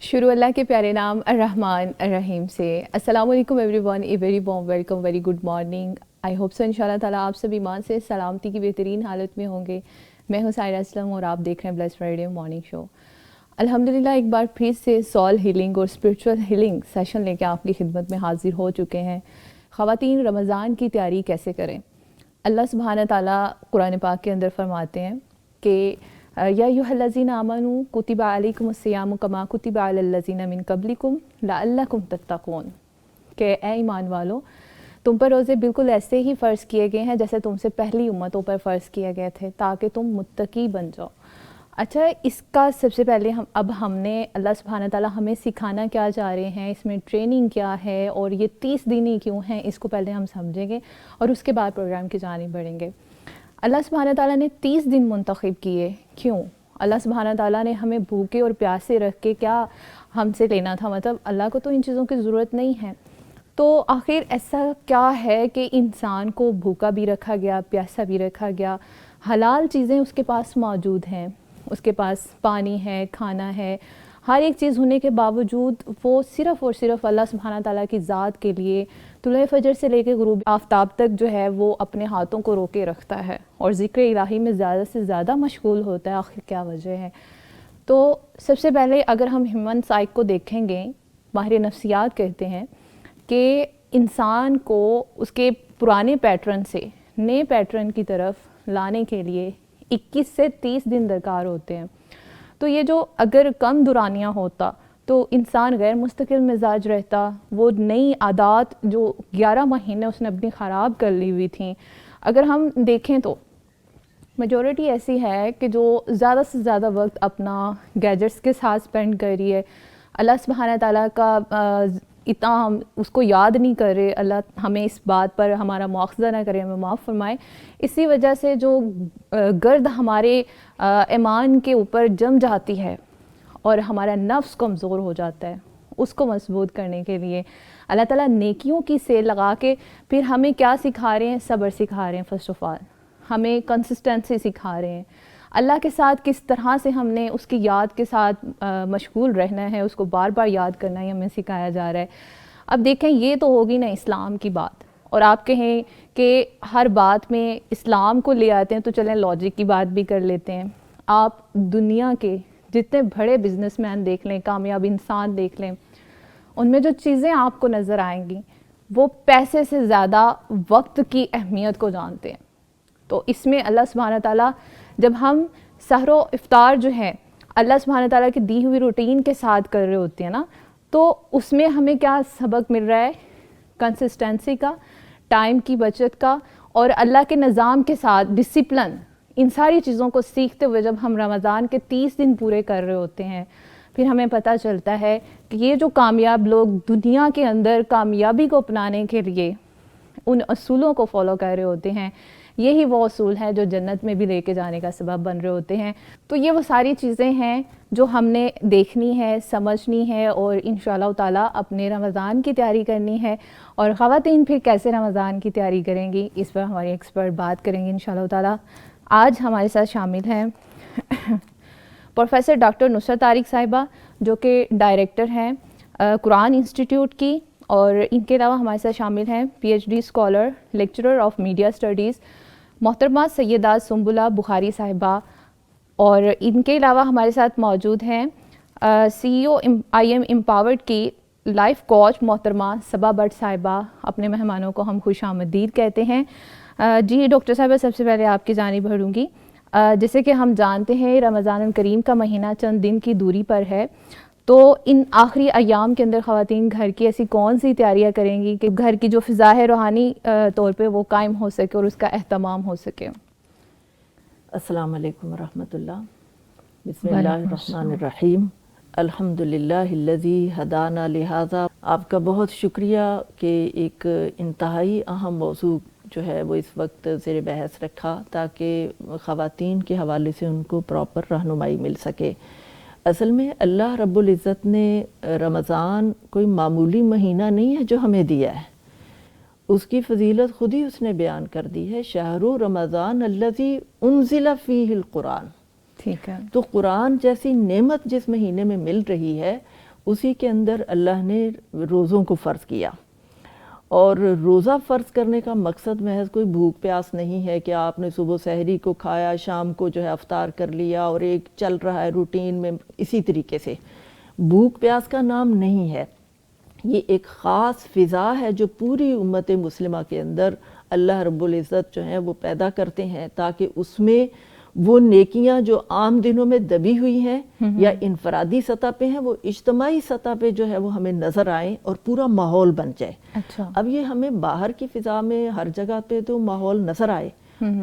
شروع اللہ کے پیارے نام الرحمن الرحیم سے۔ السلام علیکم everyone, a very warm welcome, very good morning. I hope so ان شاء اللہ تعالیٰ آپ سب ایمان سے سلامتی کی بہترین حالت میں ہوں گے۔ میں ہوں سائرہ اسلم اور آپ دیکھ رہے ہیں بلیس فرائیڈے مارننگ شو۔ الحمدللہ ایک بار پھر سے سول ہیلنگ اور اسپریچول ہیلنگ سیشن لے کے آپ کی خدمت میں حاضر ہو چکے ہیں۔ خواتین رمضان کی تیاری کیسے کریں؟ اللہ سبحانہ تعالیٰ قرآن پاک کے اندر فرماتے ہیں کہ یا ایھا الذین آمنوا کتب علیکم الصیام کما کتب علی الذین من قبلکم لعلکم تتقون، کہ اے ایمان والو تم پر روزے بالکل ایسے ہی فرض کیے گئے ہیں جیسے تم سے پہلی امتوں پر فرض کیے گئے تھے تاکہ تم متقی بن جاؤ۔ اچھا، اس کا سب سے پہلے ہم نے اللہ سبحانہ تعالیٰ ہمیں سکھانا کیا چاہ رہے ہیں، اس میں ٹریننگ کیا ہے اور یہ 30 دن ہی کیوں ہیں، اس کو پہلے ہم سمجھیں گے اور اس کے بعد پروگرام کی جانب بڑھیں گے۔ اللہ سبحانہ تعالیٰ نے 30 دن منتخب کیے، کیوں؟ اللہ سبحانہ تعالیٰ نے ہمیں بھوکے اور پیاسے رکھ کے کیا ہم سے لینا تھا؟ مطلب اللہ کو تو ان چیزوں کی ضرورت نہیں ہے، تو آخر ایسا کیا ہے کہ انسان کو بھوکا بھی رکھا گیا، پیاسا بھی رکھا گیا؟ حلال چیزیں اس کے پاس موجود ہیں، اس کے پاس پانی ہے، کھانا ہے، ہر ایک چیز ہونے کے باوجود وہ صرف اور صرف اللہ سبحانہ تعالیٰ کی ذات کے لیے طلوع فجر سے لے کے غروب آفتاب تک جو ہے وہ اپنے ہاتھوں کو روکے رکھتا ہے اور ذکر الہی میں زیادہ سے زیادہ مشغول ہوتا ہے۔ آخر کیا وجہ ہے؟ تو سب سے پہلے اگر ہم ہیومن سائیک کو دیکھیں گے، ماہر نفسیات کہتے ہیں کہ انسان کو اس کے پرانے پیٹرن سے نئے پیٹرن کی طرف لانے کے لیے 21 سے 30 دن درکار ہوتے ہیں۔ تو یہ جو اگر کم دورانیہ ہوتا تو انسان غیر مستقل مزاج رہتا، وہ نئی عادات جو 11 مہینے اس نے اپنی خراب کر لی ہوئی تھیں، اگر ہم دیکھیں تو میجورٹی ایسی ہے کہ جو زیادہ سے زیادہ وقت اپنا گیجٹس کے ساتھ سپینڈ کر رہی ہے، اللہ سبحانہ تعالیٰ کا اتنا ہم اس کو یاد نہیں کر رہے۔ اللہ ہمیں اس بات پر ہمارا مواخذہ نہ کرے، ہمیں معاف فرمائے۔ اسی وجہ سے جو گرد ہمارے ایمان کے اوپر جم جاتی ہے اور ہمارا نفس کمزور ہو جاتا ہے، اس کو مضبوط کرنے کے لیے اللہ تعالیٰ نیکیوں کی سیل لگا کے پھر ہمیں کیا سکھا رہے ہیں؟ صبر سکھا رہے ہیں۔ فرسٹ آف آل ہمیں کنسسٹنسی سکھا رہے ہیں، اللہ کے ساتھ کس طرح سے ہم نے اس کی یاد کے ساتھ مشغول رہنا ہے، اس کو بار بار یاد کرنا ہے، ہمیں سکھایا جا رہا ہے۔ اب دیکھیں، یہ تو ہوگی نا اسلام کی بات، اور آپ کہیں کہ ہر بات میں اسلام کو لے آتے ہیں تو چلیں لاجک کی بات بھی کر لیتے ہیں۔ آپ دنیا کے جتنے بڑے بزنس مین دیکھ لیں، کامیاب انسان دیکھ لیں، ان میں جو چیزیں آپ کو نظر آئیں گی وہ پیسے سے زیادہ وقت کی اہمیت کو جانتے ہیں۔ تو اس میں اللہ سبحانہ تعالیٰ جب ہم سحر و افطار جو ہے اللہ سبحانہ تعالیٰ کی دی ہوئی روٹین کے ساتھ کر رہے ہوتے ہیں نا، تو اس میں ہمیں کیا سبق مل رہا ہے؟ کنسسٹنسی کا، ٹائم کی بچت کا، اور اللہ کے نظام کے ساتھ ڈسپلن، ان ساری چیزوں کو سیکھتے ہوئے جب ہم رمضان کے 30 دن پورے کر رہے ہوتے ہیں، پھر ہمیں پتہ چلتا ہے کہ یہ جو کامیاب لوگ دنیا کے اندر کامیابی کو اپنانے کے لیے ان اصولوں کو فالو کر رہے ہوتے ہیں، یہی وہ اصول ہیں جو جنت میں بھی لے کے جانے کا سبب بن رہے ہوتے ہیں۔ تو یہ وہ ساری چیزیں ہیں جو ہم نے دیکھنی ہے، سمجھنی ہے، اور انشاءاللہ تعالیٰ اپنے رمضان کی تیاری کرنی ہے۔ اور خواتین پھر کیسے رمضان کی تیاری کریں گی، اس پر ہماری ایکسپرٹ بات کریں گے انشاءاللہ تعالیٰ۔ آج ہمارے ساتھ شامل ہیں پروفیسر ڈاکٹر نصرت طارق صاحبہ، جو کہ ڈائریکٹر ہیں قرآن انسٹیٹیوٹ کی، اور ان کے علاوہ ہمارے ساتھ شامل ہیں P H D scholar, lecturer of media studies محترمہ سیدہ سنبلہ بخاری صاحبہ، اور ان کے علاوہ ہمارے ساتھ موجود ہیں سی ای او آئی ایم امپاورڈ کی لائف کوچ محترمہ صبا بٹ صاحبہ۔ اپنے مہمانوں کو ہم خوش آمدید کہتے ہیں۔ جی ڈاکٹر صاحبہ، سب سے پہلے آپ کی جانب بڑھوں گی۔ جیسے کہ ہم جانتے ہیں رمضان الکریم کا مہینہ چند دن کی دوری پر ہے، تو ان آخری ایام کے اندر خواتین گھر کی ایسی کون سی تیاریاں کریں گی کہ گھر کی جو فضا ہے روحانی طور پہ وہ قائم ہو سکے اور اس کا اہتمام ہو سکے؟ السلام علیکم ورحمۃ اللہ۔ بسم اللہ الرحمن الرحیم۔ الحمدللہ الذی ہدانا لہذا۔ آپ کا بہت شکریہ کہ ایک انتہائی اہم موضوع جو ہے وہ اس وقت زیر بحث رکھا تاکہ خواتین کے حوالے سے ان کو پراپر رہنمائی مل سکے۔ اصل میں اللہ رب العزت نے رمضان کوئی معمولی مہینہ نہیں ہے جو ہمیں دیا ہے، اس کی فضیلت خود ہی اس نے بیان کر دی ہے، شہر رمضان الذی انزل فیہ القرآن۔ ٹھیک ہے۔ تو قرآن جیسی نعمت جس مہینے میں مل رہی ہے اسی کے اندر اللہ نے روزوں کو فرض کیا. اور روزہ فرض کرنے کا مقصد محض کوئی بھوک پیاس نہیں ہے کہ آپ نے صبح سحری کو کھایا، شام کو جو ہے افطار کر لیا اور ایک چل رہا ہے روٹین میں اسی طریقے سے. بھوک پیاس کا نام نہیں ہے، یہ ایک خاص فضا ہے جو پوری امت مسلمہ کے اندر اللہ رب العزت جو ہیں وہ پیدا کرتے ہیں تاکہ اس میں وہ نیکیاں جو عام دنوں میں دبی ہوئی ہیں یا انفرادی سطح پہ ہیں وہ اجتماعی سطح پہ جو ہے وہ ہمیں نظر آئیں اور پورا ماحول بن جائے. اچھا. اب یہ ہمیں باہر کی فضا میں ہر جگہ پہ تو ماحول نظر آئے،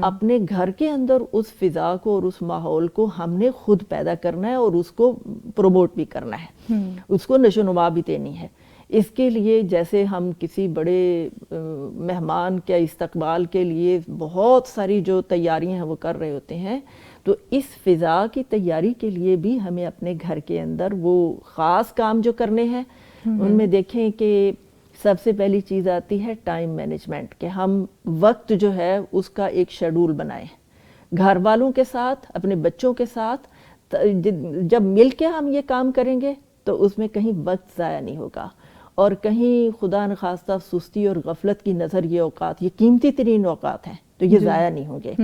اپنے گھر کے اندر اس فضا کو اور اس ماحول کو ہم نے خود پیدا کرنا ہے اور اس کو پروموٹ بھی کرنا ہے، اس کو نشو و نما بھی دینی ہے. اس کے لیے جیسے ہم کسی بڑے مہمان کے استقبال کے لیے بہت ساری جو تیاریاں ہیں وہ کر رہے ہوتے ہیں، تو اس فضا کی تیاری کے لیے بھی ہمیں اپنے گھر کے اندر وہ خاص کام جو کرنے ہیں ان میں دیکھیں کہ سب سے پہلی چیز آتی ہے ٹائم مینجمنٹ، کہ ہم وقت جو ہے اس کا ایک شیڈول بنائیں گھر والوں کے ساتھ، اپنے بچوں کے ساتھ. جب مل کے ہم یہ کام کریں گے تو اس میں کہیں وقت ضائع نہیں ہوگا اور کہیں خدا نخواستہ سستی اور غفلت کی نظر یہ اوقات، یہ قیمتی ترین اوقات ہیں تو یہ ضائع نہیں ہوں گے.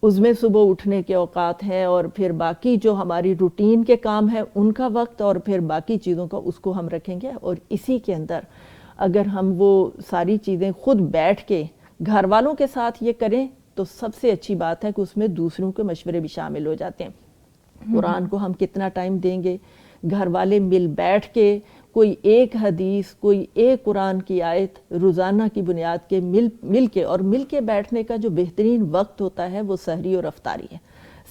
اس میں صبح اٹھنے کے اوقات ہیں اور پھر باقی جو ہماری روٹین کے کام ہیں ان کا وقت اور پھر باقی چیزوں کا اس کو ہم رکھیں گے. اور اسی کے اندر اگر ہم وہ ساری چیزیں خود بیٹھ کے گھر والوں کے ساتھ یہ کریں تو سب سے اچھی بات ہے کہ اس میں دوسروں کے مشورے بھی شامل ہو جاتے ہیں. قرآن کو ہم کتنا ٹائم دیں گے، گھر والے مل بیٹھ کے کوئی ایک حدیث، کوئی ایک قرآن کی آیت روزانہ کی بنیاد کے مل کے بیٹھنے کا جو بہترین وقت ہوتا ہے وہ سحری اور افطاری ہے.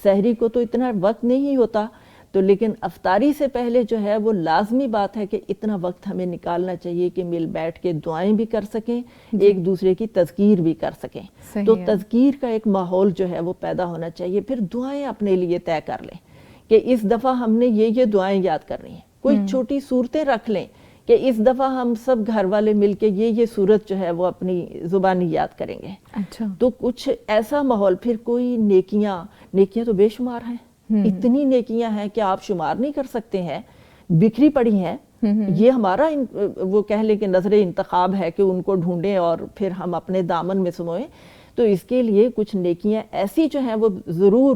سحری کو تو اتنا وقت نہیں ہوتا تو لیکن افطاری سے پہلے جو ہے وہ لازمی بات ہے کہ اتنا وقت ہمیں نکالنا چاہیے کہ مل بیٹھ کے دعائیں بھی کر سکیں، ایک دوسرے کی تذکیر بھی کر سکیں. تو تذکیر کا ایک ماحول جو ہے وہ پیدا ہونا چاہیے. پھر دعائیں اپنے لیے طے کر لیں کہ اس دفعہ ہم نے یہ دعائیں یاد کر رہی ہیں. کوئی چھوٹی صورتیں رکھ لیں کہ اس دفعہ ہم سب گھر والے مل کے یہ صورت جو ہے وہ اپنی زبانی یاد کریں گے. اچھا. تو کچھ ایسا ماحول. پھر کوئی نیکیاں تو بے شمار ہیں، اتنی نیکیاں ہیں کہ آپ شمار نہیں کر سکتے ہیں، بکھری پڑی ہیں. یہ ہمارا وہ کہہ لیں کہ نظر انتخاب ہے کہ ان کو ڈھونڈیں اور پھر ہم اپنے دامن میں سموئیں. تو اس کے لیے کچھ نیکیاں ایسی جو ہیں وہ ضرور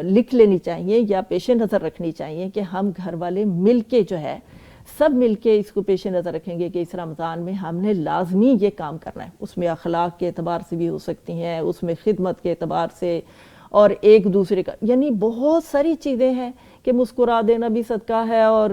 لکھ لینی چاہیے یا پیش نظر رکھنی چاہیے کہ ہم گھر والے مل کے جو ہے سب مل کے اس کو پیش نظر رکھیں گے کہ اس رمضان میں ہم نے لازمی یہ کام کرنا ہے. اس میں اخلاق کے اعتبار سے بھی ہو سکتی ہیں، اس میں خدمت کے اعتبار سے اور ایک دوسرے کا، یعنی بہت ساری چیزیں ہیں کہ مسکرا دینا بھی صدقہ ہے اور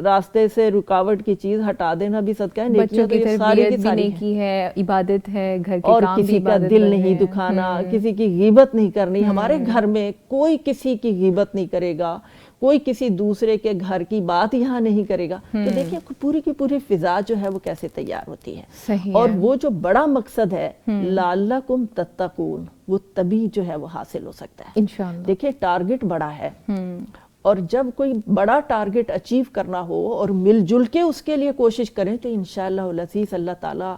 راستے سے رکاوٹ کی چیز ہٹا دینا بھی صدقہ ہے. بچوں کی تربیت بھی نیکی ہے، عبادت ہے، گھر کے اور کام بھی کسی کا دل نہیں دکھانا، کسی کی غیبت نہیں کرنی. ہمارے گھر میں کوئی کسی کی غیبت نہیں کرے گا، کوئی کسی دوسرے کے گھر کی بات یہاں نہیں کرے گا. تو دیکھیں پوری کی پوری فضا جو ہے وہ کیسے تیار ہوتی ہے. اور وہ جو بڑا مقصد ہے لعلکم تتقون، وہ تبھی جو ہے وہ حاصل ہو سکتا ہے انشاءاللہ. دیکھیں ٹارگٹ بڑا ہے اور جب کوئی بڑا ٹارگٹ اچیو کرنا ہو اور مل جل کے اس کے لیے کوشش کریں تو انشاءاللہ العزیز اللہ تعالیٰ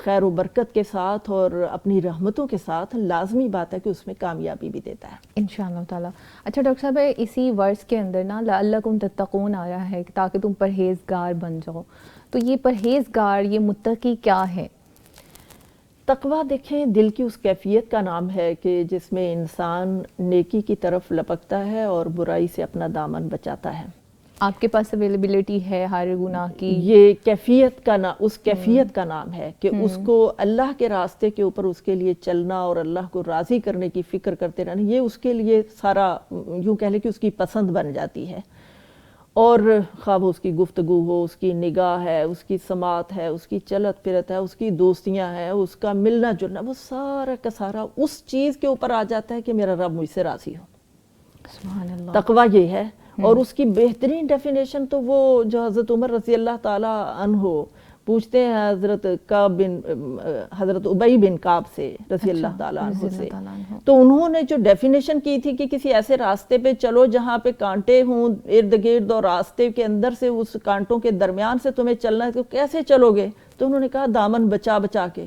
خیر و برکت کے ساتھ اور اپنی رحمتوں کے ساتھ لازمی بات ہے کہ اس میں کامیابی بھی دیتا ہے انشاءاللہ تعالیٰ. اچھا ڈاکٹر صاحب، اسی ورس کے اندر نا لعلکم تتقون آ رہا ہے تاکہ تم پرہیزگار بن جاؤ. تو یہ پرہیزگار، یہ متقی کیا ہے؟ تقویٰ دیکھیں دل کی اس کیفیت کا نام ہے کہ جس میں انسان نیکی کی طرف لپکتا ہے اور برائی سے اپنا دامن بچاتا ہے. آپ کے پاس اویلیبلٹی ہے ہر گناہ کی، یہ کیفیت کا اس کیفیت کا نام ہے کہ اس کو اللہ کے راستے کے اوپر اس کے لیے چلنا اور اللہ کو راضی کرنے کی فکر کرتے رہنا، یہ اس کے لیے سارا یوں کہہ لیں کہ اس کی پسند بن جاتی ہے. اور خواب اس کی گفتگو ہو، اس کی نگاہ ہے، اس کی سماعت ہے، اس کی چلت پھرت ہے، اس کی دوستیاں ہیں، اس کا ملنا جلنا، وہ سارا کا سارا اس چیز کے اوپر آ جاتا ہے کہ میرا رب مجھ سے راضی ہو. سبحان اللہ. تقویٰ یہ ہے. اور اس کی بہترین ڈیفینیشن تو وہ جو حضرت عمر رضی اللہ تعالیٰ عنہ پوچھتے ہیں حضرت ابی بن کعب سے رضی اللہ تعالیٰ عنہ سے، تو انہوں نے جو ڈیفینیشن کی تھی کہ کسی ایسے راستے پہ چلو جہاں پہ کانٹے ہوں ارد گرد اور راستے کے اندر سے اس کانٹوں کے درمیان سے تمہیں چلنا ہے تو کیسے چلو گے؟ تو انہوں نے کہا دامن بچا بچا کے.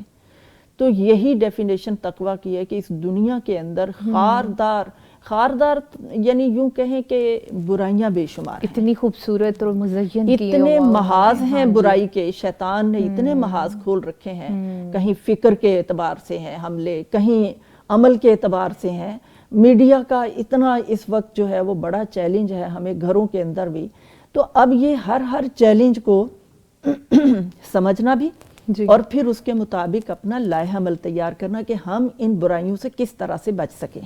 تو یہی ڈیفینیشن تقویٰ کی ہے کہ اس دنیا کے اندر خاردار خاردار یعنی یوں کہیں کہ برائیاں بے شمار ہیں، اتنی خوبصورت اور مزین اتنے محاذ ہیں برائی کے، شیطان نے اتنے محاذ کھول رکھے ہیں، کہیں فکر کے اعتبار سے ہیں حملے، کہیں عمل کے اعتبار سے ہیں۔ میڈیا کا اتنا اس وقت جو ہے وہ بڑا چیلنج ہے ہمیں گھروں کے اندر بھی، تو اب یہ ہر چیلنج کو سمجھنا بھی اور پھر اس کے مطابق اپنا لائحہ عمل تیار کرنا کہ ہم ان برائیوں سے کس طرح سے بچ سکیں،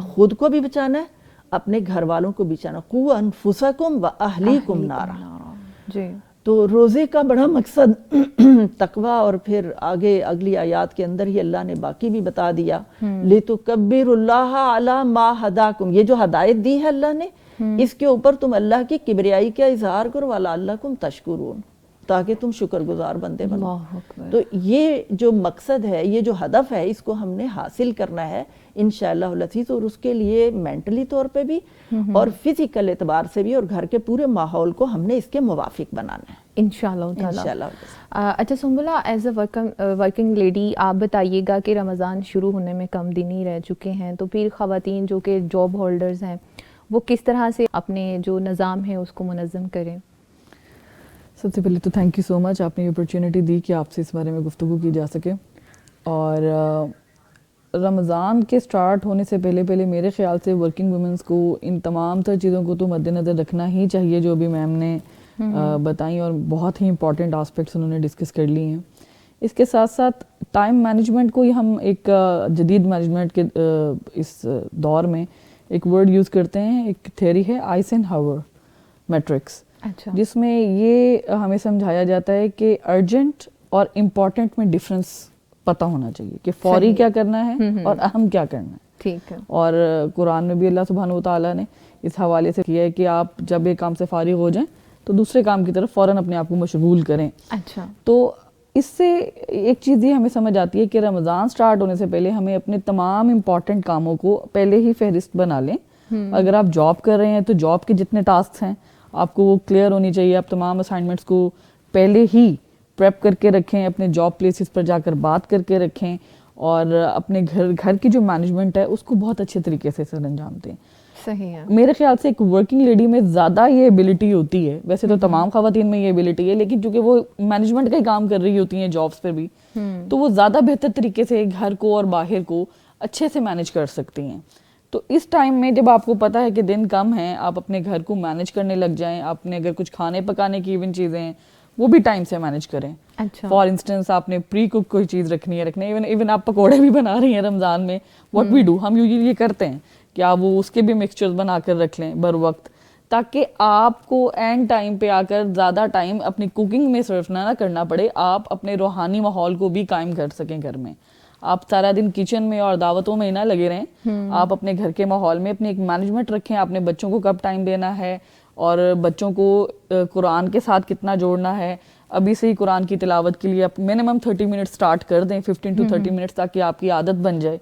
خود کو بھی بچانا ہے، اپنے گھر والوں کو بچانا، قُوُّ أَنفُسَكُمْ وَأَهْلِيكُمْ نَارًا۔ تو روزے کا بڑا مقصد تقوی، اور پھر آگے اگلی آیات کے اندر ہی اللہ نے باقی بھی بتا دیا، لِتُكَبِّرُوا اللَّهَ عَلَى مَا هَدَاكُمْ، یہ جو ہدایت دی ہے اللہ نے، اس کے اوپر تم اللہ کی کبریائی کا اظہار کرو، وَلَعَلَّكُمْ تَشْكُرُونَ، تاکہ تم شکر گزار بندے بنو۔ تو یہ جو مقصد ہے، یہ جو ہدف ہے، اس کو ہم نے حاصل کرنا ہے انشاءاللہ العزیز، اور اس کے لیے مینٹلی طور پہ بھی اور فزیکل اعتبار سے بھی، اور گھر کے پورے ماحول کو ہم نے اس کے موافق بنانا ہے انشاءاللہ تعالیٰ۔ اچھا سنبلہ، ایز اے ورکنگ لیڈی آپ بتائیے گا کہ رمضان شروع ہونے میں کم دن ہی رہ چکے ہیں، تو پھر خواتین جو کہ جاب ہولڈرز ہیں وہ کس طرح سے اپنے جو نظام ہے اس کو منظم کریں؟ سب سے پہلے تو تھینک یو سو مچ، آپ نے یہ اپرچونٹی دی کہ آپ سے اس بارے میں گفتگو کی جا سکے۔ اور رمضان کے سٹارٹ ہونے سے پہلے میرے خیال سے ورکنگ ویمنس کو ان تمام تر چیزوں کو تو مد نظر رکھنا ہی چاہیے جو بھی میم نے بتائیں، اور بہت ہی امپورٹنٹ آسپیکٹس انہوں نے ڈسکس کر لی ہیں۔ اس کے ساتھ ساتھ ٹائم مینجمنٹ کو ہی ہم ایک جدید مینجمنٹ کے اس دور میں ایک ورڈ یوز کرتے ہیں، ایک تھیوری ہے آئزنہاور میٹرکس، جس میں یہ ہمیں سمجھایا جاتا ہے کہ ارجنٹ اور امپورٹنٹ میں ڈفرنس پتہ ہونا چاہیے کہ فوری کیا کرنا ہے اور اہم کیا کرنا ہے۔ ٹھیک ہے۔ اور قرآن میں بھی اللہ سبحانہ وتعالیٰ نے اس حوالے سے کیا ہے کہ آپ جب ایک کام سے فارغ ہو جائیں تو دوسرے کام کی طرف فوراً اپنے آپ کو مشغول کریں۔ اچھا، تو اس سے ایک چیز یہ ہمیں سمجھ آتی ہے کہ رمضان سٹارٹ ہونے سے پہلے ہمیں اپنے تمام امپورٹنٹ کاموں کو پہلے ہی فہرست بنا لیں۔ اگر آپ جاب کر رہے ہیں تو جاب کے جتنے ٹاسکس ہیں آپ کو وہ کلیئر ہونی چاہیے، آپ تمام اسائنمنٹس کو پہلے ہی پریپ کر کے رکھیں، اپنے جاب پلیسز پر جا کر بات کر کے رکھیں، اور اپنے گھر کی جو مینجمنٹ ہے اس کو بہت اچھے طریقے سے سر انجام دیں۔ صحیح ہے۔ میرے خیال سے ایک ورکنگ لیڈی میں زیادہ یہ ایبلٹی ہوتی ہے، ویسے تو تمام خواتین میں یہ ایبلٹی ہے، لیکن چونکہ وہ مینجمنٹ کا ہی کام کر رہی ہوتی ہیں جابس پہ بھی، تو وہ زیادہ بہتر طریقے سے گھر کو اور باہر کو اچھے سے مینج کر سکتی ہیں۔ تو اس ٹائم میں جب آپ کو پتہ ہے کہ دن کم ہیں، آپ اپنے گھر کو مینج کرنے لگ جائیں، آپ نے اگر کچھ کھانے پکانے کی ایون چیزیں ہیں وہ بھی ٹائم سے مینج کریں۔ اچھا، فار انسٹنس آپ نے پری کوک کوئی چیز رکھنی ہے ایون آپ پکوڑے بھی بنا رہی ہیں رمضان میں، واٹ وی ڈو، ہم یوزلی یہ کرتے ہیں کہ آپ وہ اس کے بھی مکسچرز بنا کر رکھ لیں بر وقت، تاکہ آپ کو اینڈ ٹائم پہ آ کر زیادہ ٹائم اپنی کوکنگ میں صرف نہ کرنا پڑے، آپ اپنے روحانی ماحول کو بھی قائم کر سکیں گھر میں۔ آپ سارا دن کچن میں اور دعوتوں میں نہ لگے رہیں، آپ اپنے گھر کے ماحول میں اپنی ایک مینجمنٹ رکھیں، آپ نے بچوں کو کب ٹائم دینا ہے اور بچوں کو قرآن کے ساتھ کتنا جوڑنا ہے، ابھی سے ہی قرآن کی تلاوت کے لیے آپ منیمم 30 منٹ سٹارٹ کر دیں، 15 to 30 منٹس، تاکہ آپ کی عادت بن جائے۔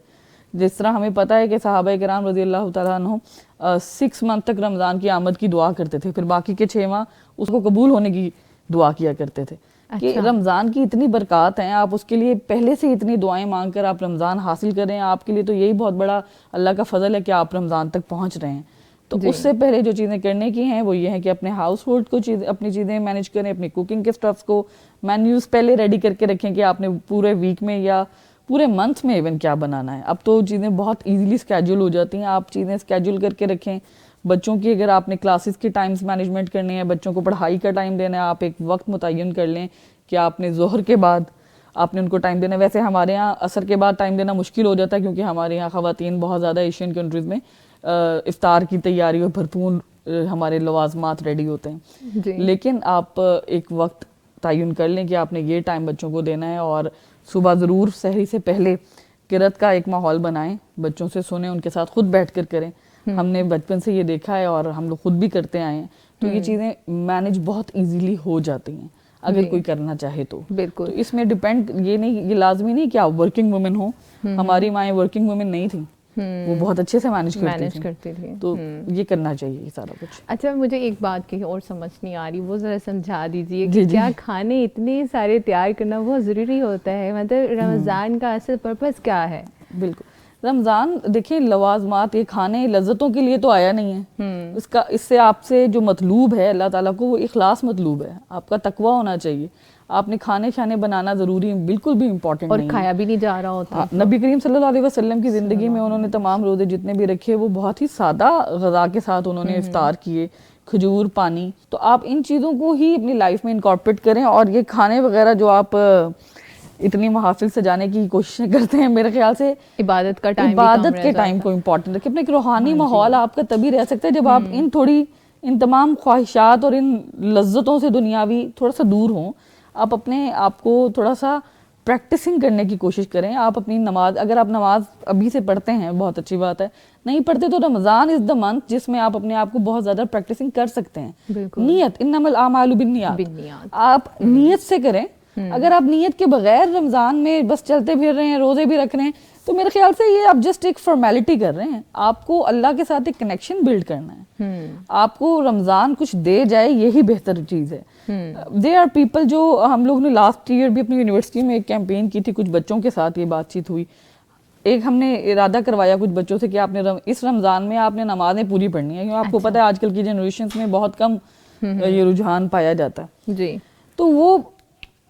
جس طرح ہمیں پتہ ہے کہ صحابہ کرام رضی اللہ تعالیٰ عنہ 6 منتھ تک رمضان کی آمد کی دعا کرتے تھے، پھر باقی کے 6 ماہ اس کو قبول ہونے کی دعا کیا کرتے تھے۔ کہ رمضان کی اتنی برکات ہیں، آپ اس کے لیے پہلے سے اتنی دعائیں مانگ کر آپ رمضان حاصل کریں، آپ کے لیے تو یہی بہت بڑا اللہ کا فضل ہے کہ آپ رمضان تک پہنچ رہے ہیں۔ تو اس سے پہلے جو چیزیں کرنے کی ہیں وہ یہ ہے کہ اپنے ہاؤس ہولڈ کو اپنی چیزیں مینیج کریں، اپنی کوکنگ کے سٹفس کو مینیوز پہلے ریڈی کر کے رکھیں کہ آپ نے پورے ویک میں یا پورے منتھ میں ایون کیا بنانا ہے۔ اب تو چیزیں بہت ایزیلی اسکیجول ہو جاتی ہیں، آپ چیزیں اسکیجول کر کے رکھیں۔ بچوں کی اگر آپ نے کلاسز کے ٹائمز مینجمنٹ کرنے ہیں، بچوں کو پڑھائی کا ٹائم دینا ہے، آپ ایک وقت متعین کر لیں کہ آپ نے ظہر کے بعد آپ نے ان کو ٹائم دینا ہے۔ ویسے ہمارے ہاں عصر کے بعد ٹائم دینا مشکل ہو جاتا ہے، کیونکہ ہمارے یہاں خواتین بہت زیادہ ایشین کنٹریز میں افطار کی تیاری اور بھرپور ہمارے لوازمات ریڈی ہوتے ہیں، لیکن آپ ایک وقت تعین کر لیں کہ آپ نے یہ ٹائم بچوں کو دینا ہے، اور صبح ضرور سحری سے پہلے قرأت کا ایک ماحول بنائیں، بچوں سے سنیں، ان کے ساتھ خود بیٹھ کر کریں۔ ہم نے بچپن سے یہ دیکھا ہے اور ہم لوگ خود بھی کرتے آئے ہیں، تو یہ چیزیں مینج بہت ایزیلی ہو جاتی ہیں اگر کوئی کرنا چاہے تو۔ بالکل، تو اس میں ڈیپینڈ یہ لازمی نہیں کہ آپ ورکنگ وومن ہوں، ہماری مائیں ورکنگ وومن نہیں تھیں، وہ بہت اچھے سے مینج کرتی تھی، تو یہ کرنا چاہیے سارا کچھ۔ اچھا، مجھے ایک بات کی اور سمجھ نہیں آ رہی، وہ ذرا سمجھا دیجیے کہ کیا کھانے اتنے سارے تیار کرنا بہت ضروری ہوتا ہے؟ مطلب رمضان کا اصل پرپس کیا ہے؟ بالکل رمضان دیکھیں لوازمات یہ کھانے لذتوں کے لیے تو آیا نہیں ہے. اس سے آپ سے جو مطلوب ہے اللہ تعالیٰ کو وہ اخلاص مطلوب ہے, آپ کا تقویٰ ہونا چاہیے. آپ نے کھانے بنانا ضروری بالکل بھی امپورٹنٹ نہیں ہے, اور کھایا بھی نہیں جا رہا ہوتا. نبی کریم صلی اللہ علیہ وسلم کی زندگی میں انہوں نے تمام روزے جتنے بھی رکھے وہ بہت ہی سادہ غذا کے ساتھ انہوں نے افطار کیے, کھجور, پانی. تو آپ ان چیزوں کو ہی اپنی لائف میں انکارپوریٹ کریں, اور یہ کھانے وغیرہ جو آپ اتنی محافل سجانے کی کوششیں کرتے ہیں, میرے خیال سے عبادت کے ٹائم کو امپورٹنٹ رکھیں. اپنا ایک روحانی ماحول آپ کا تبھی رہ سکتا ہے جب آپ ان تمام خواہشات اور ان لذتوں سے دنیاوی تھوڑا سا دور ہوں. آپ اپنے آپ کو تھوڑا سا پریکٹسنگ کرنے کی کوشش کریں. آپ اپنی نماز, اگر آپ نماز ابھی سے پڑھتے ہیں بہت اچھی بات ہے, نہیں پڑھتے تو رمضان از دا منتھ جس میں آپ اپنے آپ کو بہت زیادہ پریکٹسنگ کر سکتے ہیں. نیت, انما الاعمال بالنیات, آپ نیت سے کریں. اگر آپ نیت کے بغیر رمضان میں بس چلتے پھر رہے ہیں, روزے بھی رکھ رہے ہیں, تو میرے خیال سے یہ آپ جسٹ ایک فارمیلٹی کر رہے ہیں. آپ کو اللہ کے ساتھ ایک کنیکشن بلڈ کرنا ہے. آپ کو رمضان کچھ دے جائے یہی بہتر چیز ہے. دیر آر پیپل, جو ہم لوگ نے لاسٹ ایئر بھی اپنی یونیورسٹی میں ایک کیمپین کی تھی, کچھ بچوں کے ساتھ یہ بات چیت ہوئی. ایک ہم نے ارادہ کروایا کچھ بچوں سے کہ آپ نے اس رمضان میں آپ نے نمازیں پوری پڑھنی ہے, کیونکہ آپ کو پتہ ہے آج کل کی جنریشنز میں بہت کم یہ رجحان پایا جاتا ہے. جی. تو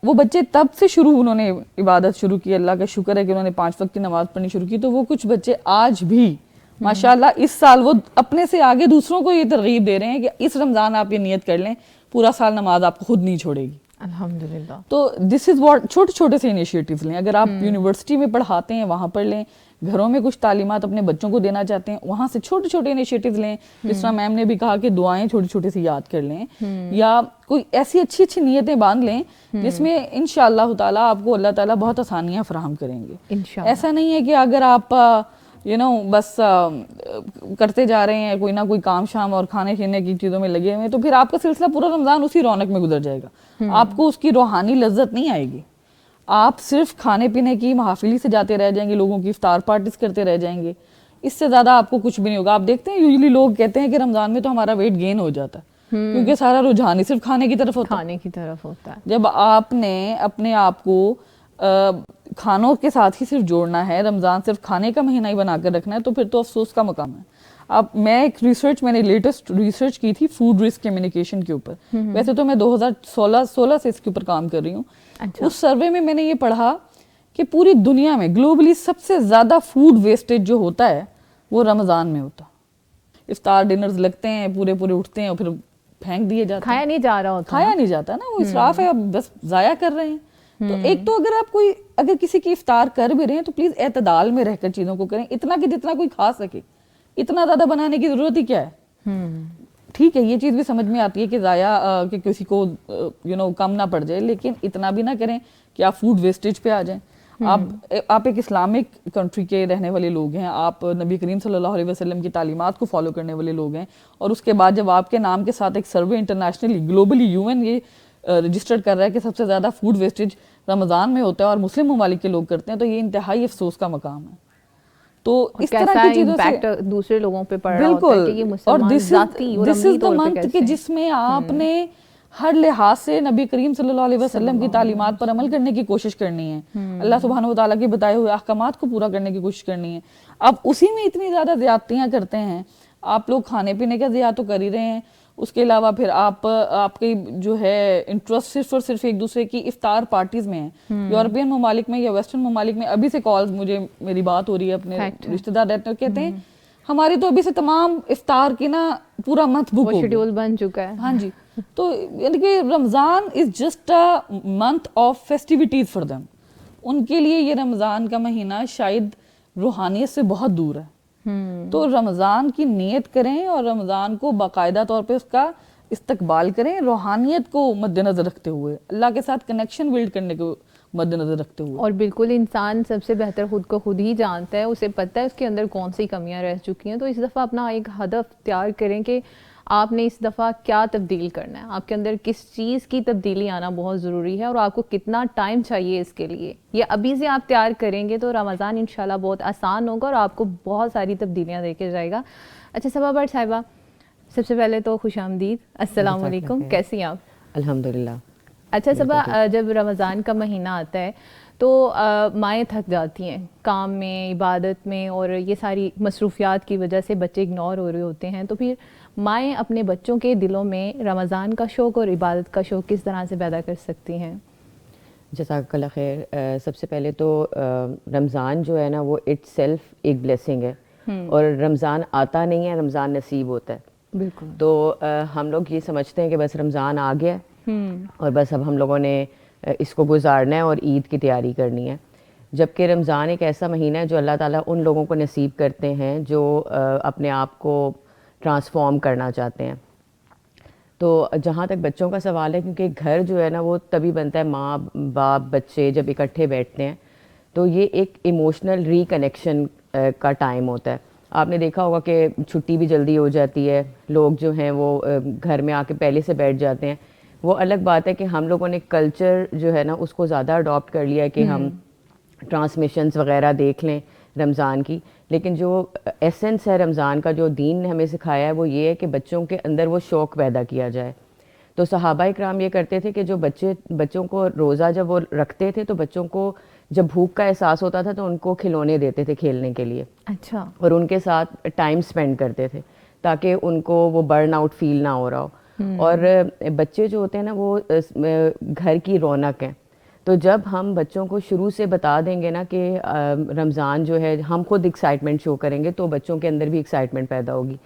وہ بچے تب سے انہوں نے عبادت شروع کی. اللہ کا شکر ہے کہ انہوں نے 5 وقت کی نماز پڑھنی شروع کی. تو وہ کچھ بچے آج بھی ماشاءاللہ اس سال وہ اپنے سے آگے دوسروں کو یہ ترغیب دے رہے ہیں کہ اس رمضان آپ یہ نیت کر لیں, پورا سال نماز آپ کو خود نہیں چھوڑے گی. الحمدللہ. تو دس از واٹ, چھوٹے سے انیشیٹیوز لیں. اگر آپ یونیورسٹی میں پڑھاتے ہیں وہاں پڑھ لیں, گھروں میں کچھ تعلیمات اپنے بچوں کو دینا چاہتے ہیں وہاں سے چھوٹے انیشیٹیوز لیں. جس طرح میم نے بھی کہا کہ دعائیں چھوٹی سی یاد کر لیں, یا کوئی ایسی اچھی نیتیں باندھ لیں جس میں انشاءاللہ تعالیٰ آپ کو اللہ تعالیٰ بہت آسانیاں فراہم کریں گے. ایسا نہیں ہے کہ اگر آپ بس کرتے جا رہے ہیں کوئی نہ کوئی کام شام اور کھانے پینے کی چیزوں میں لگے ہوئے ہیں, تو پھر آپ کا سلسلہ پورا رمضان اسی رونق میں گزر جائے گا. آپ کو اس کی روحانی لذت نہیں آئے گی. آپ صرف کھانے پینے کی محافلی سے جاتے رہ جائیں گے, لوگوں کی افطار پارٹیز کرتے رہ جائیں گے. اس سے زیادہ آپ کو کچھ بھی نہیں ہوگا. آپ دیکھتے ہیں یوزلی لوگ کہتے ہیں کہ رمضان میں تو ہمارا ویٹ گین ہو جاتا ہے, کیونکہ سارا رجحان ہی صرف کھانے کی طرف ہوتا ہے. جب آپ نے اپنے آپ کو کھانوں کے ساتھ ہی صرف جوڑنا ہے, رمضان صرف کھانے کا مہینہ ہی بنا کر رکھنا ہے, تو پھر تو افسوس کا مقام ہے. میں نے لیٹسٹ ریسرچ کی تھی فوڈ رسک کمیونیکیشن کے اوپر. ویسے تو میں 2016 سے اس کے اوپر کام کر رہی ہوں. اس سروے میں نے یہ پڑھا کہ پوری دنیا میں گلوبلی سب سے زیادہ فوڈ ویسٹیج جو ہوتا ہے وہ رمضان میں ہوتا. افطار ڈنرز لگتے ہیں, پورے اٹھتے ہیں اور پھر پھینک دیے جاتے ہیں. کھایا نہیں جاتا نا, وہ اسراف ہے, اب بس ضائع کر رہے ہیں. تو ایک تو اگر کسی کی افطار کر بھی رہے ہیں تو پلیز اعتدال میں رہ کر چیزوں کو کریں, اتنا کہ جتنا کوئی کھا سکے. اتنا زیادہ بنانے کی ضرورت ہی کیا ہے. ٹھیک ہے یہ چیز بھی سمجھ میں آتی ہے کہ ضائع کہ کسی کو کم نہ پڑ جائے, لیکن اتنا بھی نہ کریں کہ آپ فوڈ ویسٹیج پہ آ جائیں. آپ ایک اسلامک کنٹری کے رہنے والے لوگ ہیں, آپ نبی کریم صلی اللہ علیہ وسلم کی تعلیمات کو فالو کرنے والے لوگ ہیں, اور اس کے بعد جب آپ کے نام کے ساتھ ایک سروے انٹرنیشنلی گلوبلی UN یہ رجسٹرڈ کر رہا ہے کہ سب سے زیادہ فوڈ ویسٹیج رمضان میں ہوتا ہے اور مسلم ممالک کے لوگ کرتے ہیں, تو یہ انتہائی افسوس کا مقام ہے. تو اس طرح کی چیزوں سے دوسرے لوگوں پہ پڑ رہا ہوتا ہے کہ یہ مسلمان ذاتی اور عملی طور پہ کیسے, کہ جس میں آپ نے ہر لحاظ سے نبی کریم صلی اللہ علیہ وسلم کی تعلیمات پر عمل کرنے کی کوشش کرنی ہے, اللہ سبحانہ و تعالیٰ کے بتائے ہوئے احکامات کو پورا کرنے کی کوشش کرنی ہے. آپ اسی میں اتنی زیادہ زیادتیاں کرتے ہیں. آپ لوگ کھانے پینے کا زیادہ تو کر ہی رہے ہیں, اس کے علاوہ پھر آپ کی جو ہے انٹرسٹ صرف اور صرف ایک دوسرے کی افطار پارٹیز میں ہیں. یورپین ممالک میں یا ویسٹرن ممالک میں ابھی سے کالز میری بات ہو رہی ہے, اپنے رشتہ دار رہتے ہیں, کہتے ہیں ہماری تو ابھی سے تمام افطار کی نا پورا منتھ بک ہو شیڈول بن چکا ہے. ہاں جی. تو یعنی کہ Ramzan is just a month of festivities for them. ان کے لیے یہ رمضان کا مہینہ شاید روحانیت سے بہت دور ہے. تو رمضان کی نیت کریں اور رمضان کو باقاعدہ طور پہ اس کا استقبال کریں, روحانیت کو مد نظر رکھتے ہوئے, اللہ کے ساتھ کنیکشن بلڈ کرنے کو مد نظر رکھتے ہوئے. اور بالکل انسان سب سے بہتر خود کو خود ہی جانتا ہے, اسے پتہ ہے اس کے اندر کون سی کمیاں رہ چکی ہیں. تو اس دفعہ اپنا ایک ہدف تیار کریں کہ آپ نے اس دفعہ کیا تبدیل کرنا ہے, آپ کے اندر کس چیز کی تبدیلی آنا بہت ضروری ہے, اور آپ کو کتنا ٹائم چاہیے اس کے لیے. یہ ابھی سے آپ تیار کریں گے تو رمضان انشاءاللہ بہت آسان ہوگا اور آپ کو بہت ساری تبدیلیاں دے کے جائے گا. اچھا صبا بٹ صاحبہ, سب سے پہلے تو خوش آمدید, السلام علیکم, کیسی ہیں آپ؟ الحمدللہ. اچھا صبا, جب رمضان کا مہینہ آتا ہے تو مائیں تھک جاتی ہیں کام میں, عبادت میں, اور یہ ساری مصروفیات کی وجہ سے بچے اگنور ہو رہے ہوتے ہیں. تو پھر مائیں اپنے بچوں کے دلوں میں رمضان کا شوق اور عبادت کا شوق کس طرح سے پیدا کر سکتی ہیں؟ جزاک اللہ خیر. سب سے پہلے تو رمضان جو ہے نا وہ اٹ سیلف ایک بلیسنگ ہے, اور رمضان آتا نہیں ہے, رمضان نصیب ہوتا ہے. بالکل. تو ہم لوگ یہ سمجھتے ہیں کہ بس رمضان آ گیا اور بس اب ہم لوگوں نے اس کو گزارنا ہے اور عید کی تیاری کرنی ہے, جبکہ رمضان ایک ایسا مہینہ ہے جو اللہ تعالیٰ ان لوگوں کو نصیب کرتے ہیں جو اپنے آپ کو ٹرانسفارم کرنا چاہتے ہیں. تو جہاں تک بچوں کا سوال ہے, کیونکہ گھر جو ہے نا وہ تبھی بنتا ہے, ماں باپ بچے جب اکٹھے بیٹھتے ہیں تو یہ ایک ایموشنل ری کنیکشن کا ٹائم ہوتا ہے. آپ نے دیکھا ہوگا کہ چھٹی بھی جلدی ہو جاتی ہے, لوگ جو ہیں وہ گھر میں آ کے پہلے سے بیٹھ جاتے ہیں. وہ الگ بات ہے کہ ہم لوگوں نے کلچر جو ہے نا اس کو زیادہ اڈاپٹ کر لیا ہے کہ ہم ٹرانسمیشنز وغیرہ دیکھ لیں رمضان کی, لیکن جو ایسنس ہے رمضان کا, جو دین نے ہمیں سکھایا ہے, وہ یہ ہے کہ بچوں کے اندر وہ شوق پیدا کیا جائے. تو صحابہ کرام یہ کرتے تھے کہ جو بچوں کو روزہ جب وہ رکھتے تھے تو بچوں کو جب بھوک کا احساس ہوتا تھا تو ان کو کھلونے دیتے تھے کھیلنے کے لیے. اچھا. اور ان کے ساتھ ٹائم اسپینڈ کرتے تھے تاکہ ان کو وہ برن آؤٹ فیل نہ ہو رہا ہو. اور بچے جو ہوتے ہیں نا وہ گھر کی رونق ہیں. تو جب ہم بچوں کو شروع سے بتا دیں گے نا کہ رمضان جو ہے, ہم خود ایکسائٹمنٹ شو کریں گے تو بچوں کے اندر بھی ایکسائٹمنٹ پیدا ہوگی.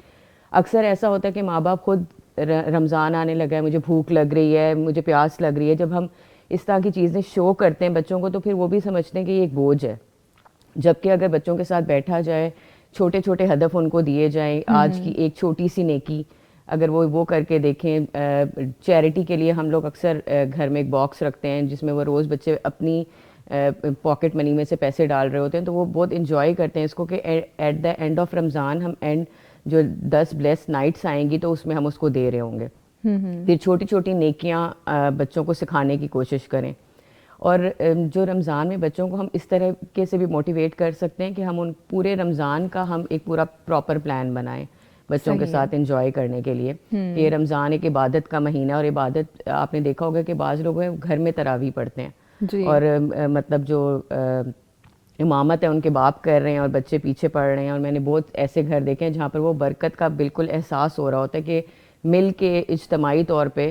اکثر ایسا ہوتا ہے کہ ماں باپ خود رمضان آنے لگا ہے, مجھے بھوک لگ رہی ہے, مجھے پیاس لگ رہی ہے, جب ہم اس طرح کی چیزیں شو کرتے ہیں بچوں کو تو پھر وہ بھی سمجھتے ہیں کہ یہ ایک بوجھ ہے. جبکہ اگر بچوں کے ساتھ بیٹھا جائے, چھوٹے چھوٹے ہدف ان کو دیے جائیں, آج کی ایک چھوٹی سی نیکی اگر وہ کر کے دیکھیں. چیریٹی کے لیے ہم لوگ اکثر گھر میں ایک باکس رکھتے ہیں جس میں وہ روز بچے اپنی پاکٹ منی میں سے پیسے ڈال رہے ہوتے ہیں, تو وہ بہت انجوائے کرتے ہیں اس کو کہ ایٹ دا اینڈ آف رمضان ہم جو 10 بلیس نائٹس آئیں گی تو اس میں ہم اس کو دے رہے ہوں گے. پھر چھوٹی چھوٹی نیکیاں بچوں کو سکھانے کی کوشش کریں. اور جو رمضان میں بچوں کو ہم اس طرح سے بھی موٹیویٹ کر سکتے ہیں کہ ہم ان پورے رمضان کا ہم ایک پورا پراپر پلان بنائیں بچوں کے ساتھ انجوائے کرنے کے لیے. یہ رمضان ایک عبادت کا مہینہ, اور عبادت آپ نے دیکھا ہوگا کہ بعض لوگ گھر میں تراویح پڑھتے ہیں اور مطلب جو امامت ہے ان کے باپ کر رہے ہیں اور بچے پیچھے پڑھ رہے ہیں. اور میں نے بہت ایسے گھر دیکھے ہیں جہاں پر وہ برکت کا بالکل احساس ہو رہا ہوتا ہے کہ مل کے اجتماعی طور پہ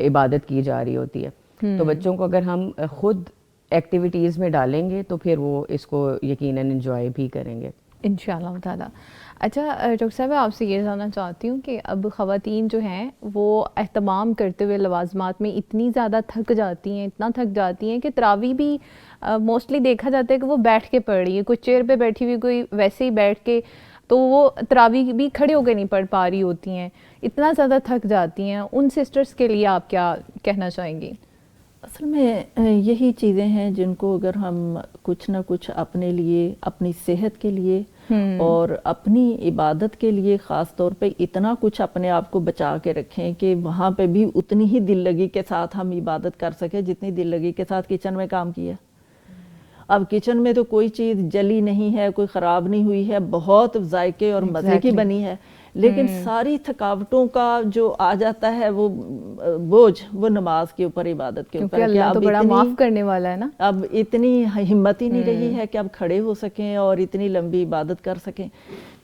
عبادت کی جا رہی ہوتی ہے. تو بچوں کو اگر ہم خود ایکٹیویٹیز میں ڈالیں گے تو پھر وہ اس کو یقیناً انجوائے بھی کریں گے انشاءاللہ تعالیٰ. اچھا ڈاکٹر صاحب, آپ سے یہ جاننا چاہتی ہوں کہ اب خواتین جو ہیں وہ اہتمام کرتے ہوئے لوازمات میں اتنی زیادہ تھک جاتی ہیں, اتنا تھک جاتی ہیں کہ تراویح بھی موسٹلی دیکھا جاتا ہے کہ وہ بیٹھ کے پڑھ رہی ہے, کوئی چیئر پہ بیٹھی ہوئی, کوئی ویسے ہی بیٹھ کے, تو وہ تراویح بھی کھڑے ہو کے نہیں پڑھ پا رہی ہوتی ہیں, اتنا زیادہ تھک جاتی ہیں. ان سسٹرز کے لیے آپ کیا کہنا چاہیں گی؟ اصل میں یہی چیزیں ہیں جن کو اگر ہم کچھ نہ کچھ اپنے لیے, اپنی صحت کے لیے اور اپنی عبادت کے لیے خاص طور پہ اتنا کچھ اپنے آپ کو بچا کے رکھیں کہ وہاں پہ بھی اتنی ہی دل لگی کے ساتھ ہم عبادت کر سکیں جتنی دل لگی کے ساتھ کچن میں کام کیا. اب کچن میں تو کوئی چیز جلی نہیں ہے, کوئی خراب نہیں ہوئی ہے, بہت ذائقے اور مزے کی بنی ہے, لیکن ساری تھکاوٹوں کا جو آ جاتا ہے وہ بوجھ وہ نماز کے اوپر, عبادت کے اوپر. کیونکہ اللہ تو بڑا معاف کرنے والا ہے نا. اب اتنی ہمت ہی نہیں رہی ہے کہ اب کھڑے ہو سکیں اور اتنی لمبی عبادت کر سکیں.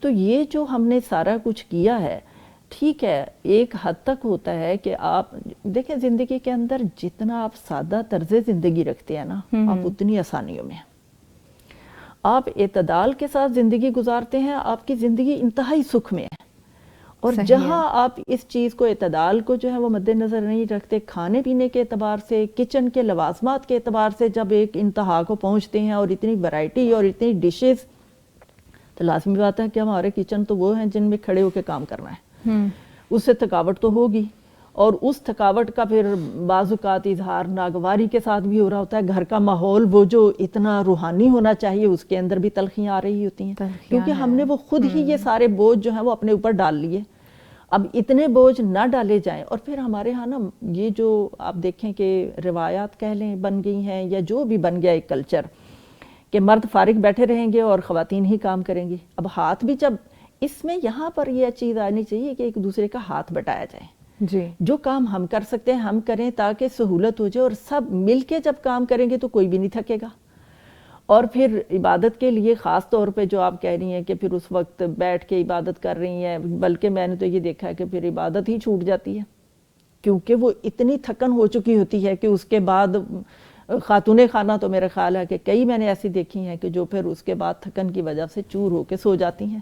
تو یہ جو ہم نے سارا کچھ کیا ہے, ٹھیک ہے ایک حد تک ہوتا ہے کہ آپ دیکھیں زندگی کے اندر جتنا آپ سادہ طرز زندگی رکھتے ہیں نا, آپ اتنی آسانیوں میں آپ اعتدال کے ساتھ زندگی گزارتے ہیں, آپ کی زندگی انتہائی سکھ میں ہے. اور جہاں آپ اس چیز کو, اعتدال کو جو ہے وہ مد نظر نہیں رکھتے, کھانے پینے کے اعتبار سے, کچن کے لوازمات کے اعتبار سے جب ایک انتہا کو پہنچتے ہیں اور اتنی ورائٹی اور اتنی ڈشز, تو لازمی بات ہے کہ ہمارے کچن تو وہ ہیں جن میں کھڑے ہو کے کام کرنا ہے. اس سے تھکاوٹ تو ہوگی, اور اس تھکاوٹ کا پھر بعض اوقات اظہار ناگواری کے ساتھ بھی ہو رہا ہوتا ہے. گھر کا ماحول وہ جو اتنا روحانی ہونا چاہیے اس کے اندر بھی تلخیاں آ رہی ہوتی ہیں, کیونکہ ہم نے وہ خود ہی یہ سارے بوجھ جو ہیں وہ اپنے اوپر ڈال لیے. اب اتنے بوجھ نہ ڈالے جائیں. اور پھر ہمارے ہاں نا یہ جو آپ دیکھیں کہ روایات کہہ لیں بن گئی ہیں, یا جو بھی بن گیا ایک کلچر کہ مرد فارغ بیٹھے رہیں گے اور خواتین ہی کام کریں گی. اب ہاتھ بھی جب اس میں یہاں پر یہ چیز آنی چاہیے کہ ایک دوسرے کا ہاتھ بٹایا جائے. جی, جو کام ہم کر سکتے ہیں ہم کریں تاکہ سہولت ہو جائے, اور سب مل کے جب کام کریں گے تو کوئی بھی نہیں تھکے گا. اور پھر عبادت کے لیے خاص طور پہ جو آپ کہہ رہی ہیں کہ پھر اس وقت بیٹھ کے عبادت کر رہی ہیں، بلکہ میں نے تو یہ دیکھا ہے کہ پھر عبادت ہی چھوٹ جاتی ہے، کیونکہ وہ اتنی تھکن ہو چکی ہوتی ہے کہ اس کے بعد خاتون خانہ تو میرا خیال ہے کہ کئی میں نے ایسی دیکھی ہیں کہ جو پھر اس کے بعد تھکن کی وجہ سے چور ہو کے سو جاتی ہیں۔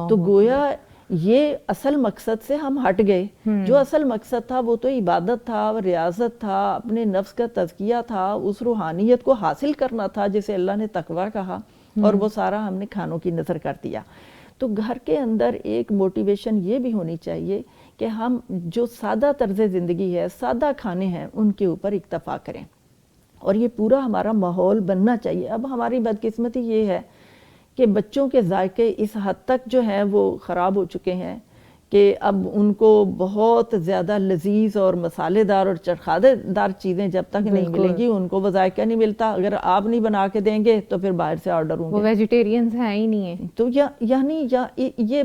تو گویا یہ اصل مقصد سے ہم ہٹ گئے، جو اصل مقصد تھا وہ تو عبادت تھا، ریاضت تھا، اپنے نفس کا تزکیہ تھا، اس روحانیت کو حاصل کرنا تھا جسے اللہ نے تقویٰ کہا، اور وہ سارا ہم نے کھانوں کی نظر کر دیا۔ تو گھر کے اندر ایک موٹیویشن یہ بھی ہونی چاہیے کہ ہم جو سادہ طرز زندگی ہے، سادہ کھانے ہیں، ان کے اوپر اکتفا کریں، اور یہ پورا ہمارا ماحول بننا چاہیے۔ اب ہماری بدقسمتی یہ ہے کہ بچوں کے ذائقے اس حد تک جو ہیں وہ خراب ہو چکے ہیں کہ اب ان کو بہت زیادہ لذیذ اور مسالے دار اور چرخادے دار چیزیں جب تک نہیں ملیں گی ان کو وہ ذائقہ نہیں ملتا۔ اگر آپ نہیں بنا کے دیں گے تو پھر باہر سے آرڈر ہوں گے، وہ ویجیٹیرینز ہیں ہی نہیں ہیں۔ تو یعنی یہ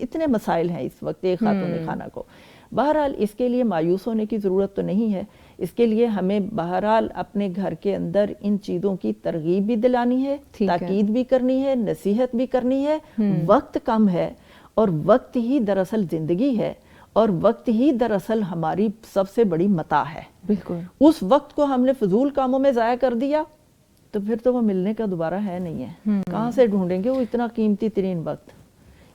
اتنے مسائل ہیں اس وقت ایک خاتون خانہ کو۔ بہرحال اس کے لیے مایوس ہونے کی ضرورت تو نہیں ہے، اس کے لیے ہمیں بہرحال اپنے گھر کے اندر ان چیزوں کی ترغیب بھی دلانی ہے، تاکید بھی کرنی ہے، نصیحت بھی کرنی ہے۔ وقت کم ہے، اور وقت ہی دراصل زندگی ہے، اور وقت ہی دراصل ہماری سب سے بڑی متاع ہے۔ بالکل، اس وقت کو ہم نے فضول کاموں میں ضائع کر دیا تو پھر تو وہ ملنے کا دوبارہ ہے نہیں ہے، کہاں سے ڈھونڈیں گے وہ اتنا قیمتی ترین وقت؟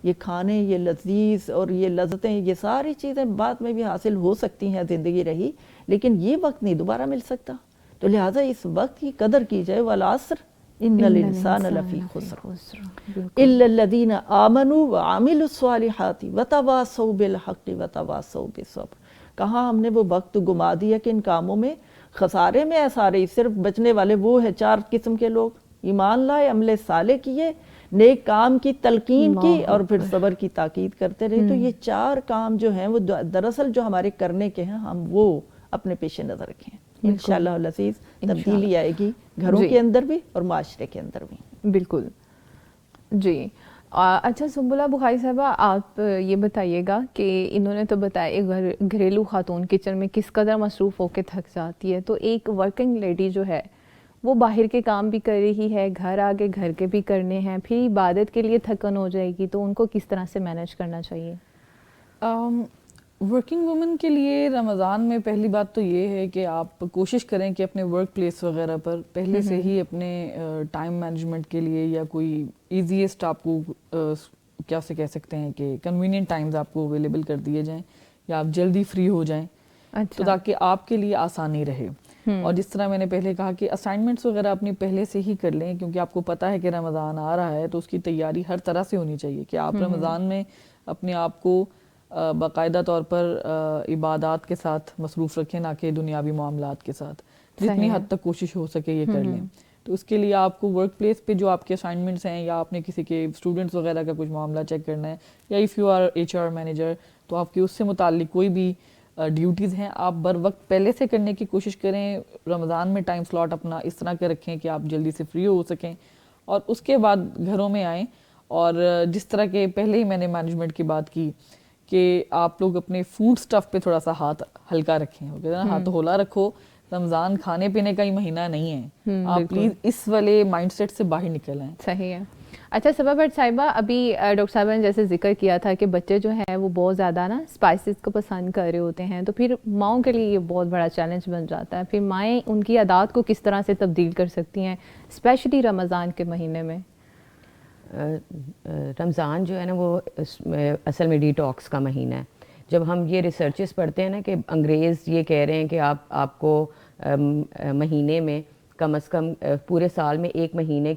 یہ کھانے، یہ لذیذ اور یہ لذتیں، یہ ساری چیزیں بعد میں بھی حاصل ہو سکتی ہیں، زندگی رہی، لیکن یہ وقت نہیں دوبارا مل سکتا۔ تو لہٰذا اس وقت کی قدر کی جائے۔ والعصر ان الانسان لفی خسر الا الذین آمنوا وعملوا الصالحات وتواصوا بالحق وتواصوا بالصبر۔ کہاں ہم نے وہ وقت گما دیا کہ ان کاموں میں خسارے میں ہے سارے، صرف بچنے والے وہ ہیں 4 قسم کے لوگ: ایمان لائے، عمل صالح کیے، نیک کام کی تلقین کی، اور پھر صبر کی تاکید کرتے رہے۔ تو یہ 4 کام جو ہیں وہ دراصل جو ہمارے کرنے کے ہیں، ہم وہ اپنے پیش نظر رکھیں۔ انشاءاللہ العزیز تبدیلی آئے گی گھروں کے اندر بھی اور معاشرے کے اندر بھی۔ بالکل جی۔ اچھا سنبلہ بخاری صاحبہ، آپ یہ بتائیے گا کہ انہوں نے تو بتایا گھریلو خاتون کچن میں کس قدر مصروف ہو کے تھک جاتی ہے، تو ایک ورکنگ لیڈی جو ہے وہ باہر کے کام بھی کر رہی ہے، گھر آگے گھر کے بھی کرنے ہیں، پھر عبادت کے لیے تھکن ہو جائے گی، تو ان کو کس طرح سے مینیج کرنا چاہیے؟ ورکنگ وومن کے لیے رمضان میں پہلی بات تو یہ ہے کہ آپ کوشش کریں کہ اپنے ورک پلیس وغیرہ پر پہلے سے ہی اپنے ٹائم مینجمنٹ کے لیے یا کوئی ایزیسٹ آپ کو کیا سے کہہ سکتے ہیں کہ کنوینئنٹ ٹائمز آپ کو اویلیبل کر دیے جائیں، یا آپ جلدی فری ہو جائیں، تو تاکہ آپ کے لیے آسانی رہے۔ اور جس طرح میں نے پہلے کہا کہ اسائنمنٹس وغیرہ اپنی پہلے سے ہی کر لیں، کیونکہ آپ کو پتہ ہے کہ رمضان آ رہا ہے، تو اس کی تیاری ہر طرح سے ہونی چاہیے کہ آپ رمضان میں اپنے آپ کو باقاعدہ طور پر عبادات کے ساتھ مصروف رکھیں، نہ کہ دنیاوی معاملات کے ساتھ۔ جتنی حد تک کوشش ہو سکے یہ کر لیں۔ تو اس کے لیے آپ کو ورک پلیس پہ جو آپ کے اسائنمنٹس ہیں، یا آپ نے کسی کے اسٹوڈنٹس وغیرہ کا کچھ معاملہ چیک کرنا ہے، یا if you are HR manager, تو آپ کی اس سے متعلق کوئی بھی ڈیوٹیز ہیں آپ بر وقت پہلے سے کرنے کی کوشش کریں۔ رمضان میں ٹائم سلاٹ اپنا اس طرح کے رکھیں کہ آپ جلدی سے فری ہو سکیں، اور اس کے بعد گھروں میں آئیں۔ اور جس طرح کے پہلے ہی میں نے مینجمنٹ کی بات کی کہ آپ لوگ اپنے فوڈ سٹف پہ تھوڑا سا ہاتھ ہلکا رکھیں، ہاتھ ہولا رکھو۔ رمضان کھانے پینے کا ہی مہینہ نہیں ہے، آپ پلیز اس والے مائنڈ سیٹ سے باہر نکل آئیں۔ صحیح ہے۔ اچھا صبا بٹ صاحبہ، ابھی ڈاکٹر صاحبہ نے جیسے ذکر کیا تھا کہ بچے جو ہیں وہ بہت زیادہ نا اسپائسز کو پسند کر رہے ہوتے ہیں، تو پھر ماؤں کے لیے یہ بہت بڑا چیلنج بن جاتا ہے۔ پھر مائیں ان کی عادات کو کس طرح سے تبدیل کر سکتی ہیں، اسپیشلی رمضان کے مہینے میں؟ رمضان جو ہے نا وہ اصل میں ڈیٹاکس کا مہینہ ہے۔ جب ہم یہ ریسرچز پڑھتے ہیں نا کہ انگریز یہ کہہ رہے ہیں کہ آپ کو مہینے میں کم از کم پورے سال میں 1 مہینے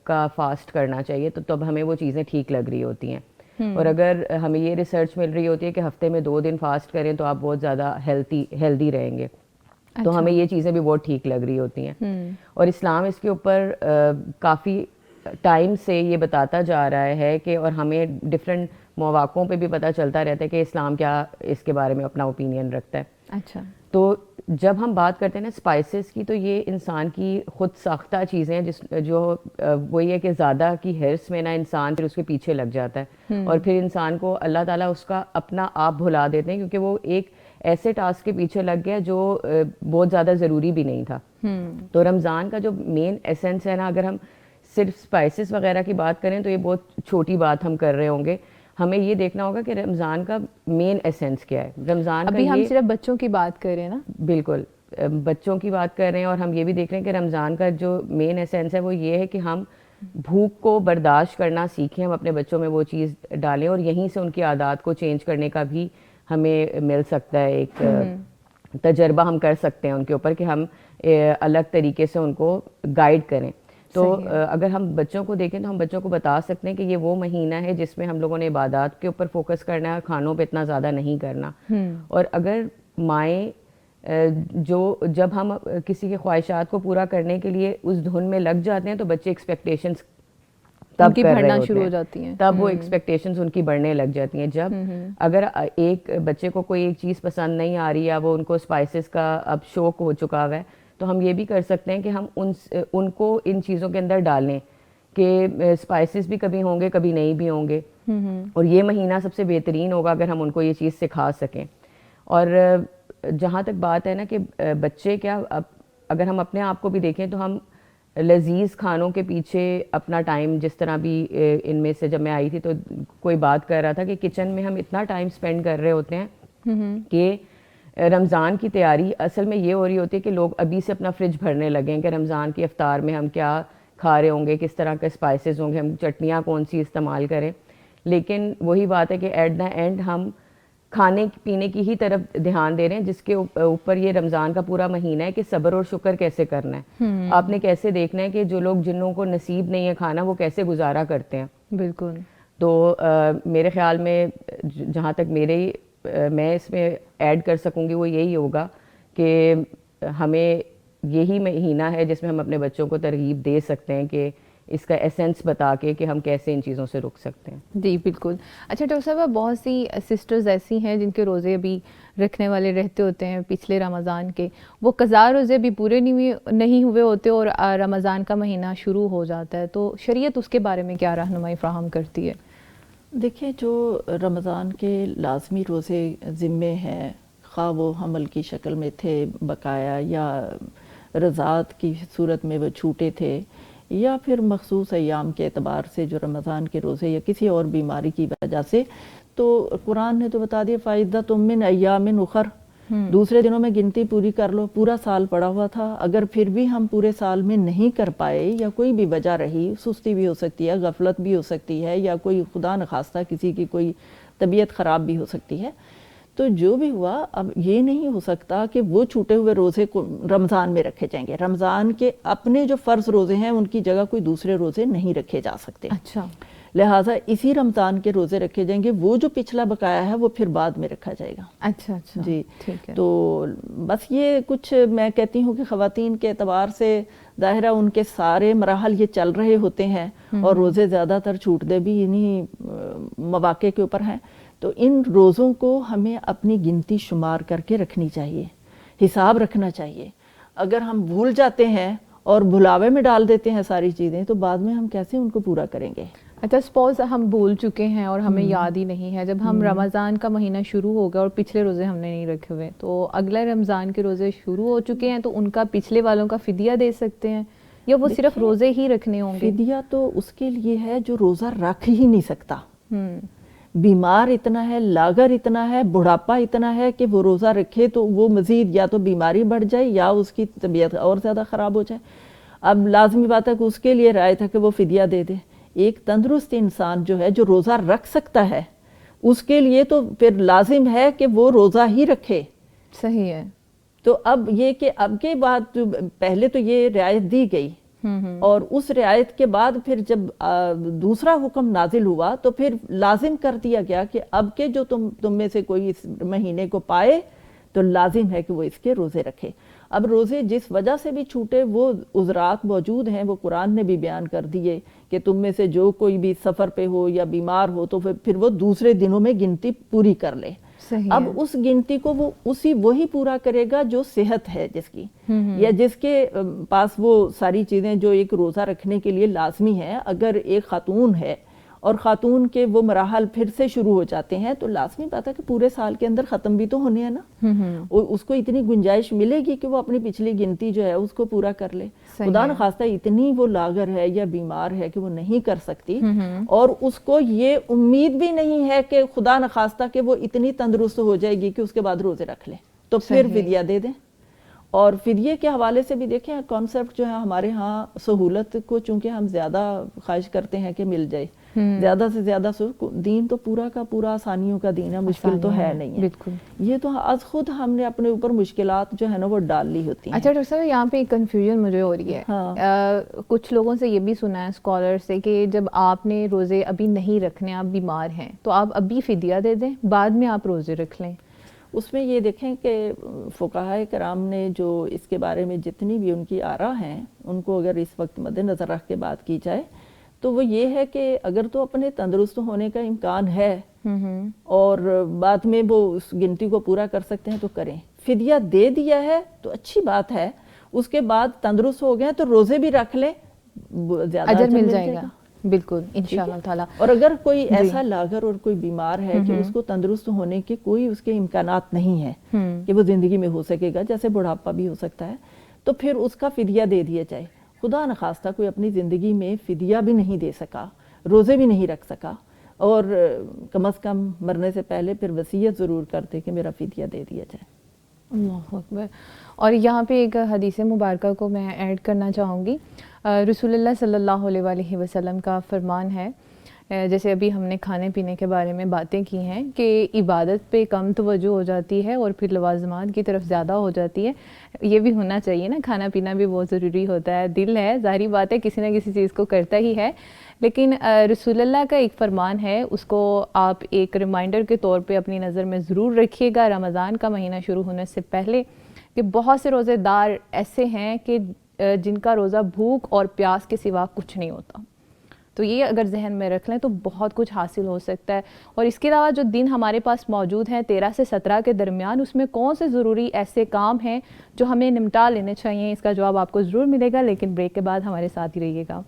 کا فاسٹ کرنا چاہیے، تو تب ہمیں وہ چیزیں ٹھیک لگ رہی ہوتی ہیں۔ اور اگر ہمیں یہ ریسرچ مل رہی ہوتی ہے کہ ہفتے میں 2 دن فاسٹ کریں تو آپ بہت زیادہ ہیلدی رہیں گے، تو ہمیں یہ چیزیں بھی بہت ٹھیک لگ رہی ہوتی ہیں۔ اور اسلام اس کے اوپر کافی ٹائم سے یہ بتاتا جا رہا ہے کہ، اور ہمیں ڈفرینٹ مواقعوں پہ بھی پتہ چلتا رہتا ہے کہ اسلام کیا اس کے بارے میں اپنا اوپینین رکھتا ہے۔ اچھا، تو جب ہم بات کرتے ہیں نا اسپائسز کی، تو یہ انسان کی خود ساختہ چیزیں ہیں، جو وہی ہے کہ زیادہ کی حرص میں نا انسان پھر اس کے پیچھے لگ جاتا ہے، اور پھر انسان کو اللہ تعالیٰ اس کا اپنا آپ بھلا دیتے ہیں، کیونکہ وہ ایک ایسے ٹاسک کے پیچھے لگ گیا جو بہت زیادہ ضروری بھی نہیں تھا. تو رمضان کا جو مین ایسنس ہے نا, اگر ہم صرف اسپائسز وغیرہ کی بات کریں تو یہ بہت چھوٹی بات ہم کر رہے ہوں گے. ہمیں یہ دیکھنا ہوگا کہ رمضان کا مین ایسنس کیا ہے. رمضان کا ابھی ہم صرف بچوں کی بات کر رہے ہیں نا, بالکل بچوں کی بات کر رہے ہیں, اور ہم یہ بھی دیکھ رہے ہیں کہ رمضان کا جو مین ایسنس ہے وہ یہ ہے کہ ہم بھوک کو برداشت کرنا سیکھیں, ہم اپنے بچوں میں وہ چیز ڈالیں, اور یہیں سے ان کی عادات کو چینج کرنے کا بھی ہمیں مل سکتا ہے, ایک تجربہ ہم کر سکتے ہیں ان کے اوپر کہ ہم الگ طریقے سے ان کو گائیڈ کریں. تو اگر ہم بچوں کو دیکھیں تو ہم بچوں کو بتا سکتے ہیں کہ یہ وہ مہینہ ہے جس میں ہم لوگوں نے عبادات کے اوپر فوکس کرنا ہے, کھانوں پہ اتنا زیادہ نہیں کرنا. اور اگر مائیں جب ہم کسی کے خواہشات کو پورا کرنے کے لیے اس دھن میں لگ جاتے ہیں تو بچے ایکسپیکٹیشنز تب کر رہے ہوتے ہیں, تب وہ ایکسپیکٹیشنز ان کی بڑھنے لگ جاتی ہیں. جب اگر ایک بچے کو کوئی ایک چیز پسند نہیں آ رہی, یا وہ ان کو اسپائسز کا اب شوق ہو چکا ہوا ہے, تو ہم یہ بھی کر سکتے ہیں کہ ہم ان کو ان چیزوں کے اندر ڈالیں کہ اسپائسز بھی کبھی ہوں گے کبھی نہیں بھی ہوں گے, اور یہ مہینہ سب سے بہترین ہوگا اگر ہم ان کو یہ چیز سکھا سکیں. اور جہاں تک بات ہے نا کہ بچے کیا, اگر ہم اپنے آپ کو بھی دیکھیں تو ہم لذیذ کھانوں کے پیچھے اپنا ٹائم, جس طرح بھی ان میں سے جب میں آئی تھی تو کوئی بات کر رہا تھا کہ کچن میں ہم اتنا ٹائم سپینڈ کر رہے ہوتے ہیں کہ رمضان کی تیاری اصل میں یہ ہو رہی ہوتی ہے کہ لوگ ابھی سے اپنا فریج بھرنے لگے ہیں کہ رمضان کی افطار میں ہم کیا کھا رہے ہوں گے, کس طرح کے اسپائسز ہوں گے, ہم چٹنیاں کون سی استعمال کریں. لیکن وہی بات ہے کہ ایٹ دا اینڈ ہم کھانے پینے کی ہی طرف دھیان دے رہے ہیں, جس کے اوپر یہ رمضان کا پورا مہینہ ہے کہ صبر اور شکر کیسے کرنا ہے. آپ نے کیسے دیکھنا ہے کہ جو لوگ جنوں کو نصیب نہیں ہے کھانا وہ کیسے گزارا کرتے ہیں. بالکل. تو میرے خیال میں جہاں تک میں اس میں ایڈ کر سکوں گی وہ یہی ہوگا کہ ہمیں یہی مہینہ ہے جس میں ہم اپنے بچوں کو ترغیب دے سکتے ہیں کہ اس کا ایسنس بتا کے کہ ہم کیسے ان چیزوں سے رک سکتے ہیں. جی بالکل. اچھا ڈاکٹر صاحبہ, بہت سی سسٹرز ایسی ہیں جن کے روزے ابھی رکھنے والے رہتے ہوتے ہیں پچھلے رمضان کے, وہ قضا روزے بھی پورے نہیں ہوئے ہوتے اور رمضان کا مہینہ شروع ہو جاتا ہے, تو شریعت اس کے بارے میں کیا رہنمائی فراہم کرتی ہے؟ دیکھیں, جو رمضان کے لازمی روزے ذمے ہیں, خواہ وہ حمل کی شکل میں تھے بقایا, یا رضاعت کی صورت میں وہ چھوٹے تھے, یا پھر مخصوص ایام کے اعتبار سے جو رمضان کے روزے یا کسی اور بیماری کی وجہ سے, تو قرآن نے تو بتا دیا فَعِدَّةٌ مِّنْ أَيَّامٍ أُخَرَ, دوسرے دنوں میں گنتی پوری کر لو. پورا سال پڑا ہوا تھا, اگر پھر بھی ہم پورے سال میں نہیں کر پائے یا کوئی بھی وجہ رہی, سستی بھی ہو سکتی ہے, غفلت بھی ہو سکتی ہے, یا کوئی خدا نخواستہ کسی کی کوئی طبیعت خراب بھی ہو سکتی ہے, تو جو بھی ہوا اب یہ نہیں ہو سکتا کہ وہ چھوٹے ہوئے روزے کو رمضان میں رکھے جائیں گے. رمضان کے اپنے جو فرض روزے ہیں ان کی جگہ کوئی دوسرے روزے نہیں رکھے جا سکتے. اچھا. لہٰذا اسی رمضان کے روزے رکھے جائیں گے, وہ جو پچھلا بقایا ہے وہ پھر بعد میں رکھا جائے گا. اچھا اچھا جی ٹھیک ہے. تو بس یہ کچھ میں کہتی ہوں کہ خواتین کے اعتبار سے ظاہرہ ان کے سارے مراحل یہ چل رہے ہوتے ہیں, اور روزے زیادہ تر چھوٹتے بھی انہی مواقع کے اوپر ہیں. تو ان روزوں کو ہمیں اپنی گنتی شمار کر کے رکھنی چاہیے, حساب رکھنا چاہیے. اگر ہم بھول جاتے ہیں اور بھلاوے میں ڈال دیتے ہیں ساری چیزیں, تو بعد میں ہم کیسے ان کو پورا کریں گے. اچھا, سپوز ہم بھول چکے ہیں اور ہمیں یاد ہی نہیں ہے, جب ہم رمضان کا مہینہ شروع ہوگا اور پچھلے روزے ہم نے نہیں رکھے ہوئے, تو اگلے رمضان کے روزے شروع ہو چکے ہیں, تو ان کا پچھلے والوں کا فدیہ دے سکتے ہیں, یا وہ صرف روزے ہی رکھنے ہوں گے؟ فدیہ تو اس کے لیے ہے جو روزہ رکھ ہی نہیں سکتا. بیمار اتنا ہے, لاغر اتنا ہے, بڑھاپا اتنا ہے کہ وہ روزہ رکھے تو وہ مزید یا تو بیماری بڑھ جائے یا اس کی طبیعت اور زیادہ خراب ہو جائے. اب لازمی بات ہے کہ اس کے لیے رعایت ہے کہ وہ فدیہ دے دے. ایک تندرست انسان جو ہے جو روزہ رکھ سکتا ہے, اس کے لیے تو پھر لازم ہے کہ وہ روزہ ہی رکھے. صحیح ہے. تو اب یہ کہ اب کے بعد پہلے تو یہ رعایت دی گئی, اور اس رعایت کے بعد پھر جب دوسرا حکم نازل ہوا تو پھر لازم کر دیا گیا کہ اب کے جو تم میں سے کوئی اس مہینے کو پائے تو لازم ہے کہ وہ اس کے روزے رکھے. اب روزے جس وجہ سے بھی چھوٹے وہ عذرات موجود ہیں, وہ قرآن نے بھی بیان کر دیے کہ تم میں سے جو کوئی بھی سفر پہ ہو یا بیمار ہو تو پھر وہ دوسرے دنوں میں گنتی پوری کر لے. اب اس گنتی کو وہ وہی پورا کرے گا جو صحت ہے جس کی, یا جس کے پاس وہ ساری چیزیں جو ایک روزہ رکھنے کے لیے لازمی ہے. اگر ایک خاتون ہے اور خاتون کے وہ مراحل پھر سے شروع ہو جاتے ہیں تو لازمی بات ہے کہ پورے سال کے اندر ختم بھی تو ہونے ہیں نا، اس کو اتنی گنجائش ملے گی کہ وہ اپنی پچھلی گنتی جو ہے اس کو پورا کر لے. خدا نخواستہ اتنی وہ لاغر ہے یا بیمار ہے کہ وہ نہیں کر سکتی، اور اس کو یہ امید بھی نہیں ہے کہ خدا نخواستہ کہ وہ اتنی تندرست ہو جائے گی کہ اس کے بعد روزے رکھ لے، تو پھر فدیہ دے دیں. اور فدیے کے حوالے سے بھی دیکھیں کانسیپٹ جو ہے ہمارے ہاں سہولت کو چونکہ ہم زیادہ خواہش کرتے ہیں کہ مل جائے، زیادہ سے زیادہ دین تو پورا کا پورا آسانیوں کا دین ہے، مشکل تو ہے نہیں ہے. بالکل، یہ تو از خود ہم نے اپنے اوپر مشکلات جو ہے نا وہ ڈال لی ہوتی ہیں. اچھا ڈاکٹر صاحب یہاں پہ ایک کنفیوژن مجھے ہو رہی ہے، کچھ لوگوں سے یہ بھی سنا ہے اسکالر سے کہ جب آپ نے روزے ابھی نہیں رکھنے، آپ بیمار ہیں تو آپ ابھی فدیہ دے دیں، بعد میں آپ روزے رکھ لیں. اس میں یہ دیکھیں کہ فقہائے کرام نے جو اس کے بارے میں جتنی بھی ان کی آراء ہیں ان کو اگر اس وقت مد نظر رکھ کے بات کی جائے تو وہ یہ ہے کہ اگر تو اپنے تندرست ہونے کا امکان ہے اور بعد میں وہ اس گنتی کو پورا کر سکتے ہیں تو کریں. فدیہ دے دیا ہے تو اچھی بات ہے، اس کے بعد تندرست ہو گئے تو روزے بھی رکھ لیں، زیادہ اجر مل جائے گا. بالکل انشاءاللہ تعالی. اور اگر کوئی ایسا لاغر اور کوئی بیمار ہے کہ اس کو تندرست ہونے کے کوئی اس کے امکانات نہیں ہیں کہ وہ زندگی میں ہو سکے گا، جیسے بڑھاپا بھی ہو سکتا ہے، تو پھر اس کا فدیہ دے دیا جائے. خدا نخواستہ کوئی اپنی زندگی میں فدیہ بھی نہیں دے سکا، روزے بھی نہیں رکھ سکا، اور کم از کم مرنے سے پہلے پھر وصیت ضرور کرتے کہ میرا فدیہ دے دیا جائے. اللہ اکبر. اور یہاں پہ ایک حدیث مبارکہ کو میں ایڈ کرنا چاہوں گی. رسول اللہ صلی اللہ علیہ وآلہ وسلم کا فرمان ہے، جیسے ابھی ہم نے کھانے پینے کے بارے میں باتیں کی ہیں کہ عبادت پہ کم توجہ ہو جاتی ہے اور پھر لوازمات کی طرف زیادہ ہو جاتی ہے. یہ بھی ہونا چاہیے نا، کھانا پینا بھی بہت ضروری ہوتا ہے. دل ہے ظاہری بات ہے کسی نہ کسی چیز کو کرتا ہی ہے، لیکن رسول اللہ کا ایک فرمان ہے، اس کو آپ ایک ریمائنڈر کے طور پہ اپنی نظر میں ضرور رکھیے گا رمضان کا مہینہ شروع ہونے سے پہلے، کہ بہت سے روزے دار ایسے ہیں کہ جن کا روزہ بھوک اور پیاس کے سوا کچھ نہیں ہوتا. تو یہ اگر ذہن میں رکھ لیں تو بہت کچھ حاصل ہو سکتا ہے. اور اس کے علاوہ جو دن ہمارے پاس موجود ہیں 13 سے 17 کے درمیان، اس میں کون سے ضروری ایسے کام ہیں جو ہمیں نمٹا لینے چاہیے، اس کا جواب آپ کو ضرور ملے گا، لیکن بریک کے بعد ہمارے ساتھ ہی رہیے گا.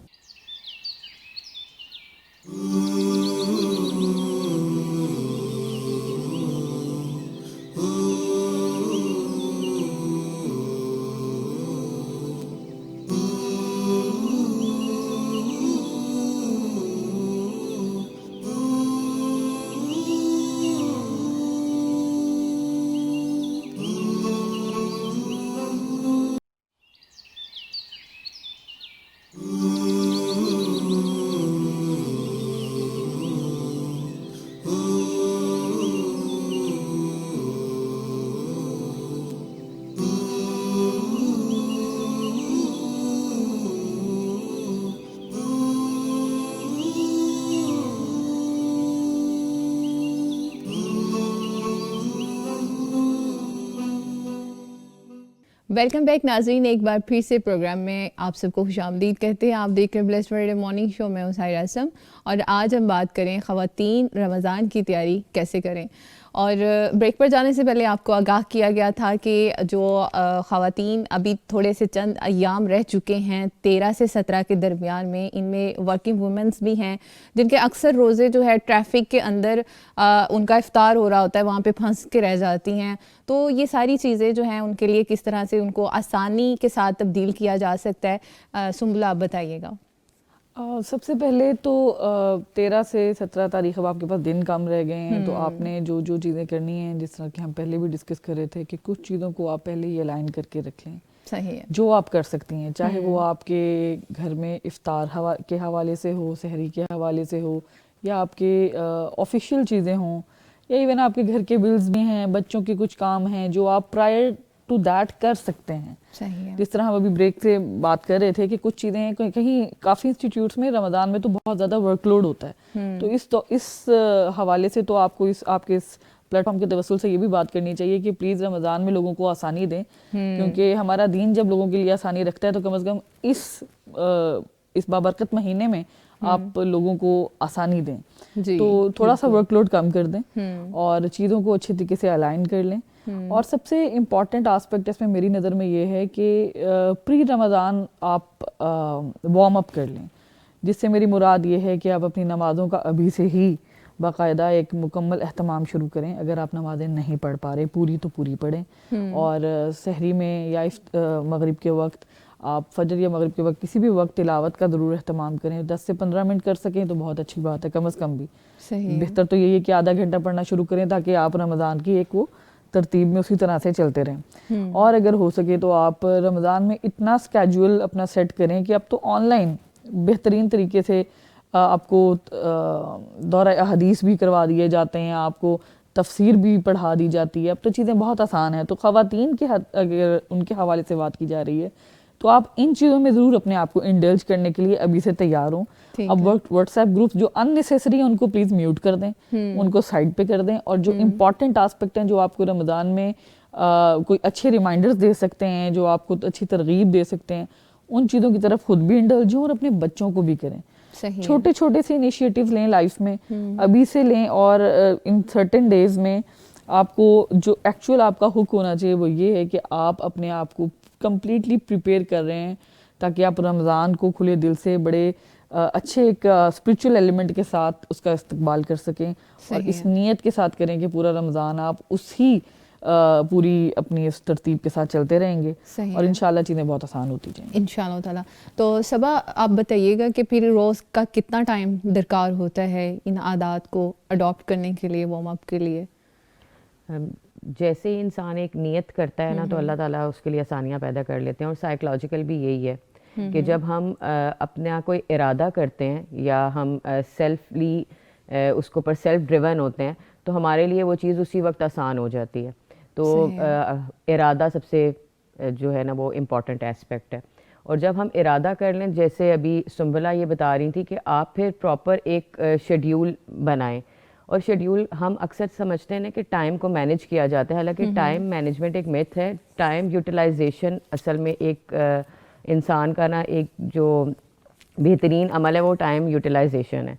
ویلکم بیک ناظرین، ایک بار پھر سے پروگرام میں آپ سب کو خوش آمدید کہتے ہیں. آپ دیکھ رہے ہیں بلیسڈ فرائیڈے مارننگ شو. میں ہوں سائرہ اسلم، اور آج ہم بات کریں خواتین رمضان کی تیاری کیسے کریں. اور بریک پر جانے سے پہلے آپ کو آگاہ کیا گیا تھا کہ جو خواتین ابھی تھوڑے سے چند ایام رہ چکے ہیں 13 سے 17 کے درمیان میں، ان میں ورکنگ وومنس بھی ہیں جن کے اکثر روزے جو ہے ٹریفک کے اندر ان کا افطار ہو رہا ہوتا ہے، وہاں پہ پھنس کے رہ جاتی ہیں. تو یہ ساری چیزیں جو ہیں ان کے لیے کس طرح سے ان کو آسانی کے ساتھ تبدیل کیا جا سکتا ہے، سنبلہ آپ بتائیے گا. سب سے پہلے تو 13 سے 17 تاریخ اب آپ کے پاس دن کم رہ گئے ہیں، تو آپ نے جو چیزیں کرنی ہیں، جس طرح کہ ہم پہلے بھی ڈسکس کر رہے تھے کہ کچھ چیزوں کو آپ پہلے ہی الائن کر کے رکھ لیں. صحیح ہے. جو آپ کر سکتی ہیں، چاہے وہ آپ کے گھر میں افطار کے حوالے سے ہو، سحری کے حوالے سے ہو، یا آپ کے آفیشیل چیزیں ہوں، یا ایون آپ کے گھر کے بلز بھی ہیں، بچوں کے کچھ کام ہیں جو آپ پرائر ٹو دیٹ کر سکتے ہیں. صحیح ہے. جس طرح ہم ابھی بریک سے بات کر رہے تھے کہ کچھ چیزیں ہیں کہیں کافی انسٹیٹیوٹس میں رمضان میں تو بہت زیادہ ورک لوڈ ہوتا ہے، تو اس حوالے سے تو آپ کو آپ کے اس پلیٹ فارم کے توسل سے یہ بھی بات کرنی چاہیے کہ پلیز رمضان میں لوگوں کو آسانی دیں، کیونکہ ہمارا دین جب لوگوں کے لیے آسانی رکھتا ہے تو کم از کم اس بابرکت مہینے میں آپ لوگوں کو آسانی دیں. تو تھوڑا سا ورک لوڈ کم کر دیں اور چیزوں کو اچھے طریقے سے الائن کر لیں. اور سب سے امپورٹنٹ آسپیکٹ اس میں میری نظر میں یہ ہے کہ پری رمضان آپ وارم اپ کر لیں. جس سے میری مراد یہ ہے کہ آپ اپنی نمازوں کا ابھی سے ہی باقاعدہ ایک مکمل اہتمام شروع کریں. اگر آپ نمازیں نہیں پڑھ پا رہے پوری تو پوری پڑھیں, اور سحری میں یا مغرب کے وقت آپ فجر یا مغرب کے وقت کسی بھی وقت تلاوت کا ضرور اہتمام کریں. 10 سے 15 منٹ کر سکیں تو بہت اچھی بات ہے, کم از کم بھی. بہتر تو یہی ہے کہ آدھا گھنٹہ پڑھنا شروع کریں تاکہ آپ رمضان کی ایک وہ ترتیب میں اسی طرح سے چلتے رہیں. اور اگر ہو سکے تو آپ رمضان میں اتنا اسکیجول اپنا سیٹ کریں کہ اب تو آن لائن بہترین طریقے سے آپ کو دورہ احادیث بھی کروا دیے جاتے ہیں, آپ کو تفسیر بھی پڑھا دی جاتی ہے. اب تو چیزیں بہت آسان ہیں. تو خواتین کے اگر ان کے حوالے سے بات کی جا رہی ہے تو آپ ان چیزوں میں ضرور اپنے آپ کو انڈلج کرنے کے لیے ابھی سے تیار ہوں. اب واٹس ایپ گروپ جو ان نیسیسری ہیں ان کو پلیز میوٹ کر دیں, ان کو سائڈ پہ کر دیں, اور جو امپورٹنٹ آسپیکٹ ہیں جو آپ کو رمضان میں کوئی اچھے ریمائنڈرز دے سکتے ہیں, جو آپ کو اچھی ترغیب دے سکتے ہیں, ان چیزوں کی طرف خود بھی انڈلج ہوں اور اپنے بچوں کو بھی کریں. چھوٹے چھوٹے سے انیشیٹیوز لیں لائف میں, ابھی سے لیں, اور ان سرٹن ڈیز میں آپ کو جو ایکچوئل آپ کا حق ہونا چاہیے وہ یہ ہے کہ آپ اپنے آپ کو کمپلیٹلی پریپیئر کر رہے ہیں تاکہ آپ رمضان کو کھلے دل سے بڑے اچھے ایک اسپریچول ایلیمنٹ کے ساتھ اس کا استقبال کر سکیں, اور اس نیت کے ساتھ کریں کہ پورا رمضان آپ اسی پوری اپنی اس ترتیب کے ساتھ چلتے رہیں گے, اور انشاءاللہ چیزیں بہت آسان ہوتی جائیں انشاءاللہ تعالیٰ. تو صبا آپ بتائیے گا کہ پھر روز کا کتنا ٹائم درکار ہوتا ہے ان عادات کو اڈاپٹ کرنے کے لیے, وارم اپ کے لیے؟ جیسے ہی انسان ایک نیت کرتا ہے نا تو اللہ تعالیٰ اس کے لیے آسانیاں پیدا کر لیتے ہیں. اور سائیکلوجیکل بھی یہی ہے کہ جب ہم اپنا کوئی ارادہ کرتے ہیں یا ہم سیلفلی اس کے اوپر سیلف ڈریون ہوتے ہیں تو ہمارے لیے وہ چیز اسی وقت آسان ہو جاتی ہے. تو ارادہ سب سے جو ہے نا وہ امپورٹنٹ ایسپیکٹ ہے. اور جب ہم ارادہ کر لیں, جیسے ابھی سنبلہ یہ بتا رہی تھی کہ آپ پھر پراپر ایک شیڈیول بنائیں, اور شیڈیول ہم اکثر سمجھتے ہیں نا کہ ٹائم کو مینیج کیا جاتا ہے, حالانکہ ٹائم مینجمنٹ ایک میتھ ہے. ٹائم یوٹیلائزیشن اصل میں ایک انسان کا نا ایک جو بہترین عمل ہے وہ ٹائم یوٹیلائزیشن ہے.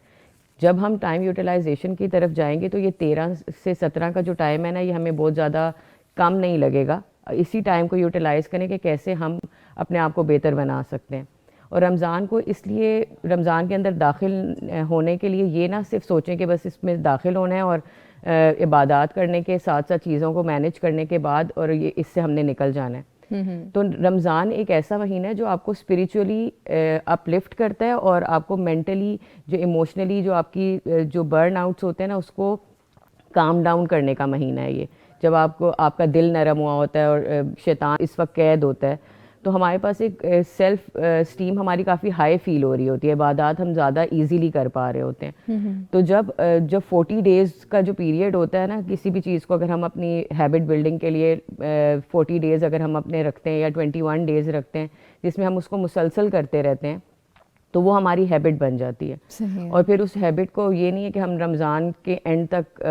جب ہم ٹائم یوٹیلائزیشن کی طرف جائیں گے تو یہ 13 سے 17 کا جو ٹائم ہے نا یہ ہمیں بہت زیادہ کم نہیں لگے گا. اسی ٹائم کو یوٹیلائز کریں کہ کیسے ہم اپنے آپ کو بہتر بنا سکتے ہیں. اور رمضان کو اس لیے رمضان کے اندر داخل ہونے کے لیے یہ نہ صرف سوچیں کہ بس اس میں داخل ہونا ہے اور عبادات کرنے کے ساتھ ساتھ چیزوں کو مینیج کرنے کے بعد اور یہ اس سے ہم نے نکل جانا ہے. تو رمضان ایک ایسا مہینہ ہے جو آپ کو اسپریچولی اپ لفٹ کرتا ہے, اور آپ کو مینٹلی جو ایموشنلی جو آپ کی جو برن آؤٹس ہوتے ہیں نا اس کو کام ڈاؤن کرنے کا مہینہ ہے یہ. جب آپ کو آپ کا دل نرم ہوا ہوتا ہے اور شیطان اس وقت قید ہوتا ہے تو ہمارے پاس ایک سیلف اسٹیم ہماری کافی ہائی فیل ہو رہی ہوتی ہے, عبادات ہم زیادہ ایزیلی کر پا رہے ہوتے ہیں. تو جب 40 ڈیز کا جو پیریڈ ہوتا ہے نا کسی بھی چیز کو اگر ہم اپنی ہیبٹ بلڈنگ کے لیے 40 ڈیز اگر ہم اپنے رکھتے ہیں یا 21 ڈیز رکھتے ہیں جس میں ہم اس کو مسلسل کرتے رہتے ہیں تو وہ ہماری ہیبٹ بن جاتی ہے. اور پھر اس ہیبٹ کو یہ نہیں ہے کہ ہم رمضان کے اینڈ تک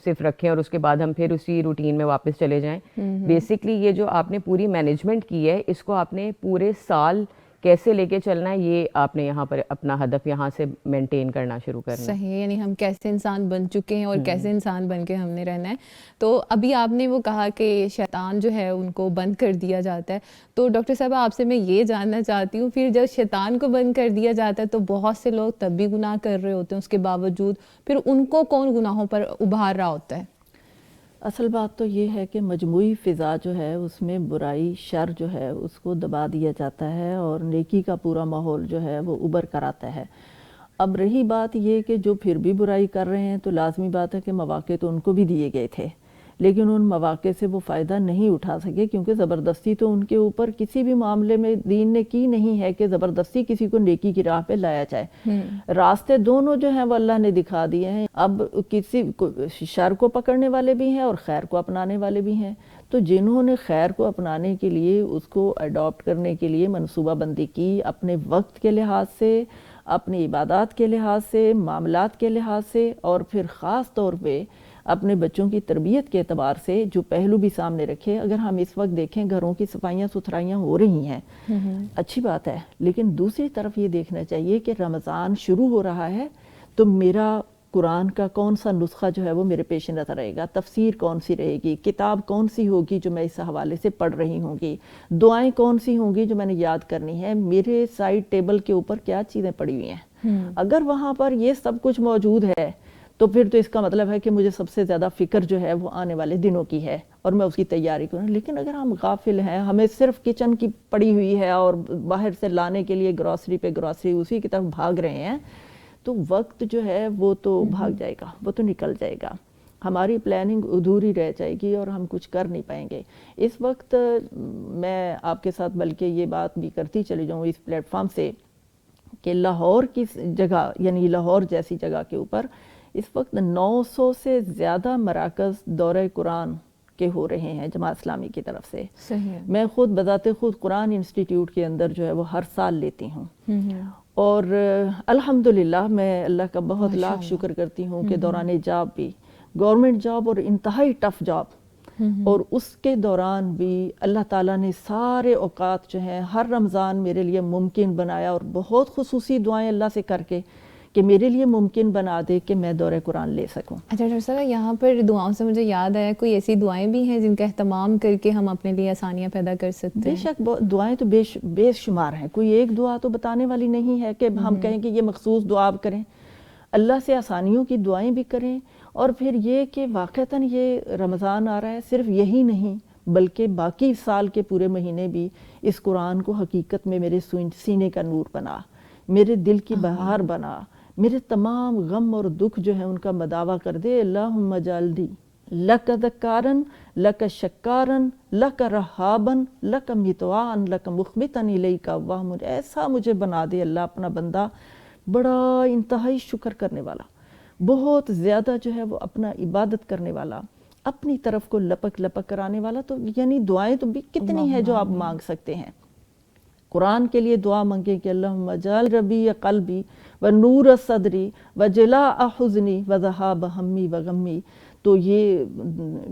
صرف رکھیں اور اس کے بعد ہم پھر اسی روٹین میں واپس چلے جائیں. بیسکلی یہ جو آپ نے پوری مینجمنٹ کی ہے اس کو آپ نے پورے سال کیسے لے کے چلنا ہے یہ آپ نے یہاں پر اپنا ہدف یہاں سے مینٹین کرنا شروع کرنا ہے. صحیح, یعنی ہم کیسے انسان بن چکے ہیں اور کیسے انسان بن کے ہم نے رہنا ہے. تو ابھی آپ نے وہ کہا کہ شیطان جو ہے ان کو بند کر دیا جاتا ہے, تو ڈاکٹر صاحب آپ سے میں یہ جاننا چاہتی ہوں پھر جب شیطان کو بند کر دیا جاتا ہے تو بہت سے لوگ تب بھی گناہ کر رہے ہوتے ہیں اس کے باوجود, پھر ان کو کون گناہوں پر ابھار رہا ہوتا ہے؟ اصل بات تو یہ ہے کہ مجموعی فضا جو ہے اس میں برائی شر جو ہے اس کو دبا دیا جاتا ہے اور نیکی کا پورا ماحول جو ہے وہ ابھر کر آتا ہے. اب رہی بات یہ کہ جو پھر بھی برائی کر رہے ہیں تو لازمی بات ہے کہ مواقع تو ان کو بھی دیے گئے تھے, لیکن ان مواقع سے وہ فائدہ نہیں اٹھا سکے کیونکہ زبردستی تو ان کے اوپر کسی بھی معاملے میں دین نے کی نہیں ہے کہ زبردستی کسی کو نیکی کی راہ پہ لایا جائے. راستے دونوں جو ہیں وہ اللہ نے دکھا دیے ہیں. اب کسی شر کو پکڑنے والے بھی ہیں اور خیر کو اپنانے والے بھی ہیں. تو جنہوں نے خیر کو اپنانے کے لیے اس کو اڈاپٹ کرنے کے لیے منصوبہ بندی کی اپنے وقت کے لحاظ سے, اپنی عبادات کے لحاظ سے, معاملات کے لحاظ سے, اور پھر خاص طور پہ اپنے بچوں کی تربیت کے اعتبار سے جو پہلو بھی سامنے رکھے. اگر ہم اس وقت دیکھیں گھروں کی صفائیاں ستھرائیاں ہو رہی ہیں, اچھی بات ہے, لیکن دوسری طرف یہ دیکھنا چاہیے کہ رمضان شروع ہو رہا ہے تو میرا قرآن کا کون سا نسخہ جو ہے وہ میرے پیش نظر رہے گا, تفسیر کون سی رہے گی, کتاب کون سی ہوگی جو میں اس حوالے سے پڑھ رہی ہوں گی, دعائیں کون سی ہوں گی جو میں نے یاد کرنی ہے, میرے سائڈ ٹیبل کے اوپر کیا چیزیں پڑی ہوئی ہیں. اگر وہاں پر یہ سب کچھ موجود ہے تو پھر تو اس کا مطلب ہے کہ مجھے سب سے زیادہ فکر جو ہے وہ آنے والے دنوں کی ہے اور میں اس کی تیاری کروں. لیکن اگر ہم غافل ہیں, ہمیں صرف کچن کی پڑی ہوئی ہے اور باہر سے لانے کے لیے گروسری پہ گروسری اسی کی طرف بھاگ رہے ہیں, تو وقت جو ہے وہ تو بھاگ جائے گا, وہ تو نکل جائے گا, ہماری پلاننگ ادھوری رہ جائے گی اور ہم کچھ کر نہیں پائیں گے. اس وقت میں آپ کے ساتھ بلکہ یہ بات بھی کرتی چلی جاؤں اس پلیٹ فارم سے کہ لاہور کی جگہ, یعنی لاہور جیسی جگہ کے اوپر اس وقت 900 سے زیادہ مراکز دورہ قرآن کے ہو رہے ہیں جماعت اسلامی کی طرف سے. صحیح ہے. میں خود بذات خود قرآن انسٹیٹیوٹ کے اندر جو ہے وہ ہر سال لیتی ہوں, اور الحمدللہ میں اللہ کا بہت لاکھ شکر کرتی ہوں کہ دوران جاب بھی گورنمنٹ جاب اور انتہائی ٹف جاب, اور اس کے دوران بھی اللہ تعالیٰ نے سارے اوقات جو ہیں ہر رمضان میرے لیے ممکن بنایا, اور بہت خصوصی دعائیں اللہ سے کر کے کہ میرے لیے ممکن بنا دے کہ میں دورہ قرآن لے سکوں. اچھا ڈاکٹر صاحبہ, یہاں پر دعاؤں سے مجھے یاد آیا, کوئی ایسی دعائیں بھی ہیں جن کا اہتمام کر کے ہم اپنے لیے آسانیاں پیدا کر سکتے ہیں؟ بے شک دعائیں تو بے شمار ہیں, کوئی ایک دعا تو بتانے والی نہیں ہے کہ ہم کہیں کہ یہ مخصوص دعا آپ کریں. اللہ سے آسانیوں کی دعائیں بھی کریں, اور پھر یہ کہ واقعتاً یہ رمضان آ رہا ہے, صرف یہی نہیں بلکہ باقی سال کے پورے مہینے بھی اس قرآن کو حقیقت میں میرے سینے کا نور بنا, میرے دل کی بہار بنا, میرے تمام غم اور دکھ جو ہیں ان کا مداوع کر دے. اللہم اجعلنی لک ذکارن لک شکارن لک رہابن لک مطواعن لک مخبتن الیک اللہم, ایسا مجھے بنا دے اللہ اپنا بندہ بڑا انتہائی شکر کرنے والا, بہت زیادہ جو ہے وہ اپنا عبادت کرنے والا, اپنی طرف کو لپک لپک کرانے والا. تو یعنی دعائیں تو بھی کتنی ہیں جو آپ مانگ سکتے ہیں. قرآن کے لیے دعا مانگیں کہ اللہم اجعل ربیع قلبی و نور صدری و جلاء حزنی و ذہاب ہمی و غمی. تو یہ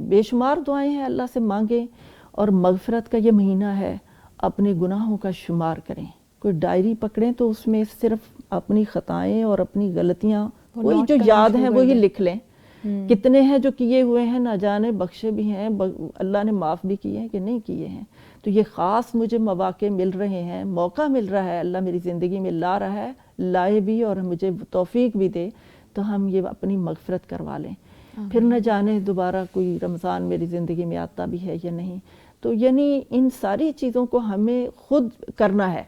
بے شمار دعائیں ہیں, اللہ سے مانگیں. اور مغفرت کا یہ مہینہ ہے, اپنے گناہوں کا شمار کریں, کوئی ڈائری پکڑیں تو اس میں صرف اپنی خطائیں اور اپنی غلطیاں وہی جو یاد ہیں وہی لکھ لیں. کتنے ہیں جو کیے ہوئے ہیں نہ جانے, بخشے بھی ہیں, اللہ نے معاف بھی کیے ہیں کہ نہیں کیے ہیں. تو یہ خاص مجھے مواقع مل رہے ہیں, موقع مل رہا ہے, اللہ میری زندگی میں لا رہا ہے, لائے بھی اور مجھے توفیق بھی دے, تو ہم یہ اپنی مغفرت کروا لیں. پھر نہ جانے دوبارہ کوئی رمضان میری زندگی میں آتا بھی ہے یا نہیں. تو یعنی ان ساری چیزوں کو ہمیں خود کرنا ہے.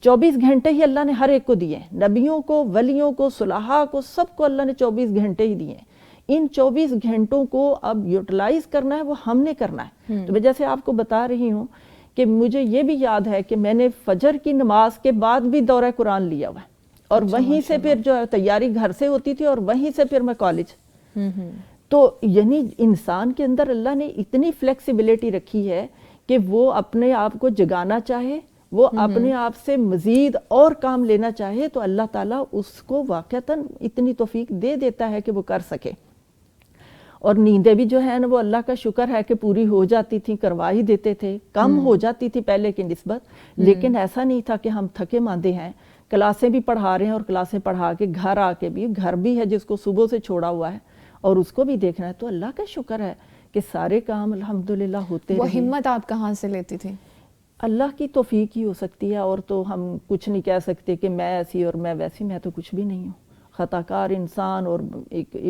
24 گھنٹے ہی اللہ نے ہر ایک کو دیے, نبیوں کو, ولیوں کو, صلحاء کو, سب کو اللہ نے 24 گھنٹے ہی دیے. ان 24 گھنٹوں کو اب یوٹیلائز کرنا ہے, وہ ہم نے کرنا ہے. تو میں جیسے آپ کو بتا رہی ہوں کہ مجھے یہ بھی یاد ہے کہ میں نے فجر کی نماز کے بعد بھی دورہ قرآن لیا ہوا ہے, اور وہیں سے پھر جو تیاری گھر سے ہوتی تھی, اور وہیں سے پھر میں کالج. تو یعنی انسان کے اندر اللہ نے اتنی فلیکسیبلٹی رکھی ہے کہ وہ اپنے آپ کو جگانا چاہے, وہ اپنے آپ سے مزید اور کام لینا چاہے, تو اللہ تعالیٰ اس کو واقعتاً اتنی توفیق دے دیتا ہے کہ وہ کر سکے. اور نیندیں بھی جو ہے نا وہ اللہ کا شکر ہے کہ پوری ہو جاتی تھیں, کروا ہی دیتے تھے, کم ہو جاتی تھی پہلے کی نسبت, لیکن ایسا نہیں تھا کہ ہم تھکے ماندے ہیں. کلاسیں بھی پڑھا رہے ہیں, اور کلاسیں پڑھا کے گھر آ کے بھی, گھر بھی ہے جس کو صبح سے چھوڑا ہوا ہے اور اس کو بھی دیکھنا ہے, تو اللہ کا شکر ہے کہ سارے کام الحمدللہ ہوتے رہے. وہ ہمت آپ کہاں سے لیتی تھی؟ اللہ کی توفیق ہی ہو سکتی ہے, اور تو ہم کچھ نہیں کہہ سکتے کہ میں ایسی اور میں ویسی. میں تو کچھ بھی نہیں ہوں, خطا کار انسان. اور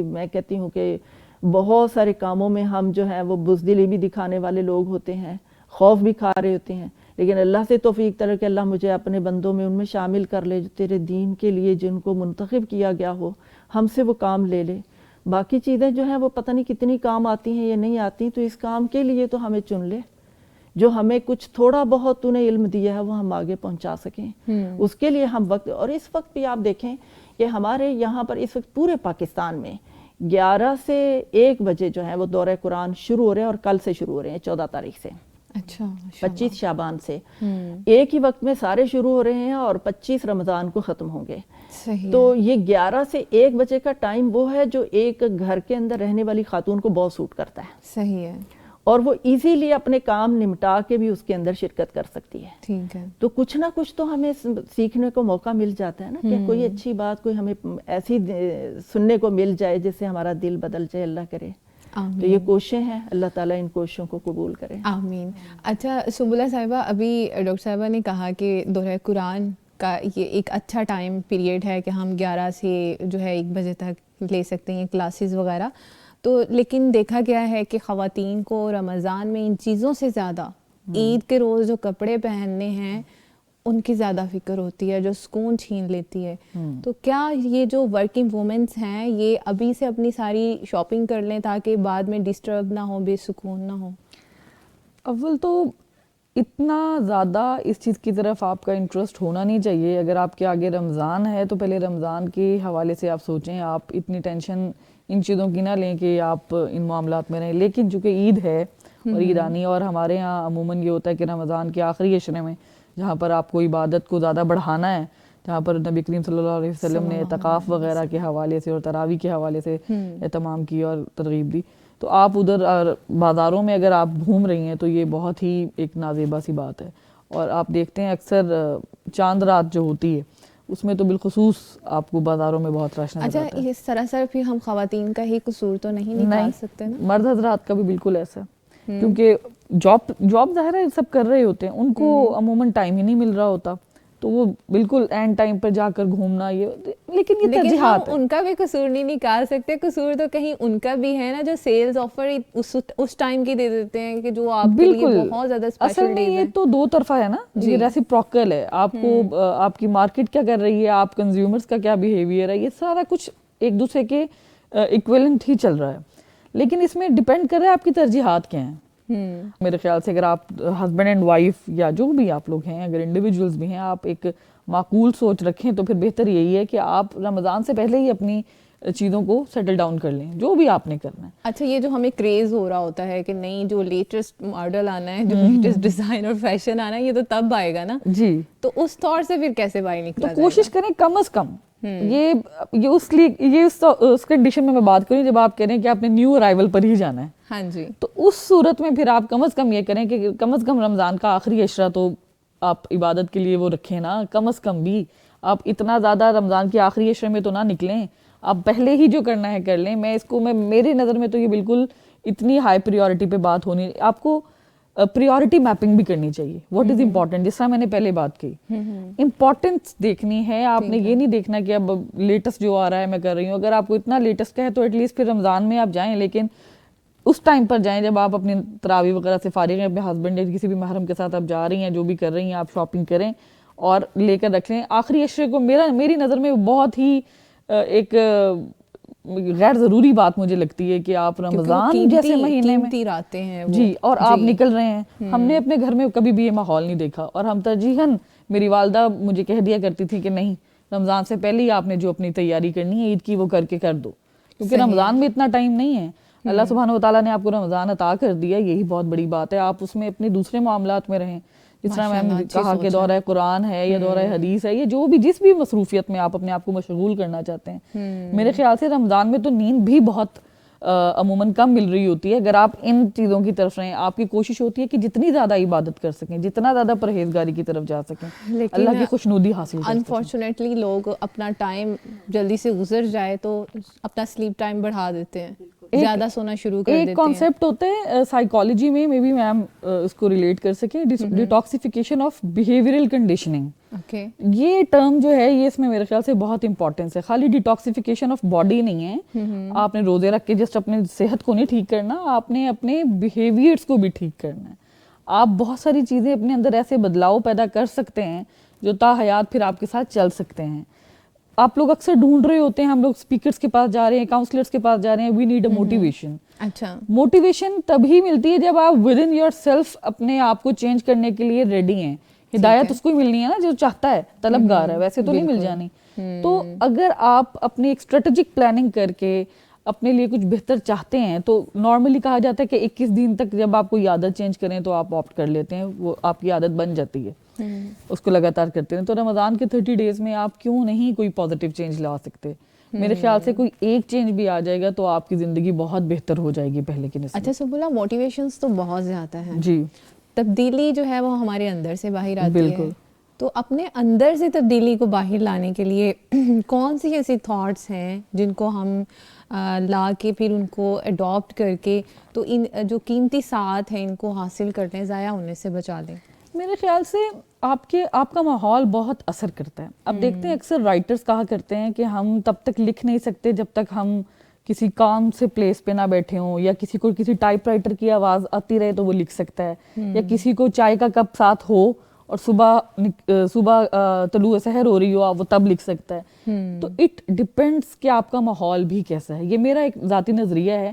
میں کہتی ہوں کہ بہت سارے کاموں میں ہم جو ہیں وہ بزدلی بھی دکھانے والے لوگ ہوتے ہیں, خوف بھی کھا رہے ہوتے ہیں, لیکن اللہ سے توفیق طلب کہ اللہ مجھے اپنے بندوں میں ان میں شامل کر لے جو تیرے دین کے لیے جن کو منتخب کیا گیا ہو, ہم سے وہ کام لے لے. باقی چیزیں جو ہیں وہ پتہ نہیں کتنی کام آتی ہیں یا نہیں آتی, تو اس کام کے لیے تو ہمیں چن لے, جو ہمیں کچھ تھوڑا بہت تو نے علم دیا ہے وہ ہم آگے پہنچا سکیں. اس کے لیے ہم وقت, اور اس وقت بھی آپ دیکھیں کہ ہمارے یہاں پر اس وقت پورے پاکستان میں 11 سے 1 بجے جو ہیں وہ دورہ قرآن شروع ہو رہے ہیں, اور کل سے شروع ہو رہے ہیں 14 تاریخ سے. اچھا, 25 شعبان سے ایک ہی وقت میں سارے شروع ہو رہے ہیں, اور 25 رمضان کو ختم ہوں گے. صحیح. تو یہ 11 سے 1 بجے کا ٹائم وہ ہے جو ایک گھر کے اندر رہنے والی خاتون کو بہت سوٹ کرتا ہے. صحیح ہے. اور وہ ایزیلی اپنے کام نمٹا کے بھی اس کے اندر شرکت کر سکتی ہے. ٹھیک ہے. تو کچھ نہ کچھ تو ہمیں سیکھنے کو موقع مل جاتا ہے نا, کہ کوئی اچھی بات کوئی ہمیں ایسی سننے کو مل جائے جس سے ہمارا دل بدل جائے, اللہ کرے. تو یہ کوششیں ہیں, اللہ تعالیٰ ان کوششوں کو قبول کرے. آمین. اچھا سنبلہ صاحبہ, ابھی ڈاکٹر صاحبہ نے کہا کہ دورہ قرآن کا یہ ایک اچھا ٹائم پیریڈ ہے کہ ہم 11 سے جو ہے 1 بجے تک لے سکتے ہیں کلاسز وغیرہ. تو لیکن دیکھا گیا ہے کہ خواتین کو رمضان میں ان چیزوں سے زیادہ عید کے روز جو کپڑے پہننے ہیں ان کی زیادہ فکر ہوتی ہے, جو سکون چھین لیتی ہے. تو کیا یہ جو ورکنگ وومنس ہیں یہ ابھی سے اپنی ساری شاپنگ کر لیں تاکہ بعد میں ڈسٹرب نہ ہو, بے سکون نہ ہو؟ اول تو اتنا زیادہ اس چیز کی طرف آپ کا انٹرسٹ ہونا نہیں چاہیے. اگر آپ کے آگے رمضان ہے تو پہلے رمضان کے حوالے سے آپ سوچیں, آپ اتنی ٹینشن ان چیزوں کی نہ لیں کہ آپ ان معاملات میں رہیں. لیکن چونکہ عید ہے اور عید آنی, اور ہمارے ہاں عموماً یہ ہوتا ہے کہ رمضان کے آخری عشرے میں جہاں پر آپ کو عبادت کو زیادہ بڑھانا ہے, جہاں پر نبی کریم صلی اللہ علیہ وسلم نے اعتکاف وغیرہ کے حوالے سے اور تراویح کے حوالے سے اہتمام کی اور ترغیب دی, تو آپ ادھر بازاروں میں اگر آپ گھوم رہی ہیں تو یہ بہت ہی ایک نازیبا سی بات ہے. اور آپ دیکھتے ہیں اکثر چاند رات جو ہوتی ہے اس میں تو بالخصوص آپ کو بازاروں میں بہت رش نظر آتا ہے. اچھا, یہ سراسر پھر ہم خواتین کا ہی قصور تو نہیں نکال سکتے نا؟ مرد حضرات کا بھی بالکل ایسا, کیونکہ جاب ظاہر ہے سب کر رہے ہوتے ہیں, ان کو عموماً ٹائم ہی نہیں مل رہا ہوتا, تو وہ بالکل اینڈ ٹائم پر جا کر گھومنا, یہ لیکن یہ ترجیحات ہے. ان کا بھی قصور نہیں نکال سکتے, قصور تو کہیں ان کا بھی ہے نا جو سیلز آفر اس ٹائم کی دے دیتے ہیں کہ جو آپ کے لیے بہت زیادہ اسپیشل ڈیز ہیں. یہ تو دو طرفہ ہے نا, یہ ریسیپروکل ہے. آپ کو آپ کی مارکیٹ کیا کر رہی ہے, آپ کنزیومرز کا کیا بیہیویئر ہے, یہ سارا کچھ ایک دوسرے کے ایکویلنٹ ہی چل رہا ہے. لیکن اس میں ڈیپینڈ کر رہا ہے آپ کی ترجیحات کیا ہیں. میرے خیال سے اگر آپ ہسبینڈ اینڈ وائف یا جو بھی آپ لوگ ہیں, اگر انڈیویجولز بھی ہیں, آپ ایک معقول سوچ رکھیں تو پھر بہتر یہی ہے کہ آپ رمضان سے پہلے ہی اپنی چیزوں کو سیٹل ڈاؤن کر لیں, جو بھی آپ نے کرنا ہے. اچھا, یہ جو ہمیں کریز ہو رہا ہوتا ہے کہ نہیں جو لیٹسٹ ماڈل آنا ہے, جو لیٹسٹ ڈیزائن اور فیشن آنا ہے, یہ تو تب آئے گا نا جی, تو اس طور سے پھر کیسے باہر نکلا تو کوشش کریں کم از کم. یہ اس لیے یہ اس کنڈیشن میں بات کروں جب آپ کہہ رہے ہیں کہ آپ نے نیو ارائیول پر ہی جانا ہے. ہاں جی, تو اس صورت میں پھر آپ کم از کم یہ کریں کہ کم از کم رمضان کا آخری عشرہ تو آپ عبادت کے لیے وہ رکھیں نا. کم از کم بھی آپ اتنا زیادہ رمضان کے آخری عشرے میں تو نہ نکلیں, آپ پہلے ہی جو کرنا ہے کر لیں. میری نظر میں تو یہ بالکل اتنی ہائی پریورٹی پہ بات ہونی, آپ کو پریورٹی میپنگ بھی کرنی چاہیے. واٹ از امپورٹنٹ, جس طرح میں نے پہلے بات کی, امپورٹنس دیکھنی ہے. آپ نے یہ نہیں دیکھنا کہ اب لیٹسٹ جو آ رہا ہے میں کر رہی ہوں. اگر آپ کو اتنا لیٹسٹ کا ہے تو ایٹ لیسٹ پھر رمضان میں آپ جائیں, لیکن اس ٹائم پر جائیں جب آپ اپنی تراویح وغیرہ سے فارغ ہیں, اپنے ہسبینڈ یا کسی بھی محرم کے ساتھ آپ جا رہی ہیں, جو بھی کر رہی ہیں آپ شاپنگ کریں اور لے کر رکھ لیں. آخری عشرے کو میری نظر میں بہت ہی ایک غیر ضروری بات مجھے لگتی ہے کہ آپ رمضان جیسے مہینے میں آتے ہیں جی اور آپ نکل رہے ہیں. ہم نے اپنے گھر میں کبھی بھی یہ ماحول نہیں دیکھا, اور ہم ترجیحاً, میری والدہ مجھے کہہ دیا کرتی تھی کہ نہیں, رمضان سے پہلے ہی آپ نے جو اپنی تیاری کرنی ہے عید کی وہ کر کے کر دو, کیونکہ رمضان میں اتنا ٹائم نہیں ہے. اللہ سبحانہ وتعالیٰ نے آپ کو رمضان عطا کر دیا, یہی بہت بڑی بات ہے. آپ اس میں اپنے دوسرے معاملات میں رہیں, جس طرح میں نے کہا کہ دورہ قرآن ہے یا دورہ حدیث ہے, یہ جو بھی جس بھی مصروفیت میں آپ اپنے آپ کو مشغول کرنا چاہتے ہیں. میرے خیال سے رمضان میں تو نیند بھی بہت عموماً کم مل رہی ہوتی ہے. اگر آپ ان چیزوں کی طرف رہیں, آپ کی کوشش ہوتی ہے کہ جتنی زیادہ عبادت کر سکیں, جتنا زیادہ پرہیزگاری کی طرف جا سکیں, اللہ کی خوشنودی حاصل کر سکیں. انفارچونیٹلی لوگ اپنا ٹائم جلدی سے گزر جائے تو اپنا سلیپ ٹائم بڑھا دیتے ہیں, زیادہ سونا شروع کر دیتے ہیں. ایک کانسیپٹ ہوتا ہے سائیکالوجی میں, مے بی میم اس کو ریلیٹ کر سکیں, ڈیٹاکسیفیکیشن آف بیہیویئرل کنڈیشننگ. یہ ٹرم جو ہے یہ اس میں میرے خیال سے بہت امپورٹنس ہے. خالی ڈیٹاکسیفیکیشن آف باڈی نہیں ہے, آپ نے روزے رکھ کے جسٹ اپنے صحت کو نہیں ٹھیک کرنا, آپ نے اپنے بیہیویئرس کو بھی ٹھیک کرنا ہے. آپ بہت ساری چیزیں اپنے اندر ایسے بدلاؤ پیدا کر سکتے ہیں جو تا حیات پھر آپ کے ساتھ چل سکتے ہیں. آپ لوگ اکثر ڈھونڈ رہے ہوتے ہیں, ہم لوگ اسپیکرس کے پاس جا رہے ہیں, کاؤنسلرس کے پاس جا رہے ہیں, وی نیڈ اے موٹیویشن. اچھا, موٹیویشن تبھی ملتی ہے جب آپ ود ان یور سیلف اپنے آپ کو چینج کرنے کے لیے ریڈی ہیں. ہدایت اس کو ہی ملنی ہے نا جو چاہتا ہے, طلبگار ہے, ویسے تو نہیں مل جانی. تو اگر آپ اپنی ایک اسٹریٹجک پلاننگ کر کے اپنے لیے کچھ بہتر چاہتے ہیں, تو نارملی کہا جاتا ہے کہ 21 دن تک جب آپ کوئی عادت چینج کریں تو آپ آپٹ کر لیتے ہیں, وہ آپ کی عادت بن جاتی ہے, اس کو لگاتار کرتے ہیں. تو رمضان کے 30 ڈیز میں آپ کیوں نہیں کوئی پازیٹیو چینج لا سکتے؟ میرے خیال سے کوئی ایک چینج بھی آ جائے گا تو آپ کی زندگی بہت بہتر ہو جائے گی پہلے کی نسبت. اچھا سبلا, موٹیویشنز تو بہت زیادہ ہیں. جی, تبدیلی جو ہے وہ ہمارے اندر سے باہر آتی ہے. تو اپنے اندر سے تبدیلی کو باہر لانے کے لیے کون سی ایسی تھاٹس ہیں جن کو ہم لا کے پھر ان کو اڈاپٹ کر کے تو ان جو قیمتی ساعت ہیں ان کو حاصل کر لیں, ضائع ہونے سے بچا لیں؟ میرے خیال سے آپ کا ماحول بہت اثر کرتا ہے. اب دیکھتے ہیں اکثر رائٹرز کہا کرتے ہیں کہ ہم تب تک لکھ نہیں سکتے جب تک ہم کسی کام سے پلیس پہ نہ بیٹھے ہوں, یا کسی کو کسی ٹائپ رائٹر کی آواز آتی رہے تو وہ لکھ سکتا ہے, یا کسی کو چائے کا کپ ساتھ ہو اور صبح طلوع سحر ہو رہی ہو وہ تب لکھ سکتا ہے. تو اٹ ڈپینڈس کہ آپ کا ماحول بھی کیسا ہے. یہ میرا ایک ذاتی نظریہ ہے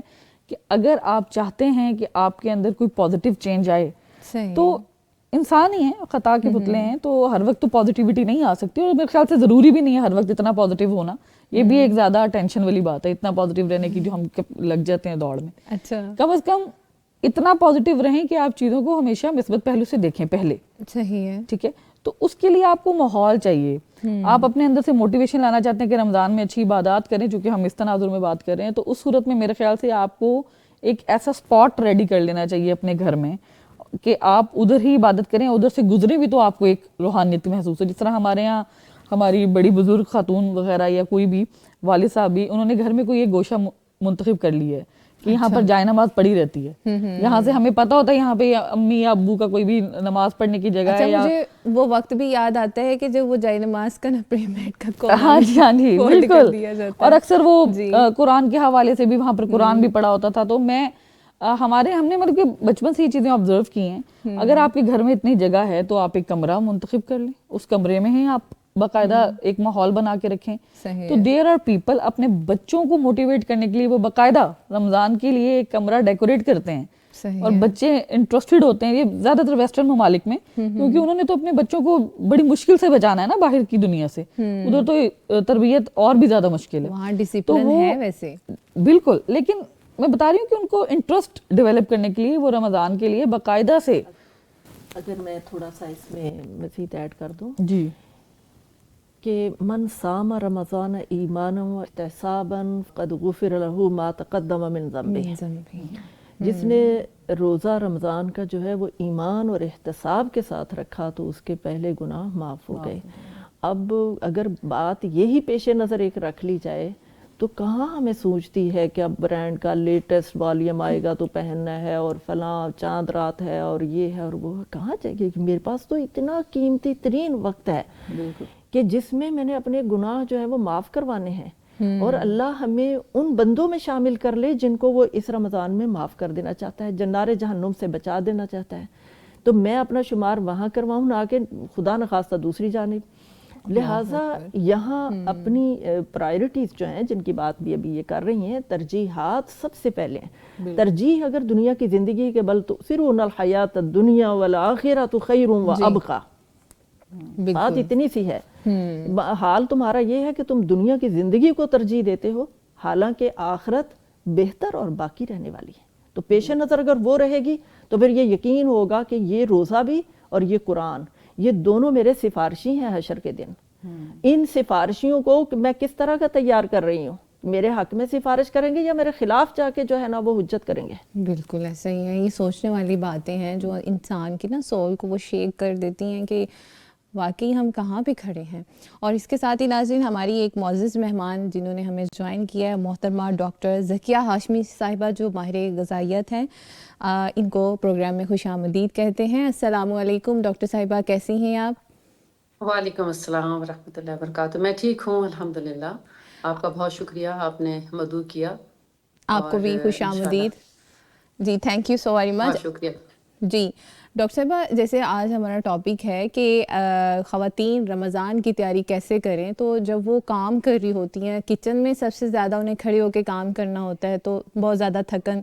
کہ اگر آپ چاہتے ہیں کہ آپ کے اندر کوئی پازیٹیو چینج آئے, تو انسان ہی ہیں, خطا کے پتلے ہیں, تو ہر وقت تو پازیٹیوٹی نہیں آ سکتی, اور میرے خیال سے ضروری بھی نہیں ہے ہر وقت اتنا پازیٹیو ہونا. یہ بھی ایک زیادہ ٹینشن والی بات ہے, اتنا پازیٹیو رہنے کی جو ہم لگ جاتے ہیں دوڑ میں. اچھا, کم از کم اتنا پازیٹیو رہیں کہ آپ چیزوں کو ہمیشہ مثبت پہلو سے دیکھیں پہلے. صحیح ہے. ٹھیک ہے, تو اس کے لیے آپ کو ماحول چاہیے. آپ اپنے اندر سے موٹیویشن لانا چاہتے ہیں کہ رمضان میں اچھی عبادات کریں, چونکہ ہم اس تناظر میں بات کر رہے ہیں, تو اس صورت میں میرے خیال سے آپ کو ایک ایسا اسپاٹ ریڈی کر لینا چاہیے اپنے گھر میں کہ آپ ادھر ہی عبادت کریں, ادھر سے گزرے بھی تو آپ کو ایک روحانیت محسوس ہو. جس طرح ہمارے یہاں ہماری بڑی بزرگ خاتون وغیرہ یا کوئی بھی والد صاحب بھی, انہوں نے گھر میں کوئی ایک گوشہ منتخب کر لی ہے کہ یہاں پر جائے نماز پڑھی رہتی ہے. یہاں سے ہمیں پتہ ہوتا ہے یہاں پہ امی یا ابو کا کوئی بھی نماز پڑھنے کی جگہ ہے. مجھے وہ وقت بھی یاد آتا ہے کہ جب وہ جائے نماز کا نا پریمیٹ کا کونا ہاں جی بالکل, اور اکثر وہ قرآن کے حوالے سے بھی وہاں پر قرآن بھی پڑھا ہوتا تھا. تو ہم نے مطلب کہ بچپن سے یہ چیزیں آبزرو کی ہیں. اگر آپ کے گھر میں اتنی جگہ ہے تو آپ ایک کمرہ منتخب کر لیں, اس کمرے میں ہی آپ باقاعدہ ایک ماحول بنا کے رکھیں. تو دیر آر پیپل اپنے بچوں کو موٹیویٹ کرنے کے لیے وہ باقاعدہ رمضان کے لیے ایک کمرہ ڈیکوریٹ کرتے ہیں, اور بچے انٹرسٹڈ ہوتے ہیں. یہ زیادہ تر ویسٹرن ممالک میں, کیونکہ انہوں نے تو اپنے بچوں کو بڑی مشکل سے بچانا ہے نا باہر کی دنیا سے. ادھر تو تربیت اور بھی زیادہ مشکل ہے, وہاں ڈسپلن ہے ویسے. بالکل, لیکن میں بتا رہی ہوں کہ ان کو انٹرسٹ ڈیولپ کرنے کے لیے وہ رمضان کے لیے باقاعدہ سے. اگر میں تھوڑا سا اس میں مزید ایڈ کر دوں جی, کہ من صام رمضان ایمانا و احتسابا قد غفر له ما تقدم من ذنبه. جس نے روزہ رمضان کا جو ہے وہ ایمان اور احتساب کے ساتھ رکھا تو اس کے پہلے گناہ معاف ہو گئے. اب اگر بات یہی پیش نظر ایک رکھ لی جائے تو کہاں ہمیں سوچتی ہے کہ اب برانڈ کا لیٹسٹ والیوم آئے گا تو پہننا ہے, اور فلاں چاند رات ہے, اور یہ ہے اور وہ, کہاں چاہیے کہ میرے پاس تو اتنا قیمتی ترین وقت ہے کہ جس میں نے اپنے گناہ جو ہے وہ معاف کروانے ہیں, اور اللہ ہمیں ان بندوں میں شامل کر لے جن کو وہ اس رمضان میں معاف کر دینا چاہتا ہے, جنار جہنم سے بچا دینا چاہتا ہے. تو میں اپنا شمار وہاں کرواؤں, نہ کہ خدا نخواستہ دوسری جانب. لہٰذا یہاں اپنی پرائرٹیز جو ہیں جن کی بات بھی ابھی یہ کر رہی ہیں, ترجیحات سب سے پہلے ہیں. ترجیح اگر دنیا کی زندگی کے بل تؤثرون الحیات الدنیا والآخرۃ خیر وابقیٰ, بات اتنی سی ہے. حال تمہارا یہ ہے کہ تم دنیا کی زندگی کو ترجیح دیتے ہو, حالانکہ آخرت بہتر اور باقی رہنے والی ہے. تو پیش نظر اگر وہ رہے گی تو پھر یہ یقین ہوگا کہ یہ روزہ بھی اور یہ قرآن, یہ دونوں میرے سفارشی ہیں حشر کے دن. ان سفارشیوں کو میں کس طرح کا تیار کر رہی ہوں, میرے حق میں سفارش کریں گے یا میرے خلاف جا کے جو ہے نا وہ حجت کریں گے. بالکل ایسا ہی ہے. یہ سوچنے والی باتیں ہیں جو انسان کی نا سول کو وہ شیک کر دیتی ہیں کہ واقعی ہم کہاں پہ کھڑے ہیں. اور اس کے ساتھ ہی ناظرین, ہماری ایک معزز مہمان جنہوں نے ہمیں جوائن کیا ہے, محترمہ ڈاکٹر ذکیہ ہاشمی صاحبہ جو ماہر غذائیت ہیں, ان کو پروگرام میں خوش آمدید کہتے ہیں. السلام علیکم ڈاکٹر صاحبہ, کیسی ہیں آپ؟ وعلیکم السلام ورحمۃ اللہ وبرکاتہ. میں ٹھیک ہوں الحمدللہ. آپ کا بہت شکریہ, آپ نے مدعو کیا. آپ کو بھی خوش آمدید. جی thank you so very much. بہت شکریہ. جی ڈاکٹر صاحبہ, جیسے آج ہمارا ٹاپک ہے کہ خواتین رمضان کی تیاری کیسے کریں, تو جب وہ کام کر رہی ہوتی ہیں کچن میں, سب سے زیادہ انہیں کھڑے ہو کے کام کرنا ہوتا ہے, تو بہت زیادہ تھکن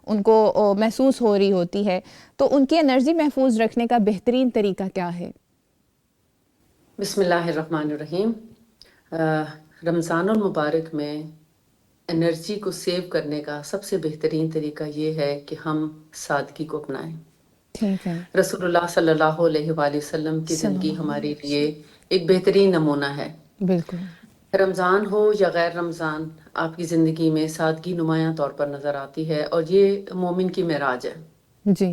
ان کو محسوس ہو رہی ہوتی ہے, تو ان کی انرجی محفوظ رکھنے کا بہترین طریقہ کیا ہے؟ بسم اللہ الرحمن الرحیم. رمضان المبارک میں انرجی کو سیو کرنے کا سب سے بہترین طریقہ یہ ہے کہ ہم سادگی کو اپنائیں. ٹھیک ہے. رسول اللہ صلی اللہ علیہ وآلہ وسلم کی زندگی ہمارے لیے ایک بہترین نمونہ ہے. بالکل. رمضان ہو یا غیر رمضان, آپ کی زندگی میں سادگی نمایاں طور پر نظر آتی ہے, اور یہ مومن کی معراج ہے. جی.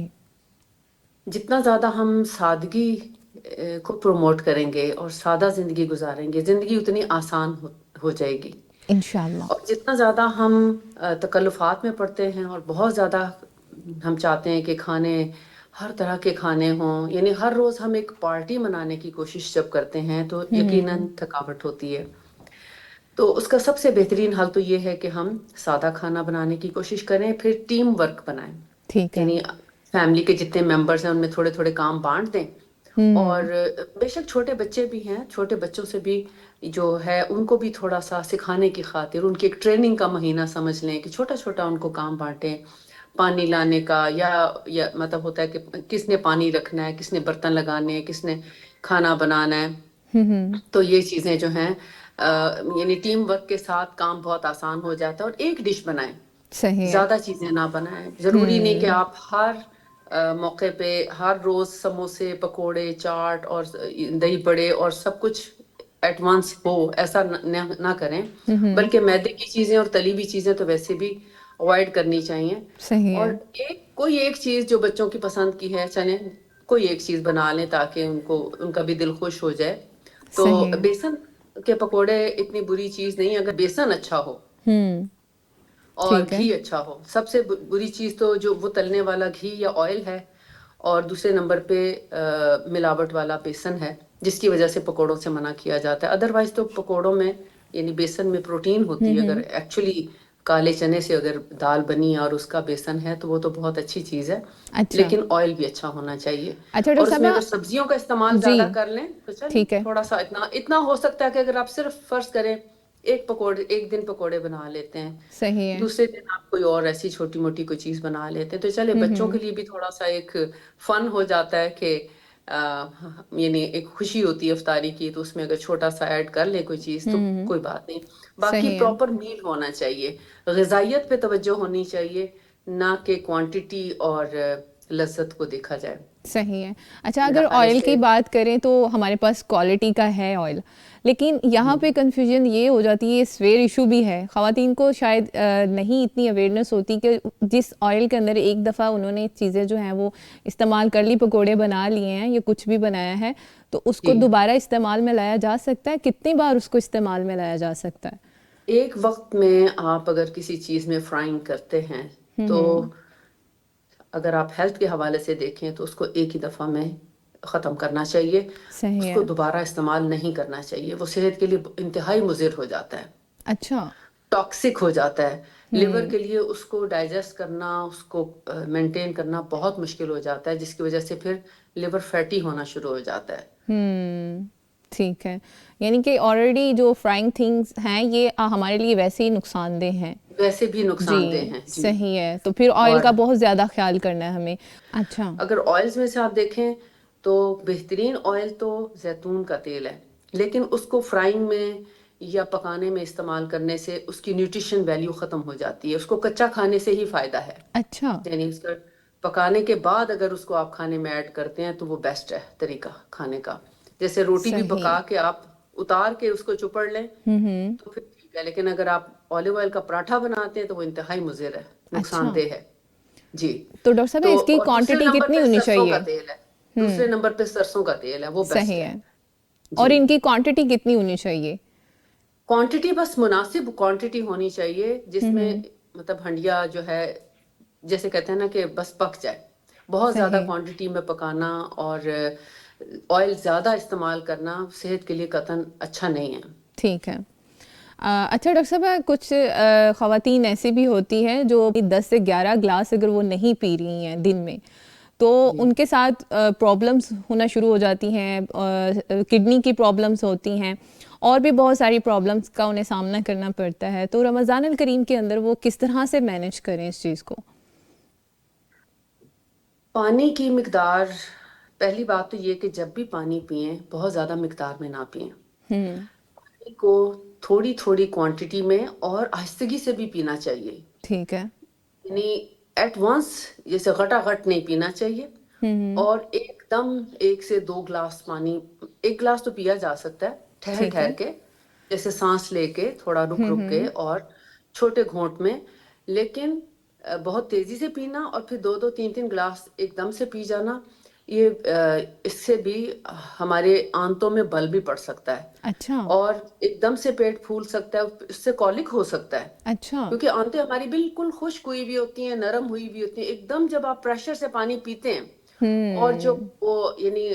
جتنا زیادہ ہم سادگی کو پروموٹ کریں گے اور سادہ زندگی گزاریں گے, زندگی اتنی آسان ہو جائے گی انشاءاللہ. اور جتنا زیادہ ہم تکلفات میں پڑتے ہیں اور بہت زیادہ ہم چاہتے ہیں کہ کھانے ہر طرح کے کھانے ہوں، یعنی ہر روز ہم ایک پارٹی منانے کی کوشش جب کرتے ہیں تو یقیناً تھکاوٹ ہوتی ہے. تو اس کا سب سے بہترین حل تو یہ ہے کہ ہم سادہ کھانا بنانے کی کوشش کریں، پھر ٹیم ورک بنائیں. ٹھیک ہے. یعنی فیملی کے جتنے ممبرس ہیں ان میں تھوڑے تھوڑے کام بانٹ دیں. اور بے شک چھوٹے بچے بھی ہیں، چھوٹے بچوں سے بھی جو ہے ان کو بھی تھوڑا سا سکھانے کی خاطر ان کی ایک ٹریننگ کا مہینہ سمجھ لیں کہ چھوٹا چھوٹا ان کو کام بانٹیں. پانی لانے کا یا مطلب ہوتا ہے کہ کس نے پانی رکھنا ہے، کس نے برتن لگانے ہیں، کس نے کھانا بنانا ہے. تو یہ چیزیں جو ہیں یعنی ٹیم ورک کے ساتھ کام بہت آسان ہو جاتا ہے. اور ایک ڈش بنائیں، صحیح ہے. زیادہ چیزیں نہ بنائیں. ضروری نہیں کہ آپ ہر موقع پہ ہر روز سموسے، پکوڑے، چاٹ اور دہی بڑے اور سب کچھ ایٹ وانس ہو، ایسا نہ کریں. بلکہ میدے کی چیزیں اور تلی ہوئی چیزیں تو ویسے بھی اوائڈ کرنی چاہیے. صحیح اور ہے. کوئی ایک چیز جو بچوں کی پسند کی ہے، چلیں کوئی ایک چیز بنا لیں تاکہ ان کا بھی دل خوش ہو جائے. تو صحیح ہے. بیسن کے پکوڑے اتنی بری چیز نہیں اگر بیسن اچھا ہو اور ٹھیک ہے. گھی اچھا ہو. سب سے بری چیز تو جو وہ تلنے والا گھی یا آئل ہے، اور دوسرے نمبر پہ ملاوٹ والا بیسن ہے، جس کی وجہ سے پکوڑوں سے منع کیا جاتا ہے. ادروائز تو پکوڑوں میں یعنی بیسن میں پروٹین ہوتی ہے. اگر ایکچولی کالے چنے سے اگر دال بنی اور اس کا بیسن ہے تو وہ تو بہت اچھی چیز ہے. اچھا. لیکن آئل بھی اچھا ہونا چاہیے. اچھا اور ڈاکٹر اس میں صاحبہ. اگر سبزیوں کا استعمال جی زیادہ کر لیں تو چلیں ٹھیک ہے. تھوڑا سا اتنا ہو سکتا ہے کہ اگر آپ صرف فرض کریں ایک دن پکوڑے بنا لیتے ہیں، صحیح ہے. دوسرے دن آپ کوئی اور ایسی چھوٹی موٹی کوئی چیز بنا لیتے ہیں، تو چلے بچوں کے لیے بھی تھوڑا سا ایک فن ہو جاتا ہے کہ یعنی ایک خوشی ہوتی ہے افطاری کی. تو اس میں اگر چھوٹا سا ایڈ کر لے کوئی چیز تو کوئی بات نہیں. باقی صحیح ہے. پراپر میل ہونا چاہیے، غذائیت پہ توجہ ہونی چاہیے، نہ کہ کوانٹٹی اور لذت کو دیکھا جائے. صحیح ہے. اچھا میرا اگر خیال ہے آئل کی سے بات کریں تو ہمارے پاس کوالٹی کا ہے آئل، لیکن یہاں پہ کنفیوژن یہ ہو جاتی ہے، سویر ایشو بھی ہے. خواتین کو شاید نہیں اتنی اویئرنیس ہوتی کہ جس آئل کے اندر ایک دفعہ انہوں نے چیزیں جو ہیں وہ استعمال کر لی، پکوڑے بنا لیے ہیں یا کچھ بھی بنایا ہے، تو اس کو دوبارہ استعمال میں لایا جا سکتا ہے. کتنی بار اس کو استعمال میں لایا جا سکتا ہے؟ ایک وقت میں آپ اگر کسی چیز میں فرائنگ کرتے ہیں تو اگر آپ ہیلتھ کے حوالے سے دیکھیں تو اس کو ایک ہی دفعہ میں ختم کرنا چاہیے. صحیح اس ہے. کو دوبارہ استعمال نہیں کرنا چاہیے. وہ صحت کے لیے انتہائی مضر ہو جاتا ہے، اچھا. ٹاکسک ہو جاتا ہے. لیور کے لیے اس کو ڈائجسٹ کرنا، اس کو مینٹین کرنا بہت مشکل ہو جاتا ہے، جس کی وجہ سے پھر لیور فیٹی ہونا شروع ہو جاتا ہے. ٹھیک ہے. یعنی کہ آلریڈی جو فرائنگ تھنگس ہیں یہ ہمارے لیے ویسے ہی نقصان دہ ہیں. ویسے بھی نقصان دہ جی ہیں. جی صحیح ہے. تو پھر آئل اور کا بہت زیادہ خیال کرنا ہے ہمیں. اچھا. اگر آئلز میں سے آپ دیکھیں تو بہترین آئل تو زیتون کا تیل ہے، لیکن اس کو فرائنگ میں یا پکانے میں استعمال کرنے سے اس کی نیوٹریشن ویلیو ختم ہو جاتی ہے. اس کو کچا کھانے سے ہی فائدہ ہے. اچھا. یعنی اس کا پکانے کے بعد اگر اس کو آپ کھانے میں ایڈ کرتے ہیں تو وہ بیسٹ ہے طریقہ کھانے کا. جیسے روٹی بھی صحیح. پکا کے آپ اتار کے اس کو چپڑ لیں تو پھر ٹھیک ہے، لیکن اگر آپ آلیو آئل کا پراٹھا بناتے ہیں تو وہ انتہائی مضر ہے، نقصان اچھا. دہ ہے. جی تو ڈاکٹر صاحب اس کی اور دوسرے کوانٹٹی نمبر کتنی پہ ہونی سرسوں کا چاہیے؟ تیل ہے. دوسرے نمبر پہ سرسوں کا تیل ہے، وہ بیسٹ صحیح ہے. ہے. اور جی ان کی کوانٹٹی کتنی ہونی چاہیے؟ کوانٹٹی بس مناسب کوانٹٹی ہونی چاہیے، جس میں مطلب ہنڈیا جو ہے جیسے کہتے ہیں نا کہ بس پک جائے. بہت زیادہ صحیح. کوانٹٹی میں پکانا اور آئل زیادہ استعمال کرنا صحت کے لیے قطعاً اچھا نہیں ہے. ٹھیک ہے. اچھا ڈاکٹر صاحب کچھ خواتین ایسی بھی ہوتی ہیں جو 10 سے 11 گلاس اگر وہ نہیں پی رہی ہیں دن میں تو ان کے ساتھ پرابلمس ہونا شروع ہو جاتی ہیں، کڈنی کی پرابلمس ہوتی ہیں اور بھی بہت ساری پرابلمس کا انہیں سامنا کرنا پڑتا ہے. تو رمضان الکریم کے اندر وہ کس طرح سے مینیج کریں اس چیز کو؟ پانی کی مقدار، پہلی بات تو یہ کہ جب بھی پانی پئیں بہت زیادہ مقدار میں نہ پئیں. پانی کو تھوڑی تھوڑی کوانٹٹی میں اور آہستگی سے بھی پینا چاہیے. ٹھیک ہے. یعنی ایٹ وانس جیسے غٹا غٹ نہیں پینا چاہیے. اور ایک دم 1 سے 2 گلاس پانی، 1 گلاس تو پیا جا سکتا ہے ٹھہر ٹھیک ہے. ٹھہر کے، جیسے سانس لے کے تھوڑا رک رک کے اور چھوٹے گھونٹ میں. لیکن بہت تیزی سے پینا اور پھر 2 3 گلاس ایک دم سے پی جانا، یہ اس سے بھی ہمارے آنتوں میں بل بھی پڑ سکتا ہے. اچھا. اور ایک دم سے پیٹ پھول سکتا ہے، اس سے کولک ہو سکتا ہے. اچھا. کیونکہ آنتیں ہماری بالکل خشک ہوئی ہوئی ہوتی ہیں، نرم ہوئی ہوئی ہوتی ہیں. ایک دم جب آپ پریشر سے پانی پیتے ہیں اور جو وہ یعنی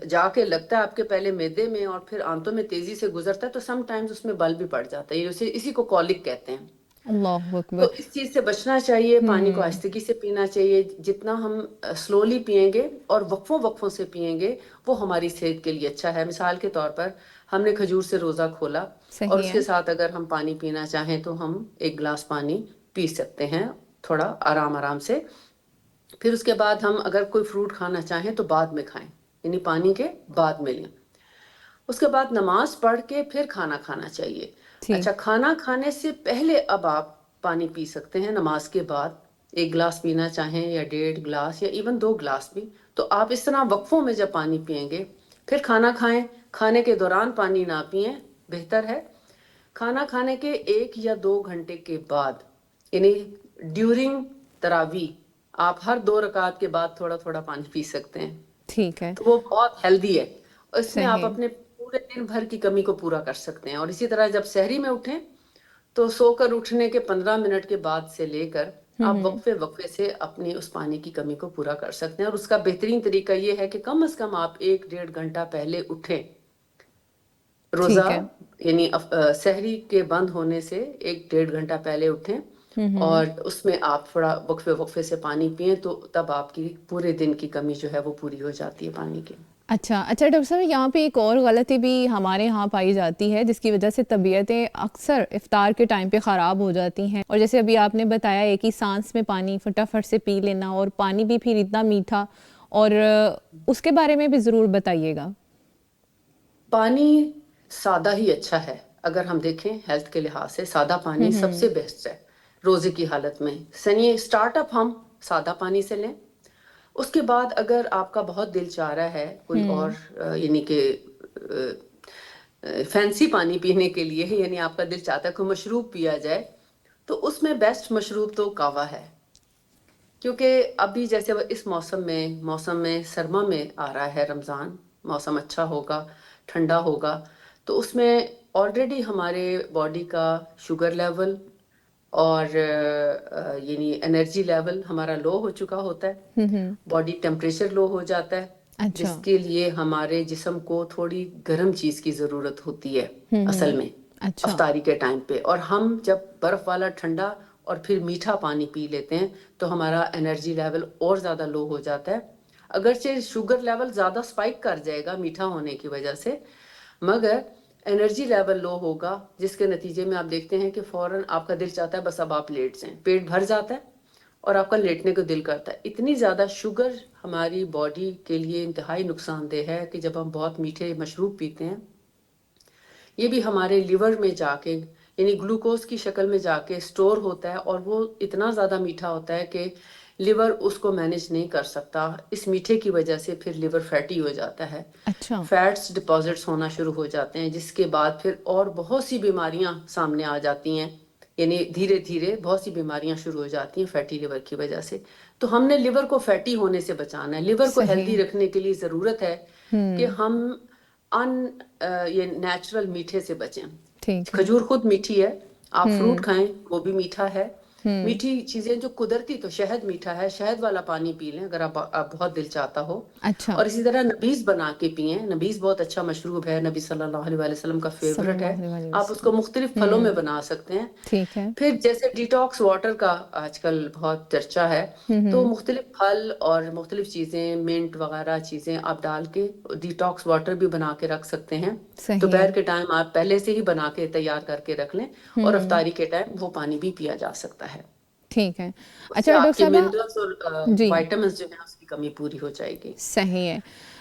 جا کے لگتا ہے آپ کے پہلے معدے میں اور پھر آنتوں میں تیزی سے گزرتا ہے تو سم ٹائمز اس میں بل بھی پڑ جاتا ہے، اسی کو کولک کہتے ہیں. اللہ تو اکبر. اس چیز سے بچنا چاہیے. پانی کو آہستگی سے پینا چاہیے. جتنا ہم سلولی پئیں گے اور وقفوں وقفوں سے پئیں گے وہ ہماری صحت کے لیے اچھا ہے. مثال کے طور پر ہم نے کھجور سے روزہ کھولا اور صحیح اس ہے. کے ساتھ اگر ہم پانی پینا چاہیں تو ہم 1 گلاس پانی پی سکتے ہیں تھوڑا آرام آرام سے. پھر اس کے بعد ہم اگر کوئی فروٹ کھانا چاہیں تو بعد میں کھائیں، یعنی پانی کے بعد میں لیں. اس کے بعد نماز پڑھ کے پھر کھانا کھانا چاہیے. ٹھیک. اچھا، کھانا کھانے سے پہلے اب آپ پانی پی سکتے ہیں نماز کے بعد. 1 گلاس پینا چاہیں یا 1.5 گلاس یا ایون 2 گلاس بھی، تو آپ اس طرح وقفوں میں جب پانی پئیں گے پھر کھانا کھائیں. کھانے کے دوران پانی نہ پئیں، بہتر ہے. کھانا کھانے کے 1 یا 2 گھنٹے کے بعد، یعنی ڈیورنگ تراویح، آپ ہر 2 رکعت کے بعد تھوڑا تھوڑا پانی پی سکتے ہیں. ٹھیک ہے. تو وہ بہت ہیلدی ہے. اس میں آپ صحیح. اپنے پورے دن بھر کی کمی کو پورا کر سکتے ہیں. اور اسی طرح جب سحری میں اٹھیں تو سو کر اٹھنے کے 15 منٹ کے بعد سے لے کر آپ وقفے وقفے سے اپنی اس پانی کی کمی کو پورا کر سکتے ہیں. اور اس کا بہترین طریقہ یہ ہے کہ کم از کم آپ 1-1.5 گھنٹہ پہلے اٹھیں. روزہ ٹھیک ہے. یعنی سحری کے بند ہونے سے 1-1.5 گھنٹہ پہلے اٹھیں اور اس میں آپ تھوڑا وقفے وقفے سے پانی پئیں تو تب آپ کی پورے دن کی کمی جو ہے وہ پوری ہو جاتی ہے پانی کی. اچھا ڈاکٹر صاحب، یہاں پہ ایک اور غلطی بھی ہمارے ہاں پائی جاتی ہے جس کی وجہ سے طبیعتیں اکثر افطار کے ٹائم پہ خراب ہو جاتی ہیں. اور جیسے ابھی آپ نے بتایا ایک ہی سانس میں پانی فٹافٹ سے پی لینا، اور پانی بھی پھر اتنا میٹھا، اور اس کے بارے میں بھی ضرور بتائیے گا. پانی سادہ ہی اچھا ہے. اگر ہم دیکھیں ہیلتھ کے لحاظ سے سادہ پانی سب سے بیسٹ ہے روزے کی حالت میں. سنیے، اسٹارٹ اپ ہم سادہ پانی سے لیں. اس کے بعد اگر آپ کا بہت دل چاہ رہا ہے کوئی اور یعنی کہ فینسی پانی پینے کے لیے، یعنی آپ کا دل چاہتا ہے کوئی مشروب پیا جائے، تو اس میں بیسٹ مشروب تو قہوہ ہے. کیونکہ ابھی جیسے اس موسم میں سرما میں آ رہا ہے رمضان، موسم اچھا ہوگا، ٹھنڈا ہوگا، تو اس میں آلریڈی ہمارے باڈی کا شوگر لیول اور یعنی انرجی لیول ہمارا لو ہو چکا ہوتا ہے. باڈی ٹیمپریچر لو ہو جاتا ہے، جس اچھا. کے لیے ہمارے جسم کو تھوڑی گرم چیز کی ضرورت ہوتی ہے اصل میں اچھا. افطاری کے ٹائم پہ. اور ہم جب برف والا ٹھنڈا اور پھر میٹھا پانی پی لیتے ہیں تو ہمارا انرجی لیول اور زیادہ لو ہو جاتا ہے. اگرچہ شوگر لیول زیادہ سپائک کر جائے گا میٹھا ہونے کی وجہ سے، مگر انرجی لیول لو ہوگا، جس کے نتیجے میں آپ دیکھتے ہیں کہ فوراً آپ کا دل چاہتا ہے بس اب آپ لیٹ جائیں. پیٹ بھر جاتا ہے اور آپ کا لیٹنے کو دل کرتا ہے. اتنی زیادہ شوگر ہماری باڈی کے لیے انتہائی نقصان دہ ہے کہ جب ہم بہت میٹھے مشروب پیتے ہیں، یہ بھی ہمارے لیور میں جا کے یعنی گلوکوز کی شکل میں جا کے سٹور ہوتا ہے اور وہ اتنا زیادہ میٹھا ہوتا ہے کہ لیور اس کو مینیج نہیں کر سکتا. اس میٹھے کی وجہ سے پھر لیور فیٹی ہو جاتا ہے، اچھا. فیٹس ڈپازٹس ہونا شروع ہو جاتے ہیں، جس کے بعد پھر اور بہت سی بیماریاں سامنے آ جاتی ہیں. یعنی دھیرے دھیرے بہت سی بیماریاں شروع ہو جاتی ہیں فیٹی لیور کی وجہ سے. تو ہم نے لیور کو فیٹی ہونے سے بچانا ہے. لیور کو صحیح. ہیلدی رکھنے کے لیے ضرورت ہے کہ ہم یہ نیچرل میٹھے سے بچیں. ٹھیک ہے. کھجور خود میٹھی ہے، آپ فروٹ کھائیں وہ بھی میٹھا ہے. میٹھی چیزیں جو قدرتی، تو شہد میٹھا ہے، شہد والا پانی پی لیں اگر آپ بہت دل چاہتا ہو. اچھا. اور اسی طرح نبیذ بنا کے پئیں. نبیذ بہت اچھا مشروب ہے، نبی صلی اللہ علیہ وسلم کا صلی فیوریٹ ہے. اللہ علیہ آپ اس کو وسلم. مختلف پھلوں میں بنا سکتے ہیں. ٹھیک ہے. پھر جیسے ڈیٹاکس واٹر کا آج کل بہت چرچا ہے، تو مختلف پھل اور مختلف چیزیں، منٹ وغیرہ چیزیں آپ ڈال کے ڈیٹاکس واٹر بھی بنا کے رکھ سکتے ہیں. صحیح ہے. دوپہر کے ٹائم آپ پہلے سے ہی بنا کے تیار کر کے رکھ لیں اور افطاری کے ٹائم وہ پانی بھی پیا جا سکتا ہے. ٹھیک ہے. اس سے اچھا آپ ڈاکٹر کے صاحبہ. منرلز اور جی. وائٹامنس جو ہیں اس کی کمی پوری ہو جائے گی. صحیح ہے.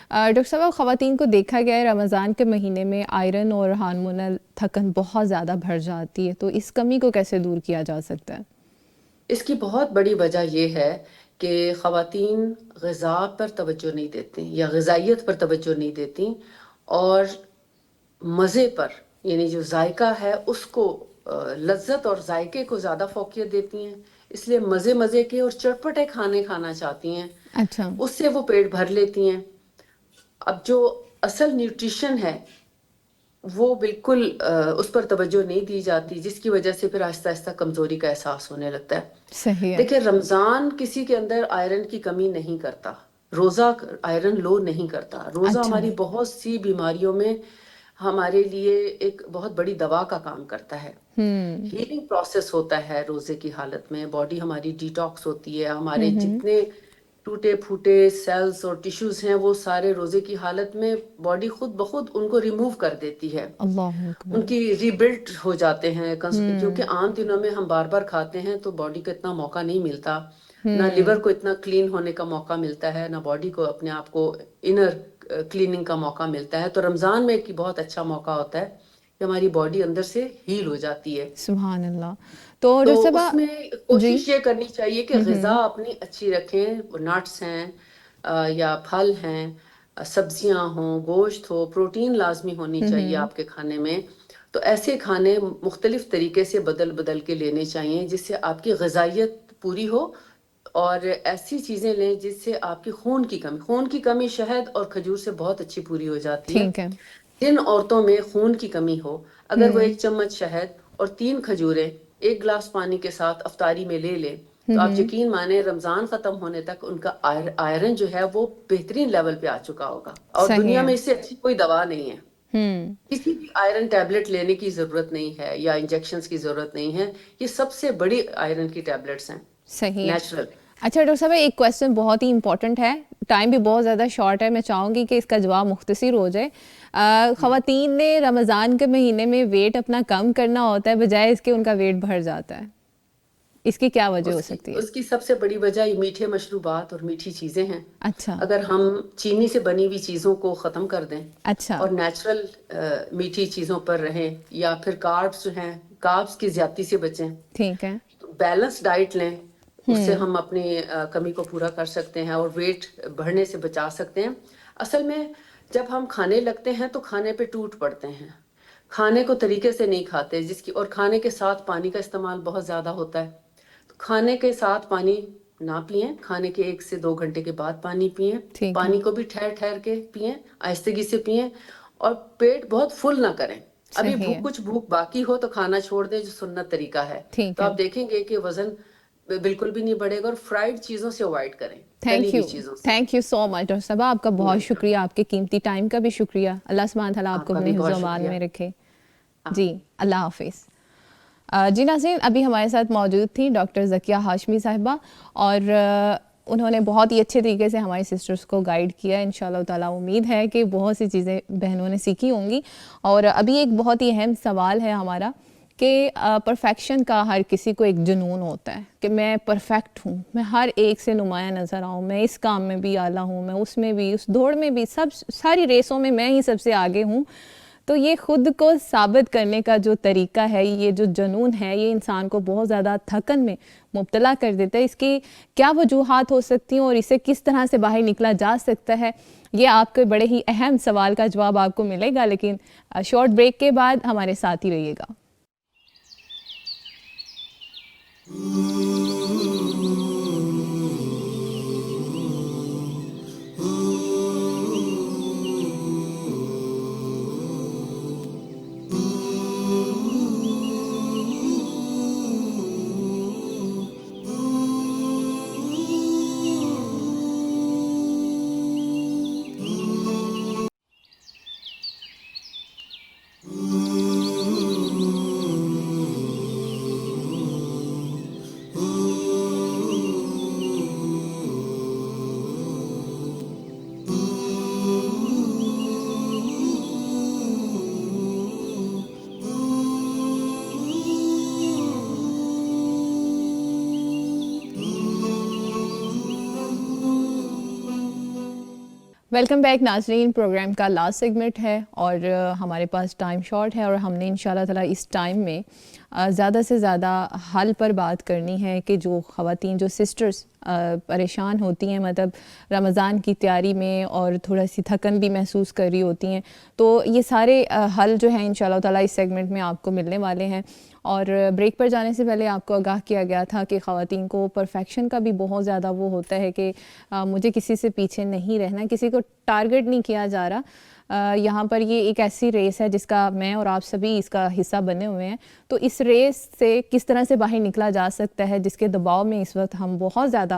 ڈاکٹر صاحب، خواتین کو دیکھا گیا ہے رمضان کے مہینے میں آئرن اور ہارمونل تھکن بہت زیادہ بڑھ جاتی ہے، تو اس کمی کو کیسے دور کیا جا سکتا ہے؟ اس کی بہت بڑی وجہ یہ ہے کہ خواتین غذا پر توجہ نہیں دیتی یا غذائیت پر توجہ نہیں دیتی، اور مزے پر یعنی جو ذائقہ ہے اس کو، لذت اور ذائقے کو زیادہ فوقیت دیتی ہیں. اس لیے مزے کے اور چٹپٹے کھانے کھانا چاہتی ہیں. اچھا. اس سے وہ پیٹ بھر لیتی ہیں. اب جو اصل نیوٹریشن ہے وہ بالکل اس پر توجہ نہیں دی جاتی، جس کی وجہ سے پھر آہستہ آہستہ کمزوری کا احساس ہونے لگتا ہے. صحیح ہے. دیکھیں، رمضان کسی کے اندر آئرن کی کمی نہیں کرتا. روزہ آئرن لو نہیں کرتا. روزہ ہماری بہت سی بیماریوں میں ہمارے لیے ایک بہت بڑی دوا کا کام کرتا ہے. ہیلنگ پروسیس ہوتا ہے روزے کی حالت میں. باڈی ہماری ڈیٹاکس ہوتی ہے. ہمارے جتنے ٹوٹے پھوٹے سیلز اور ٹیشوز ہیں وہ سارے روزے کی حالت میں باڈی خود بخود ان کو ریموو کر دیتی ہے. اللہ اکبر. ان کی ریبلڈ ہو جاتے ہیں. کیونکہ عام دنوں میں ہم بار بار کھاتے ہیں تو باڈی کو اتنا موقع نہیں ملتا, نہ لیور کو اتنا کلین ہونے کا موقع ملتا ہے, نہ باڈی کو اپنے آپ کو انر کلیننگ کا موقع ملتا ہے. تو رمضان میں ایک بہت اچھا موقع ہوتا ہے کہ ہماری باڈی اندر سے ہیل ہو جاتی ہے. سبحان اللہ. تو اس میں کوشش یہ کرنی چاہیے کہ غذا اپنی اچھی رکھیں. نٹس ہیں یا پھل ہیں, سبزیاں ہوں, گوشت ہو, پروٹین لازمی ہونی چاہیے آپ کے کھانے میں. تو ایسے کھانے مختلف طریقے سے بدل بدل کے لینے چاہیے جس سے آپ کی غذائیت پوری ہو, اور ایسی چیزیں لیں جس سے آپ کی خون کی کمی شہد اور کھجور سے بہت اچھی پوری ہو جاتی ہے. ٹھیک ہے. جن عورتوں میں خون کی کمی ہو, اگر وہ 1 چمچ شہد اور 3 کھجوریں 1 گلاس پانی کے ساتھ افطاری میں لے لیں تو آپ یقین مانیں رمضان ختم ہونے تک ان کا آئرن جو ہے وہ بہترین لیول پہ آ چکا ہوگا. اور دنیا میں اس سے اچھی کوئی دوا نہیں ہے. کسی بھی آئرن ٹیبلٹ لینے کی ضرورت نہیں ہے یا انجیکشنز کی ضرورت نہیں ہے. یہ سب سے بڑی آئرن کی ٹیبلٹس ہیں. صحیح ہے. نیچرل. اچھا ڈاکٹر صاحب, ایک کویسچن بہت ہی امپورٹنٹ ہے, ٹائم بھی بہت زیادہ شارٹ ہے, میں چاہوں گی کہ اس کا جواب مختصر ہو جائے. خواتین نے رمضان کے مہینے میں ویٹ اپنا کم کرنا ہوتا ہے, بجائے اس کے ان کا ویٹ بڑھ جاتا ہے, اس کی کیا وجہ ہو سکتی ہے؟ اس کی سب سے بڑی وجہ یہ میٹھے مشروبات اور میٹھی چیزیں ہیں. اچھا. اگر ہم چینی سے بنی ہوئی چیزوں کو ختم کر دیں اچھا. اور نیچرل میٹھی چیزوں پر رہیں, یا پھر کاربس جو ہیں کاربس کی زیادتی سے بچیں. ٹھیک ہے. بیلنس ڈائٹ لیں, اس سے ہم اپنی کمی کو پورا کر سکتے ہیں اور ویٹ بڑھنے سے بچا سکتے ہیں. اصل میں جب ہم کھانے لگتے ہیں تو کھانے پہ ٹوٹ پڑتے ہیں, کھانے کو طریقے سے نہیں کھاتے, اور کھانے کے ساتھ پانی کا استعمال بہت زیادہ ہوتا ہے. تو کھانے کے ساتھ پانی نہ پئیں, کھانے کے 1 سے 2 گھنٹے کے بعد پانی پئیں. پانی کو بھی ٹھہر ٹھہر کے پئیں, آہستگی سے پئیں, اور پیٹ بہت فل نہ کریں. ابھی کچھ بھوک باقی ہو تو کھانا چھوڑ دیں, جو سنت طریقہ ہے. تو آپ دیکھیں گے کہ وزن بالکل بھی نہیں بڑھے گا. اور فرائیڈ چیزوں سے اوائڈ کریں, تلی ہوئی چیزوں سے. Thank you so much doctor صاحبہ, آپ کا بہت شکریہ, آپ کے قیمتی ٹائم کا بھی شکریہ. اللہ سبحانہ تعالیٰ آپ کو اپنے حفظ و امان میں رکھے. جی اللہ حافظ. جی ناظرین, ابھی ہمارے ساتھ موجود تھیں ڈاکٹر ذکیہ ہاشمی صاحبہ, اور انہوں نے بہت ہی اچھے طریقے سے ہماری سسٹرز کو گائیڈ کیا. انشاءاللہ تعالیٰ امید ہے کہ بہت سی چیزیں بہنوں نے سیکھی ہوں گی. اور ابھی ایک بہت ہی اہم سوال ہے ہمارا کہ پرفیکشن کا ہر کسی کو ایک جنون ہوتا ہے کہ میں پرفیکٹ ہوں, میں ہر ایک سے نمایاں نظر آؤں, میں اس کام میں بھی اعلیٰ ہوں, میں اس میں بھی, اس دوڑ میں بھی, ساری ریسوں میں ہی سب سے آگے ہوں. تو یہ خود کو ثابت کرنے کا جو طریقہ ہے, یہ جو جنون ہے, یہ انسان کو بہت زیادہ تھکن میں مبتلا کر دیتا ہے. اس کی کیا وجوہات ہو سکتی ہیں اور اسے کس طرح سے باہر نکلا جا سکتا ہے, یہ آپ کے بڑے ہی اہم سوال کا جواب آپ کو ملے گا. لیکن شارٹ بریک کے بعد ہمارے ساتھ ہی رہیے گا. ویلکم بیک ناظرین. پروگرام کا لاسٹ سیگمنٹ ہے اور ہمارے پاس ٹائم شارٹ ہے, اور ہم نے انشاءاللہ تعالیٰ اس ٹائم میں زیادہ سے زیادہ حل پر بات کرنی ہے کہ جو خواتین, جو سسٹرز پریشان ہوتی ہیں مطلب رمضان کی تیاری میں اور تھوڑا سی تھکن بھی محسوس کر رہی ہوتی ہیں, تو یہ سارے حل جو ہیں انشاءاللہ تعالیٰ اس سیگمنٹ میں آپ کو ملنے والے ہیں. اور بریک پر جانے سے پہلے آپ کو آگاہ کیا گیا تھا کہ خواتین کو پرفیکشن کا بھی بہت زیادہ وہ ہوتا ہے کہ مجھے کسی سے پیچھے نہیں رہنا, کسی کو ٹارگٹ نہیں کیا جا رہا. یہاں پر یہ ایک ایسی ریس ہے جس کا میں اور آپ سبھی اس کا حصہ بنے ہوئے ہیں. تو اس ریس سے کس طرح سے باہر نکلا جا سکتا ہے, جس کے دباؤ میں اس وقت ہم بہت زیادہ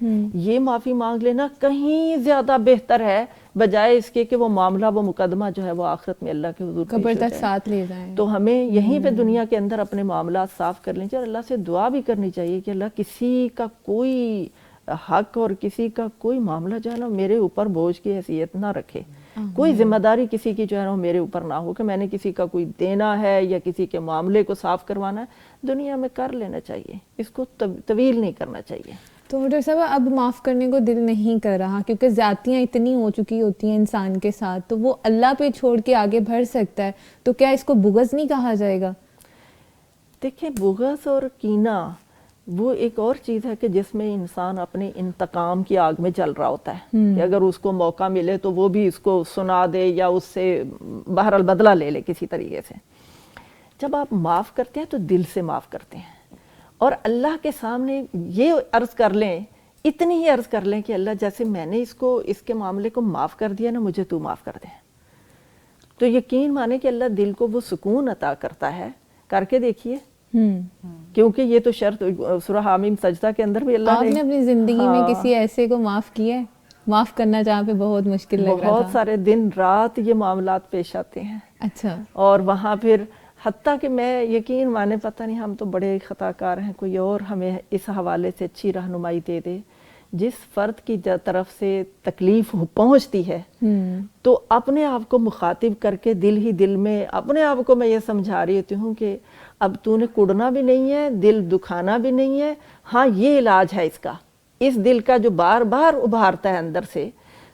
یہ معافی مانگ لینا کہیں زیادہ بہتر ہے بجائے اس کے کہ وہ معاملہ وہ مقدمہ جو ہے وہ آخرت میں اللہ کے حضور پیش ہو قبر تک جائے. ساتھ لے جائیں. تو ہمیں یہیں پہ دنیا کے اندر اپنے معاملات صاف کر لیں چاہیے اور اللہ سے دعا بھی کرنی چاہیے کہ اللہ کسی کا کوئی حق اور کسی کا کوئی معاملہ جو ہے نا میرے اوپر بوجھ کی حیثیت نہ رکھے. کوئی ذمہ داری کسی کی جو ہے نا میرے اوپر نہ ہو کہ میں نے کسی کا کوئی دینا ہے یا کسی کے معاملے کو صاف کروانا ہے. دنیا میں کر لینا چاہیے, اس کو طویل نہیں کرنا چاہیے. تو ڈاکٹر صاحب اب معاف کرنے کو دل نہیں کر رہا کیونکہ زیادتیاں اتنی ہو چکی ہوتی ہیں انسان کے ساتھ, تو وہ اللہ پہ چھوڑ کے آگے بڑھ سکتا ہے, تو کیا اس کو بغض نہیں کہا جائے گا؟ دیکھیں بغض اور کینہ وہ ایک اور چیز ہے کہ جس میں انسان اپنے انتقام کی آگ میں جل رہا ہوتا ہے کہ اگر اس کو موقع ملے تو وہ بھی اس کو سنا دے یا اس سے بہرحال بدلہ لے لے کسی طریقے سے. جب آپ معاف کرتے ہیں تو دل سے معاف کرتے ہیں اور اللہ کے سامنے یہ عرض کر لیں, اتنی ہی عرض کر لیں کہ اللہ جیسے میں نے اس کے معاملے کو معاف کر دیا نا, مجھے تو معاف کر دے. تو یقین مانے کہ اللہ دل کو وہ سکون عطا کرتا ہے. کر کے دیکھیے, کیونکہ یہ تو شرط سورہ حامیم سجدہ کے اندر بھی اللہ آپ نے اپنی زندگی میں کسی ایسے کو معاف کیا ہے؟ معاف کرنا جہاں پہ بہت مشکل لگ رہا تھا. بہت سارے دن رات یہ معاملات پیش آتے ہیں. اچھا. اور وہاں پھر حتیٰ کہ میں یقین مانے پتہ نہیں ہم تو بڑے خطا کار ہیں, کوئی اور ہمیں اس حوالے سے اچھی رہنمائی دے دے. جس فرد کی طرف سے تکلیف پہنچتی ہے تو اپنے آپ کو مخاطب کر کے دل ہی دل میں اپنے آپ کو میں یہ سمجھا رہی ہوتی ہوں کہ اب تو نے کڑنا بھی نہیں ہے, دل دکھانا بھی نہیں ہے. ہاں یہ علاج ہے اس کا, اس دل کا جو بار بار ابھارتا ہے اندر سے,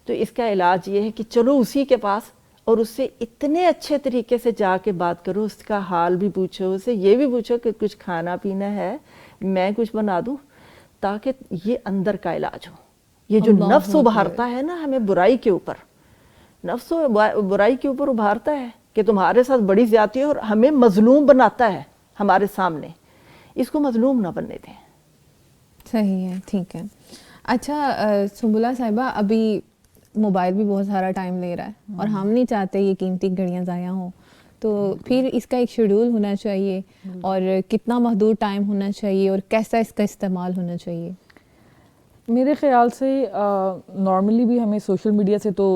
تو اس کا علاج یہ ہے کہ چلو اسی کے پاس اور اس سے اتنے اچھے طریقے سے جا کے بات کرو, اس کا حال بھی پوچھو, اسے یہ بھی پوچھو کہ کچھ کھانا پینا ہے, میں کچھ بنا دوں, تاکہ یہ اندر کا علاج ہو. یہ جو نفس ابھارتا ہے نا ہمیں برائی کے اوپر, نفس برائی کے اوپر ابھارتا ہے کہ تمہارے ساتھ بڑی زیادتی ہے اور ہمیں مظلوم بناتا ہے ہمارے سامنے, اس کو مظلوم نہ بننے دیں. صحیح ہے, ٹھیک ہے. اچھا سنبلہ صاحبہ, ابھی موبائل بھی بہت سارا ٹائم لے رہا ہے اور ہم نہیں چاہتے یہ قیمتی گھڑیاں ضائع ہوں, تو پھر اس کا ایک شیڈول ہونا چاہیے اور کتنا محدود ٹائم ہونا چاہیے اور کیسا اس کا استعمال ہونا چاہیے؟ میرے خیال سے نارملی بھی ہمیں سوشل میڈیا سے تو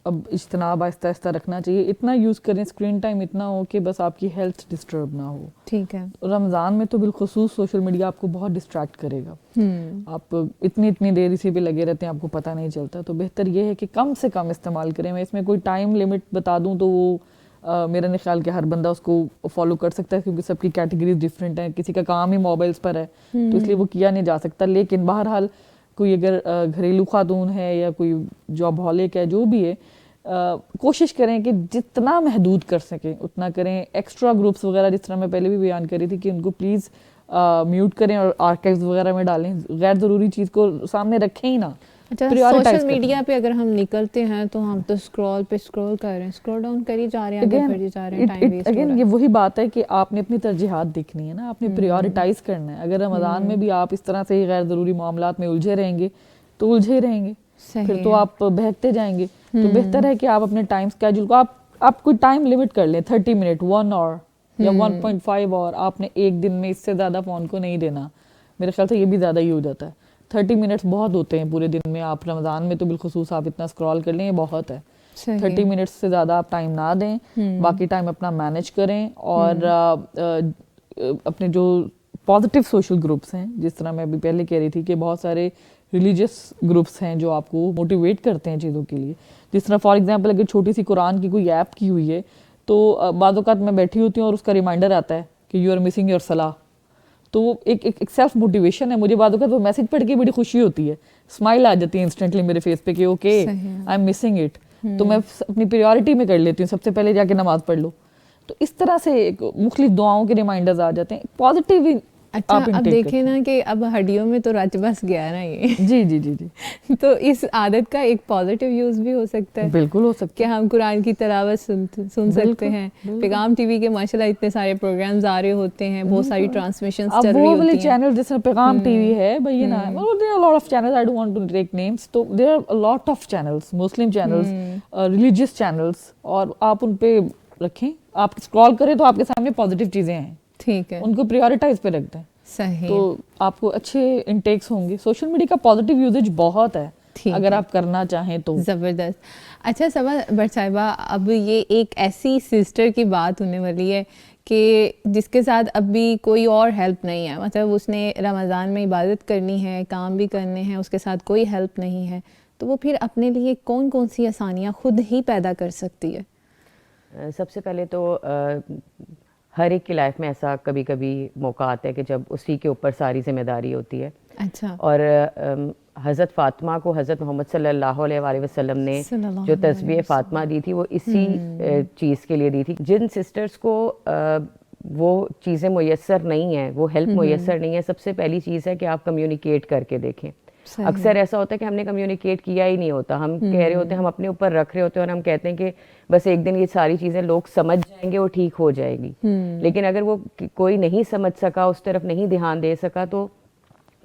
اب اجتناب آہستہ آہستہ رکھنا چاہیے. اتنا یوز کریں, اسکرین ٹائم اتنا ہو کہ بس آپ کی ہیلتھ ڈسٹرب نہ ہو. ٹھیک ہے. رمضان میں تو بالخصوص سوشل میڈیا آپ کو بہت ڈسٹریکٹ کرے گا. آپ اتنی دیر اسی پہ لگے رہتے ہیں, آپ کو پتہ نہیں چلتا. تو بہتر یہ ہے کہ کم سے کم استعمال کریں. میں اس میں کوئی ٹائم لمٹ بتا دوں تو وہ میرا نہیں خیال کہ ہر بندہ اس کو فالو کر سکتا ہے, کیونکہ سب کی کیٹیگریز ڈفرینٹ ہیں. کسی کا کام ہی موبائلس پر ہے تو اس لیے وہ کیا نہیں جا سکتا. لیکن بہرحال کوئی اگر گھریلو خاتون ہے یا کوئی جاب ہالک ہے, جو بھی ہے, کوشش کریں کہ جتنا محدود کر سکیں اتنا کریں. ایکسٹرا گروپس وغیرہ جس طرح میں پہلے بھی بیان کری تھی کہ ان کو پلیز میوٹ کریں اور آرکائیوز وغیرہ میں ڈالیں. غیر ضروری چیز کو سامنے رکھیں ہی نہ. اچھا, سوشل میڈیا پہ اگر ہم نکلتے ہیں تو ہم تو اسکرول کر رہے ہیں, اسکرول ڈاؤن کر ہی جا رہے ہیں, آگے بڑھے جا رہے ہیں, ٹائم ویسٹ ہو رہا ہے. یہ وہی بات ہے کہ آپ نے اپنی ترجیحات دیکھنی ہے نا, آپ نے پریورٹائز کرنا ہے. اگر رمضان میں بھی آپ اس طرح سے غیر ضروری معاملات میں الجھے رہیں گے تو الجھے رہیں گے, پھر تو آپ بہکتے جائیں گے. تو بہتر ہے کہ آپ اپنے ٹائم اسکیجول کو آپ کوئی ٹائم لمٹ کر لیں, 30 منٹ, 1 آور یا 1.5 آور. آپ نے ایک دن میں اس سے زیادہ فون کو نہیں دینا. میرے خیال سے یہ بھی زیادہ ہی ہو جاتا ہے. 30 منٹس بہت ہوتے ہیں پورے دن میں. آپ رمضان میں تو بالخصوص آپ اتنا اسکرول کر لیں, یہ بہت ہے. 30 منٹس سے زیادہ آپ ٹائم نہ دیں. باقی ٹائم اپنا مینیج کریں اور اپنے جو پازیٹیو سوشل گروپس ہیں, جس طرح میں ابھی پہلے کہہ رہی تھی کہ بہت سارے ریلیجیس گروپس ہیں جو آپ کو موٹیویٹ کرتے ہیں چیزوں کے لیے. جس طرح فار ایگزامپل اگر چھوٹی سی قرآن کی کوئی ایپ کی ہوئی ہے تو بعض اوقات میں بیٹھی ہوتی ہوں اور اس کا ریمائنڈر آتا ہے کہ یو آر مسنگ یور صلاح. تو وہ ایک سیلف موٹیویشن ہے. مجھے بعض اوقات وہ میسج پڑھ کے بڑی خوشی ہوتی ہے, اسمائل آ جاتی ہے انسٹنٹلی میرے فیس پہ کہ okay I am missing it. تو میں اپنی پریورٹی میں کر لیتی ہوں, سب سے پہلے جا کے نماز پڑھ لو. تو اس طرح سے مختلف دعاؤں کے ریمائنڈرز آ جاتے ہیں. پازیٹیو. اچھا, اب دیکھیں نا کہ اب ہڈیوں میں تو رچ بس گیا نا یہ. جی جی جی جی. تو اس عادت کا ایک پازیٹیو یوز بھی ہو سکتا ہے. بالکل ہو سکتا ہے کہ ہم قرآن کی تلاوت سن سکتے ہیں. پیغام ٹی وی کے ماشاءاللہ اتنے سارے پروگرامز آ رہے ہوتے ہیں, بہت ساری ٹرانسمیشنز چل رہی ہوتی ہیں. اب وہ والے چینل جیسے پیغام ٹی وی ہے بھائی نا, there are a lot of channels, I don't want to take names. تو there are a lot of channels, Muslim channels, religious channels, اور آپ ان پہ رکھیں. آپ اسکرول کریں تو آپ کے سامنے پازیٹیو چیزیں ہیں, ٹھیک ہے, ان کو پریورٹائز پہ رکھ دیں. صحیح. تو آپ کو اچھے انٹیکس ہوں گے. سوشل میڈیا کا پازیٹیو یوزیج بہت ہے اگر آپ کرنا چاہیں تو. زبردست. اچھا صبا بٹ صاحبہ, اب یہ ایک ایسی سسٹر کی بات ہونے والی ہے کہ جس کے ساتھ اب بھی کوئی اور ہیلپ نہیں ہے, مطلب اس نے رمضان میں عبادت کرنی ہے, کام بھی کرنے ہیں, اس کے ساتھ کوئی ہیلپ نہیں ہے, تو وہ پھر اپنے لیے کون کون سی آسانیاں خود ہی پیدا کر سکتی ہے؟ سب سے پہلے تو ہر ایک کی لائف میں ایسا کبھی کبھی موقع آتا ہے کہ جب اسی کے اوپر ساری ذمہ داری ہوتی ہے. اچھا. اور حضرت فاطمہ کو حضرت محمد صلی اللہ علیہ وآلہ وسلم نے جو تسبیح فاطمہ دی تھی وہ اسی چیز کے لیے دی تھی. جن سسٹرز کو وہ چیزیں میسر نہیں ہیں, وہ ہیلپ میسر نہیں ہے, سب سے پہلی چیز ہے کہ آپ کمیونیکیٹ کر کے دیکھیں. اکثر ایسا ہوتا ہے کہ ہم نے کمیونیکیٹ کیا ہی نہیں ہوتا, ہم کہہ رہے ہوتے ہیں, ہم اپنے اوپر رکھ رہے ہوتے ہیں اور ہم کہتے ہیں کہ بس ایک دن یہ ساری چیزیں لوگ سمجھ جائیں گے, وہ ٹھیک ہو جائے گی. لیکن اگر وہ کوئی نہیں سمجھ سکا, اس طرف نہیں دھیان دے سکا, تو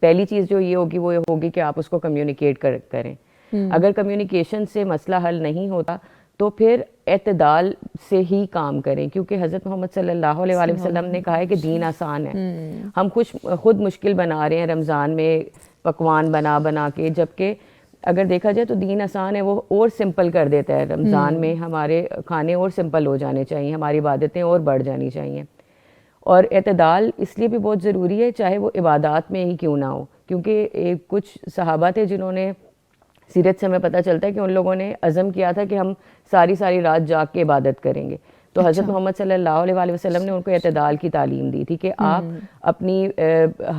پہلی چیز جو یہ ہوگی وہ ہوگی کہ آپ اس کو کمیونیکیٹ کریں. اگر کمیونیکیشن سے مسئلہ حل نہیں ہوتا تو پھر اعتدال سے ہی کام کریں, کیونکہ حضرت محمد صلی اللہ علیہ وآلہ وسلم نے کہا ہے کہ دین آسان ہے. ہم خود مشکل بنا رہے ہیں رمضان میں پکوان بنا کے, جبکہ اگر دیکھا جائے تو دین آسان ہے, وہ اور سمپل کر دیتا ہے. رمضان میں ہمارے کھانے اور سمپل ہو جانے چاہیے, ہماری عبادتیں اور بڑھ جانی چاہیے. اور اعتدال اس لیے بھی بہت ضروری ہے, چاہے وہ عبادات میں ہی کیوں نہ ہو, کیونکہ کچھ صحابہ تھے جنہوں نے, سیرت سے ہمیں پتہ چلتا ہے کہ ان لوگوں نے عزم کیا تھا کہ ہم ساری رات جاگ کے عبادت کریں گے. تو حضرت محمد صلی اللہ علیہ وآلہ وسلم نے ان کو اعتدال کی تعلیم دی تھی کہ آپ اپنی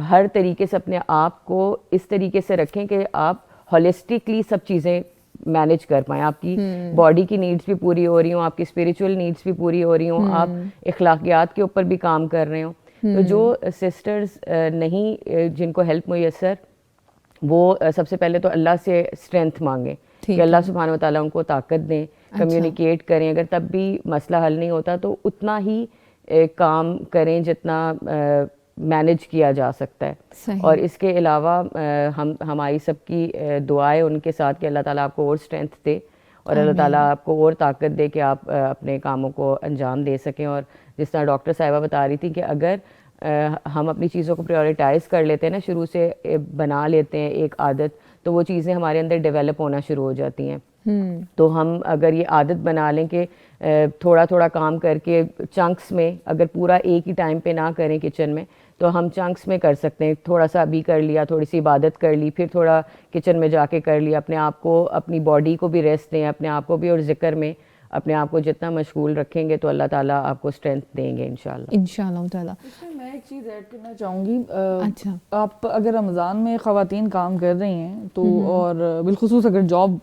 ہر طریقے سے اپنے آپ کو اس طریقے سے رکھیں کہ آپ ہولسٹکلی سب چیزیں مینیج کر پائیں. آپ کی باڈی کی نیڈس بھی پوری ہو رہی ہوں, آپ کی اسپریچول نیڈس بھی پوری ہو رہی ہوں, آپ اخلاقیات کے اوپر بھی کام کر رہے ہوں. تو جو سسٹرز نہیں, جن کو ہیلپ میسر, وہ سب سے پہلے تو اللہ سے اسٹرینتھ مانگیں کہ اللہ سبحانہ وتعالیٰ ان کو طاقت دیں, کمیونیکیٹ کریں. اگر تب بھی مسئلہ حل نہیں ہوتا تو اتنا ہی کام کریں جتنا مینیج کیا جا سکتا ہے. اور اس کے علاوہ ہماری سب کی دعائیں ان کے ساتھ کہ اللہ تعالیٰ آپ کو اور اسٹرینتھ دے اور اللہ تعالیٰ آپ کو اور طاقت دے کہ آپ اپنے کاموں کو انجام دے سکیں. اور جس طرح ڈاکٹر صاحبہ بتا رہی تھی کہ اگر ہم اپنی چیزوں کو پریورٹائز کر لیتے ہیں نا, شروع سے بنا لیتے ہیں ایک عادت, تو وہ چیزیں ہمارے اندر ڈیولپ ہونا شروع ہو جاتی ہیں. تو ہم اگر یہ عادت بنا لیں کہ تھوڑا کام کر کے چنکس میں, اگر پورا ایک ہی ٹائم پہ نہ کریں کچن میں, تو ہم چنکس میں کر سکتے ہیں. تھوڑا سا ابھی کر لیا, تھوڑی سی عبادت کر لی, پھر تھوڑا کچن میں جا کے کر لیا. اپنے آپ کو, اپنی باڈی کو بھی ریسٹ دیں, اپنے آپ کو بھی, اور ذکر میں اپنے آپ کو جتنا مشغول رکھیں گے تو اللہ تعالیٰ آپ کو اسٹرینتھ دیں گے انشاءاللہ تعالیٰ. اس میں ایک چیز ایڈ کرنا چاہوں گی. اچھا, آپ اگر رمضان میں خواتین کام کر رہی ہیں تو, اور بالخصوص اگر جاب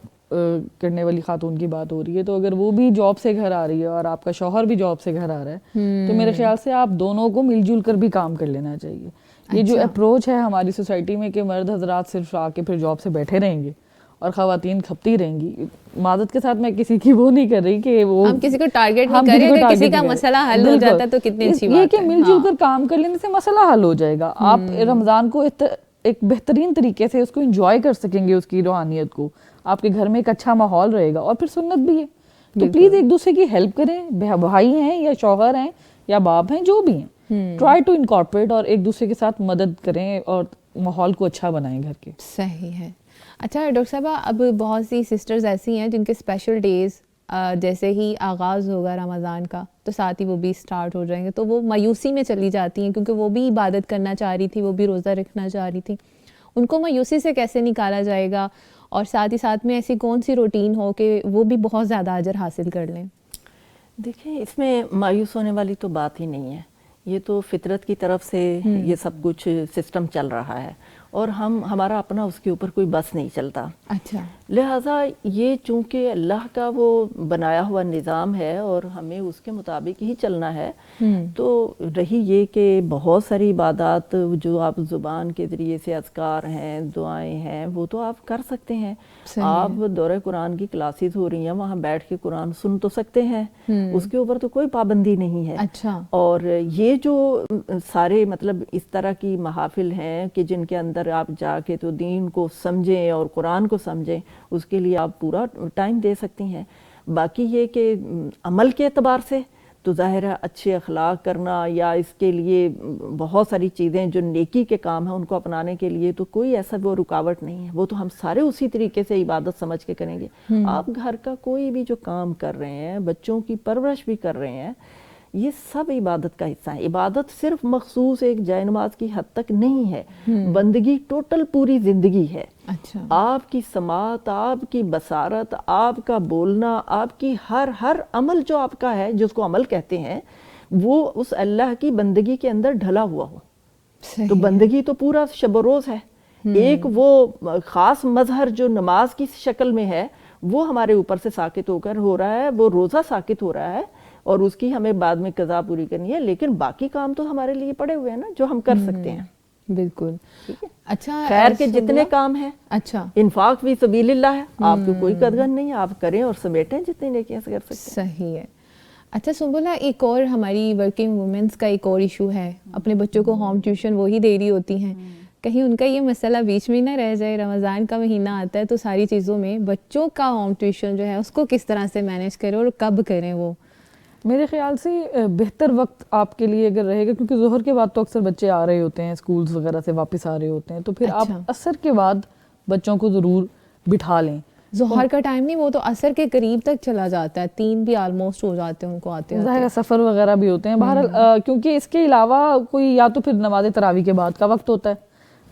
کرنے والی خاتون کی بات ہو رہی ہے, تو اگر وہ بھی جاب سے گھر آ رہی ہے اور آپ کا شوہر بھی جاب سے گھر آ رہا ہے, تو میرے خیال سے آپ دونوں کو مل جل کر بھی کام کر لینا چاہیے. یہ جو اپروچ ہے ہماری سوسائٹی میں کہ مرد حضرات صرف آ کے پھر جاب سے بیٹھے رہیں گے اور خواتین کھپتی رہیں گی, معذرت کے ساتھ میں کسی کی وہ نہیں کر رہی کہ وہ ہم کسی کو ٹارگٹ نہیں کر رہے, کسی کا مسئلہ حل ہو جاتا ہے تو کتنی اچھی بات ہے. یہ کہ مل جل کر کام کر لینے سے مسئلہ حل ہو جائے گا. آپ رمضان کو ایک بہترین طریقے سے اس کو انجوائے کر سکیں گے, اس کی روحانیت کو. آپ کے گھر میں ایک اچھا ماحول رہے گا, اور پھر سنت بھی ہے. تو پلیز ایک دوسرے کی ہیلپ کریں, بھائی ہیں یا شوہر ہیں یا باپ ہیں, جو بھی ہیں, ٹرائی ٹو انکارپوریٹ, اور ایک دوسرے کے ساتھ مدد کریں اور ماحول کو اچھا بنائیں گھر کے. صحیح ہے. اچھا ڈاکٹر صاحبہ, اب بہت سی سسٹرز ایسی ہیں جن کے اسپیشل ڈیز جیسے ہی آغاز ہوگا رمضان کا تو ساتھ ہی وہ بھی اسٹارٹ ہو جائیں گے, تو وہ مایوسی میں چلی جاتی ہیں, کیونکہ وہ بھی عبادت کرنا چاہ رہی تھی, وہ بھی روزہ رکھنا چاہ رہی تھی. ان کو مایوسی سے کیسے نکالا جائے گا, اور ساتھ ہی ساتھ میں ایسی کون سی روٹین ہو کہ وہ بھی بہت زیادہ اجر حاصل کر لیں؟ دیکھیں, اس میں مایوس ہونے والی تو بات ہی نہیں ہے. یہ تو فطرت کی طرف سے یہ سب کچھ سسٹم چل رہا ہے, اور ہمارا اپنا اس کے اوپر کوئی بس نہیں چلتا. اچھا. لہٰذا یہ چونکہ اللہ کا وہ بنایا ہوا نظام ہے اور ہمیں اس کے مطابق ہی چلنا ہے, تو رہی یہ کہ بہت ساری عبادات جو آپ زبان کے ذریعے سے اذکار ہیں, دعائیں ہیں, وہ تو آپ کر سکتے ہیں. آپ دورہ قرآن کی کلاسز ہو رہی ہیں, وہاں بیٹھ کے قرآن سن تو سکتے ہیں, اس کے اوپر تو کوئی پابندی نہیں ہے. اچھا. اور یہ جو سارے مطلب اس طرح کی محافل ہیں کہ جن کے اندر آپ جا کے تو دین کو سمجھیں اور قرآن کو سمجھیں, اس کے لیے آپ پورا ٹائم دے سکتی ہیں. باقی یہ کہ عمل کے اعتبار سے تو ظاہر ہے اچھے اخلاق کرنا یا اس کے لیے بہت ساری چیزیں جو نیکی کے کام ہیں ان کو اپنانے کے لیے تو کوئی ایسا وہ رکاوٹ نہیں ہے، وہ تو ہم سارے اسی طریقے سے عبادت سمجھ کے کریں گے۔ آپ گھر کا کوئی بھی جو کام کر رہے ہیں، بچوں کی پرورش بھی کر رہے ہیں، یہ سب عبادت کا حصہ ہے۔ عبادت صرف مخصوص ایک جائے نماز کی حد تک نہیں ہے، بندگی ٹوٹل پوری زندگی ہے۔ اچھا، آپ کی سماعت، آپ کی بصارت، آپ کا بولنا، آپ کی ہر عمل جو آپ کا ہے جس کو عمل کہتے ہیں، وہ اس اللہ کی بندگی کے اندر ڈھلا ہوا ہو۔ صحیح تو بندگی تو پورا شب و روز ہے۔ ایک وہ خاص مظہر جو نماز کی شکل میں ہے وہ ہمارے اوپر سے ساقط ہو کر ہو رہا ہے، وہ روزہ ساقط ہو رہا ہے اور اس کی ہمیں بعد میں قضا پوری کرنی ہے، لیکن باقی کام تو ہمارے لیے پڑے ہوئے ہیں نا جو ہم کر سکتے ہیں۔ بالکل۔ اچھا، خیر کے جتنے کام ہیں، اچھا انفاق فی سبیل اللہ ہے، آپ کو کوئی قدغن نہیں ہے، آپ کریں اور سمیٹیں جتنے نیکیاں سے کر سکتے ہیں۔ صحیح ہے۔ اچھا سنبلہ، ایک اور ہماری ورکنگ وومنس کا ایک اور ایشو ہے، اپنے بچوں کو ہوم ٹیوشن وہی دے رہی ہوتی ہیں، کہیں ان کا یہ مسئلہ بیچ میں نہ رہ جائے، رمضان کا مہینہ آتا ہے تو ساری چیزوں میں بچوں کا ہوم ٹیوشن جو ہے اس کو کس طرح سے مینیج کریں اور کب کریں وہ؟ میرے خیال سے بہتر وقت آپ کے لیے اگر رہے گا، کیونکہ ظہر کے بعد تو اکثر بچے آ رہے ہوتے ہیں اسکولز وغیرہ سے واپس آ رہے ہوتے ہیں، تو پھر آپ عصر کے بعد بچوں کو ضرور بٹھا لیں۔ ظہر کا ٹائم نہیں، وہ تو عصر کے قریب تک چلا جاتا ہے، 3 بھی آلموسٹ ہو جاتے ہیں ان کو آتے ظاہر ہے سفر وغیرہ بھی ہوتے ہیں بہرحال، کیونکہ اس کے علاوہ کوئی یا تو پھر نماز تراویح کے بعد کا وقت ہوتا ہے،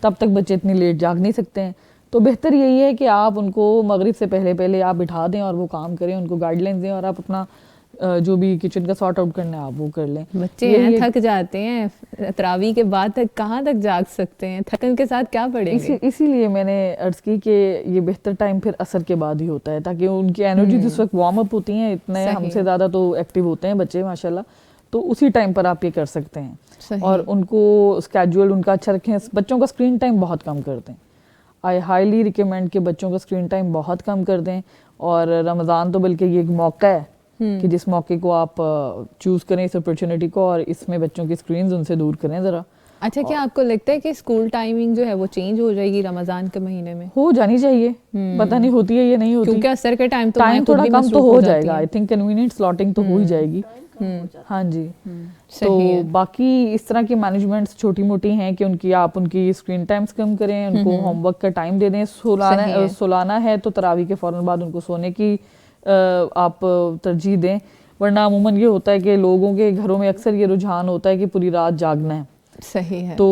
تب تک بچے اتنی لیٹ جاگ نہیں سکتے ہیں، تو بہتر یہی ہے کہ آپ ان کو مغرب سے پہلے آپ بٹھا دیں اور وہ کام کریں، ان کو گائیڈ لائنز دیں اور آپ اپنا جو بھی کچن کا سارٹ آؤٹ کرنا ہے آپ وہ کر لیں۔ بچے ہیں تھک جاتے ہیں، تراویح کے بعد تک کہاں تک جاگ سکتے ہیں، تھکن کے ساتھ کیا پڑھیں گے؟ اسی لیے میں نے عرض کی کہ یہ بہتر ٹائم پھر عصر کے بعد ہی ہوتا ہے، تاکہ ان کی انرجی جس وقت وارم اپ ہوتی ہیں، اتنے ہم سے زیادہ تو ایکٹیو ہوتے ہیں بچے ماشاءاللہ، تو اسی ٹائم پر آپ یہ کر سکتے ہیں اور ان کو اسکیجول ان کا اچھا رکھیں۔ بچوں کا اسکرین ٹائم بہت کم کر دیں، آئی ہائیلی ریکمینڈ کہ بچوں کا اسکرین ٹائم بہت کم کر دیں، اور رمضان تو بلکہ یہ ایک موقع ہے کہ جس موقع کو آپ چوز کریں اس اپرچونٹی کو، اور اس میں بچوں کی اسکرینز ان سے دور کریں ذرا۔ اچھا، کیا آپ کو لگتا ہے کہ اسکول ٹائمنگ جو ہے وہ چینج ہو جائے گی رمضان کے مہینے میں؟ ہو جانی چاہیے، پتہ نہیں ہوتی ہے یا نہیں ہوتی، کیونکہ عصر کے ٹائم تھوڑا کم تو ہو جائے گا، آئی تھنک کنوینئنٹ سلاٹنگ تو ہو ہی جائے گی۔ ہاں جی، تو باقی اس طرح کی مینجمنٹس چھوٹی موٹی ہیں کہ آپ ان کی اسکرین ٹائمز کم کریں، ان کو ہوم ورک کا ٹائم دے دیں، سولانا ہے تو تراویح کے فوراً بعد ان کو سونے کی آپ ترجیح دیں، ورنہ عموماً یہ ہوتا ہے کہ لوگوں کے گھروں میں اکثر یہ رجحان ہوتا ہے کہ پوری رات جاگنا ہے۔ صحیح ہے، تو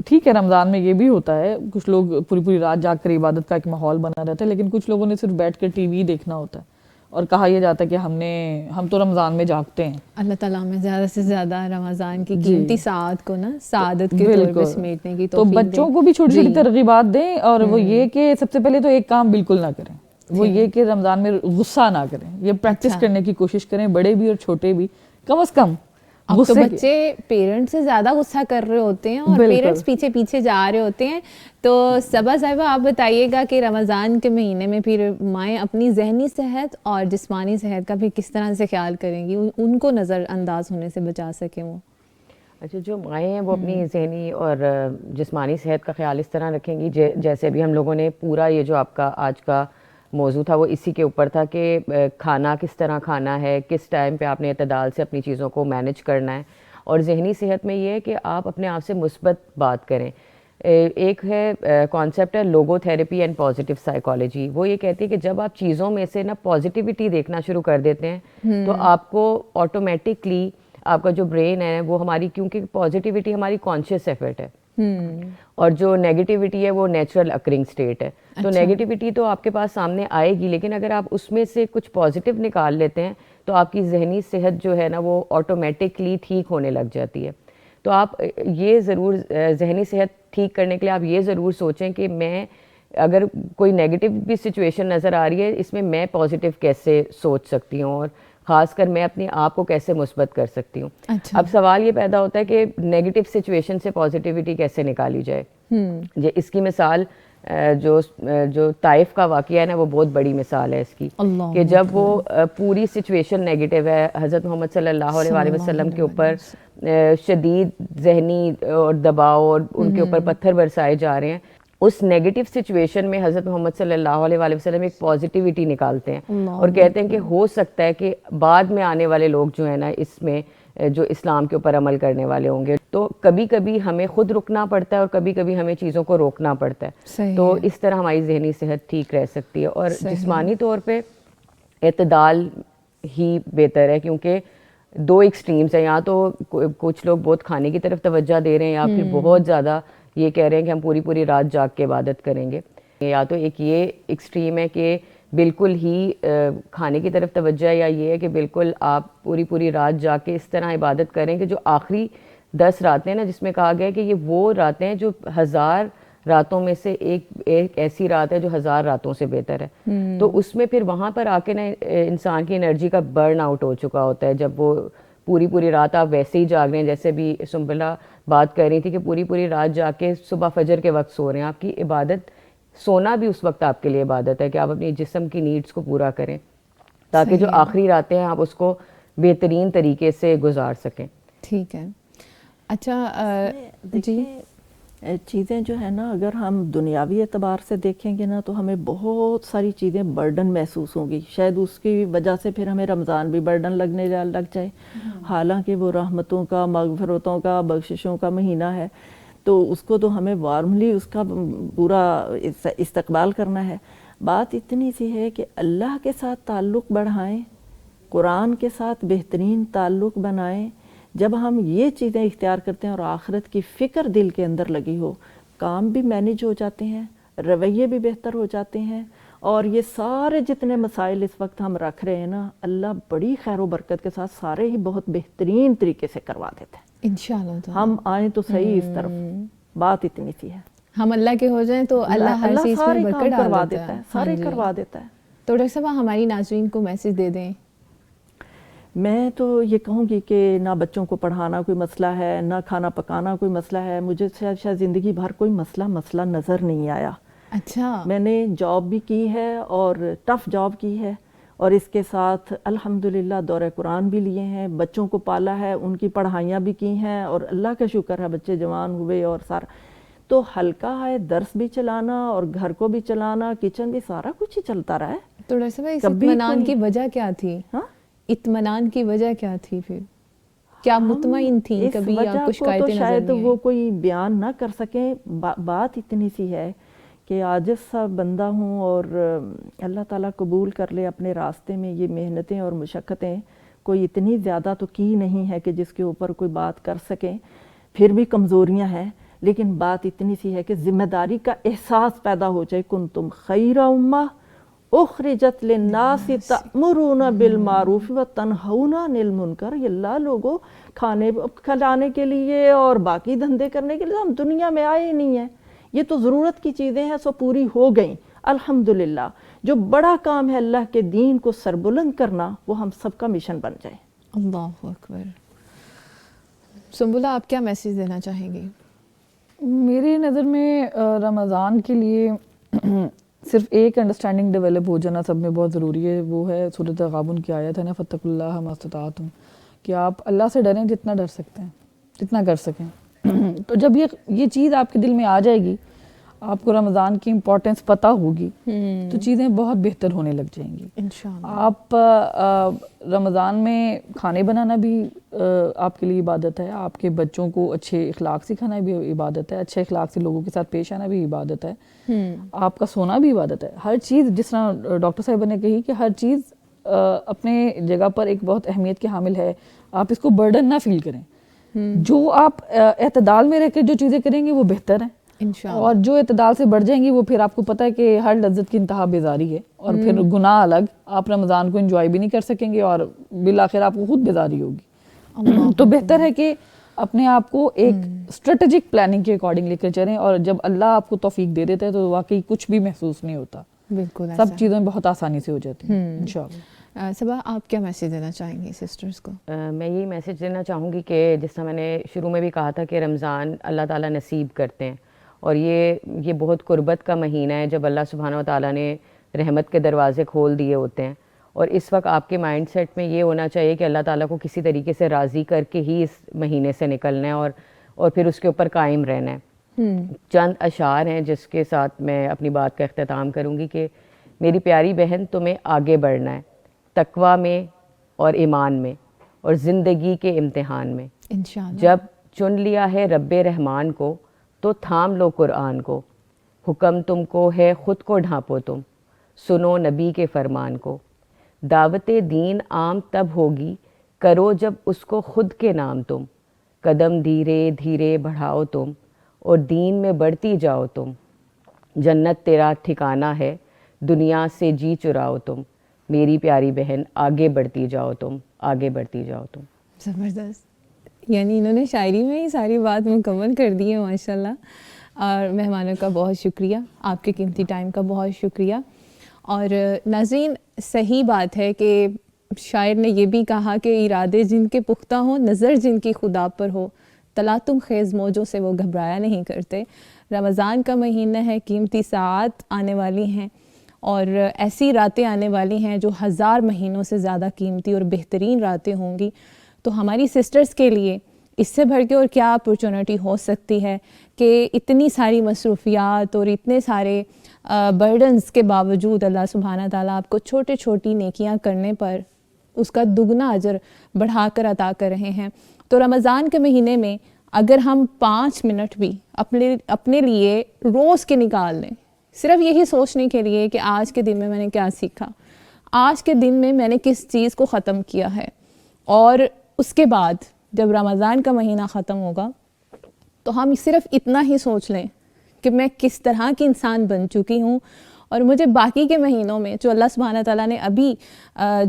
ٹھیک ہے رمضان میں یہ بھی ہوتا ہے، کچھ لوگ پوری رات جاگ کر عبادت کا ایک ماحول بنا رہتا ہے، لیکن کچھ لوگوں نے صرف بیٹھ کر ٹی وی دیکھنا ہوتا ہے، اور کہا یہ جاتا ہے کہ ہم تو رمضان میں جاگتے ہیں۔ اللہ تعالیٰ میں زیادہ سے زیادہ رمضان کی قیمتی ساعت کو نا سعادت کے طور پہ سمیٹنے کی تو بچوں کو بھی چھوٹی چھوٹی ترغیبات دیں، اور وہ یہ کہ سب سے پہلے تو ایک کام بالکل نہ کریں، وہ یہ کہ رمضان میں غصہ نہ کریں، یہ پریکٹس کرنے کی کوشش کریں، بڑے بھی اور چھوٹے بھی، کم از کم۔ اب تو بچے پیرنٹس سے زیادہ غصہ کر رہے ہوتے ہیں اور پیرنٹس پیچھے جا رہے ہوتے ہیں، تو صبا صاحبہ آپ بتائیے گا کہ رمضان کے مہینے میں پھر مائیں اپنی ذہنی صحت اور جسمانی صحت کا بھی کس طرح سے خیال کریں گی، ان کو نظر انداز ہونے سے بچا سکیں وہ؟ اچھا، جو مائیں ہیں وہ اپنی ذہنی اور جسمانی صحت کا خیال اس طرح رکھیں گی جیسے ابھی ہم لوگوں نے پورا یہ جو آپ کا آج کا موضوع تھا وہ اسی کے اوپر تھا کہ کھانا کس طرح کھانا ہے، کس ٹائم پہ آپ نے اعتدال سے اپنی چیزوں کو مینیج کرنا ہے، اور ذہنی صحت میں یہ ہے کہ آپ اپنے آپ سے مثبت بات کریں۔ ایک ہے کانسیپٹ ہے لوگو تھیراپی اینڈ پازیٹیو سائیکالوجی، وہ یہ کہتی ہے کہ جب آپ چیزوں میں سے نا پازیٹیوٹی دیکھنا شروع کر دیتے ہیں تو آپ کو آٹومیٹکلی آپ کا جو برین ہے وہ ہماری، کیونکہ پازیٹیوٹی ہماری کانشیس ایفرٹ ہے اور جو نیگیٹیوٹی ہے وہ نیچرل اکرنگ سٹیٹ ہے، تو نیگیٹیوٹی تو آپ کے پاس سامنے آئے گی، لیکن اگر آپ اس میں سے کچھ پازیٹیو نکال لیتے ہیں تو آپ کی ذہنی صحت جو ہے نا وہ آٹومیٹکلی ٹھیک ہونے لگ جاتی ہے۔ تو آپ یہ ضرور ذہنی صحت ٹھیک کرنے کے لیے آپ یہ ضرور سوچیں کہ میں اگر کوئی نیگیٹو بھی سچویشن نظر آ رہی ہے، اس میں میں پازیٹیو کیسے سوچ سکتی ہوں، اور خاص کر میں اپنے آپ کو کیسے مثبت کر سکتی ہوں۔ اب سوال یہ پیدا ہوتا ہے کہ نیگیٹو سچویشن سے پازیٹیوٹی کیسے نکالی جائے۔ اس کی مثال جو طائف کا واقعہ ہے نا وہ بہت بڑی مثال ہے اس کی، کہ جب وہ پوری سچویشن نیگیٹو ہے، حضرت محمد صلی اللہ علیہ وآلہ وسلم کے اوپر شدید ذہنی اور دباؤ اور ان کے اوپر پتھر برسائے جا رہے ہیں، اس نیگیٹو سچویشن میں حضرت محمد صلی اللہ علیہ وآلہ وسلم ایک پازیٹیوٹی نکالتے ہیں اور کہتے ہیں کہ ہو سکتا ہے کہ بعد میں آنے والے لوگ جو ہیں نا اس میں جو اسلام کے اوپر عمل کرنے والے ہوں گے. تو کبھی کبھی ہمیں خود رکنا پڑتا ہے اور کبھی کبھی ہمیں چیزوں کو روکنا پڑتا ہے. تو اس طرح ہماری ذہنی صحت ٹھیک رہ سکتی ہے. اور جسمانی طور پہ اعتدال ہی بہتر ہے, کیونکہ دو ایکسٹریمز ہیں. یا تو کچھ لوگ بہت کھانے کی طرف توجہ دے رہے ہیں, یا پھر بہت زیادہ یہ کہہ رہے ہیں کہ ہم پوری پوری رات جاگ کے عبادت کریں گے. یا تو ایک یہ ایکسٹریم ہے کہ بالکل ہی کھانے کی طرف توجہ, یا یہ ہے کہ بالکل آپ پوری پوری رات جا کے اس طرح عبادت کریں کہ جو آخری 10 راتیں نا, جس میں کہا گیا ہے کہ یہ وہ راتیں جو 1000 راتوں میں سے ایک ایسی رات ہے جو 1000 راتوں سے بہتر ہے. تو اس میں پھر وہاں پر آ کے نا انسان کی انرجی کا برن آؤٹ ہو چکا ہوتا ہے. جب وہ پوری رات آپ ویسے ہی جاگ رہے ہیں, جیسے بھی سنبلا بات کر رہی تھی کہ پوری رات جا کے صبح فجر کے وقت سو رہے ہیں. آپ کی عبادت, سونا بھی اس وقت آپ کے لیے عبادت ہے کہ آپ اپنی جسم کی نیڈس کو پورا کریں, تاکہ جو آخری راتیں ہیں آپ اس کو بہترین طریقے سے گزار سکیں. ٹھیک ہے. اچھا جی, چیزیں جو ہے نا اگر ہم دنیاوی اعتبار سے دیکھیں گے نا تو ہمیں بہت ساری چیزیں برڈن محسوس ہوں گی. شاید اس کی وجہ سے پھر ہمیں رمضان بھی برڈن لگنے لگ جائے, حالانکہ وہ رحمتوں کا, مغفرتوں کا, بخششوں کا مہینہ ہے. تو اس کو تو ہمیں وارملی اس کا پورا استقبال کرنا ہے. بات اتنی سی ہے کہ اللہ کے ساتھ تعلق بڑھائیں, قرآن کے ساتھ بہترین تعلق بنائیں. جب ہم یہ چیزیں اختیار کرتے ہیں اور آخرت کی فکر دل کے اندر لگی ہو, کام بھی مینیج ہو جاتے ہیں, رویے بھی بہتر ہو جاتے ہیں. اور یہ سارے جتنے مسائل اس وقت ہم رکھ رہے ہیں نا, اللہ بڑی خیر و برکت کے ساتھ سارے ہی بہت بہترین طریقے سے کروا دیتے ہیں انشاءاللہ. ہم آئیں تو صحیح اس طرف. بات اتنی سی ہے, ہم اللہ کے ہو جائیں تو اللہ ہر چیز میں برکت کروا دیتا ہے, سارے کروا دیتا ہے. تو ڈاکٹر صاحب ہماری ناظرین کو میسج دے دیں. میں تو یہ کہوں گی کہ نہ بچوں کو پڑھانا کوئی مسئلہ ہے, نہ کھانا پکانا کوئی مسئلہ ہے. مجھے شاید زندگی بھر کوئی مسئلہ نظر نہیں آیا. اچھا, میں نے جاب بھی کی ہے اور ٹف جاب کی ہے, اور اس کے ساتھ الحمدللہ دورہ قرآن بھی لیے ہیں, بچوں کو پالا ہے, ان کی پڑھائیاں بھی کی ہیں, اور اللہ کا شکر ہے بچے جوان ہوئے اور سارا. تو ہلکا ہے, درس بھی چلانا اور گھر کو بھی چلانا, کچن بھی, سارا کچھ ہی چلتا رہا ہے. تو ڈاکٹر صاحب اس اطمینان کی وجہ کیا تھی؟ اطمینان کی وجہ کیا تھی؟ پھر کیا مطمئن تھیں کبھی یا کچھ شکایتیں نظر نہیں آئیں؟ شاید وہ کوئی بیان نہ کر سکیں. بات اتنی سی ہے کہ عاجز سا بندہ ہوں, اور اللہ تعالیٰ قبول کر لے اپنے راستے میں یہ محنتیں اور مشقتیں. کوئی اتنی زیادہ تو کی نہیں ہے کہ جس کے اوپر کوئی بات کر سکیں. پھر بھی کمزوریاں ہیں, لیکن بات اتنی سی ہے کہ ذمہ داری کا احساس پیدا ہو جائے. کنتم خیر امہ اخرجت للناس تأمرون بالمعروف وتنہون عن المنکر. اللہ لوگوں کھانے کھلانے کے لیے اور باقی دھندے کرنے کے لیے ہم دنیا میں آئے ہی نہیں ہیں. یہ تو ضرورت کی چیزیں ہیں, سو پوری ہو گئیں الحمدللہ. جو بڑا کام ہے اللہ کے دین کو سربلند کرنا, وہ ہم سب کا مشن بن جائے. اللہ اکبر. سنبلا آپ کیا میسیج دینا چاہیں گی؟ میری نظر میں رمضان کے لیے صرف ایک انڈرسٹینڈنگ ڈیولپ ہو جانا سب میں بہت ضروری ہے. وہ ہے سورۃ تغابن کی آیت ہے نا, فاتقوا اللہ ما استطعتم, کہ آپ اللہ سے ڈریں جتنا ڈر سکتے ہیں, جتنا کر سکیں. تو جب یہ چیز آپ کے دل میں آ جائے گی, آپ کو رمضان کی امپورٹنس پتہ ہوگی, تو چیزیں بہت بہتر ہونے لگ جائیں گی انشاءاللہ. آپ رمضان میں کھانے بنانا بھی آپ کے لیے عبادت ہے, آپ کے بچوں کو اچھے اخلاق سکھانا بھی عبادت ہے, اچھے اخلاق سے لوگوں کے ساتھ پیش آنا بھی عبادت ہے, آپ کا سونا بھی عبادت ہے. ہر چیز, جس طرح ڈاکٹر صاحبہ نے کہی کہ ہر چیز اپنے جگہ پر ایک بہت اہمیت کے حامل ہے. آپ اس کو برڈن نہ فیل کریں. جو آپ اعتدال میں رہ کے جو چیزیں کریں گے وہ بہتر ہیں, اور جو اعتدال سے بڑھ جائیں گی وہ پھر آپ کو پتہ ہے کہ ہر لذت کی انتہا بیزاری ہے, اور پھر گناہ الگ. آپ رمضان کو انجوائے بھی نہیں کر سکیں گے, اور بالآخر آپ کو خود بیزاری ہوگی. تو بہتر ہے کہ اپنے آپ کو ایک اسٹریٹجک پلاننگ کے اکارڈنگ لے کر چلیں, اور جب اللہ آپ کو توفیق دے دیتا ہے تو واقعی کچھ بھی محسوس نہیں ہوتا. بالکل, سب چیزیں بہت آسانی سے ہو جاتی ہیں انشاءاللہ. صبا آپ کیا میسیج دینا چاہیں گی سسٹرز کو؟ میں یہی میسیج دینا چاہوں گی کہ جس طرح میں نے شروع میں بھی کہا تھا کہ رمضان اللہ تعالیٰ نصیب کرتے ہیں, اور یہ بہت قربت کا مہینہ ہے جب اللہ سبحانہ و تعالیٰ نے رحمت کے دروازے کھول دیے ہوتے ہیں. اور اس وقت آپ کے مائنڈ سیٹ میں یہ ہونا چاہیے کہ اللہ تعالیٰ کو کسی طریقے سے راضی کر کے ہی اس مہینے سے نکلنا ہے, اور پھر اس کے اوپر قائم رہنا ہے. چند اشعار ہیں جس کے ساتھ میں اپنی بات کا اختتام کروں گی کہ میری پیاری بہن تمہیں آگے بڑھنا ہے تقویٰ میں اور ایمان میں اور زندگی کے امتحان میں. انشاءاللہ. جب چن لیا ہے رب رحمان کو تو تھام لو قرآن کو. حکم تم کو ہے خود کو ڈھانپو تم, سنو نبی کے فرمان کو. دعوت دین عام تب ہوگی کرو جب اس کو خود کے نام تم. قدم دھیرے دھیرے بڑھاؤ تم اور دین میں بڑھتی جاؤ تم. جنت تیرا ٹھکانہ ہے دنیا سے جی چراؤ تم. میری پیاری بہن آگے بڑھتی جاؤ تم, آگے بڑھتی جاؤ تم. زبردست. یعنی انہوں نے شاعری میں ہی ساری بات مکمل کر دی ہے ماشاء اللہ. اور مہمانوں کا بہت شکریہ, آپ کے قیمتی ٹائم کا بہت شکریہ. اور ناظرین, صحیح بات ہے کہ شاعر نے یہ بھی کہا کہ ارادے جن کے پختہ ہوں نظر جن کی خدا پر ہو, تلاطم خیز موجوں سے وہ گھبرایا نہیں کرتے. رمضان کا مہینہ ہے, قیمتی ساعات آنے والی ہیں اور ایسی راتیں آنے والی ہیں جو 1000 مہینوں سے زیادہ قیمتی اور بہترین راتیں ہوں گی. تو ہماری سسٹرز کے لیے اس سے بڑھ کے اور کیا اپرچونٹی ہو سکتی ہے کہ اتنی ساری مصروفیات اور اتنے سارے برڈنز کے باوجود اللہ سبحانہ تعالیٰ آپ کو چھوٹی چھوٹی نیکیاں کرنے پر اس کا دگنا اجر بڑھا کر عطا کر رہے ہیں. تو رمضان کے مہینے میں اگر ہم 5 منٹ بھی اپنے لیے روز کے نکال لیں, صرف یہی سوچنے کے لیے کہ آج کے دن میں میں نے کیا سیکھا, آج کے دن میں میں نے کس چیز کو ختم کیا ہے, اور اس کے بعد جب رمضان کا مہینہ ختم ہوگا تو ہم صرف اتنا ہی سوچ لیں کہ میں کس طرح کی انسان بن چکی ہوں, اور مجھے باقی کے مہینوں میں جو اللہ سبحانہ تعالیٰ نے ابھی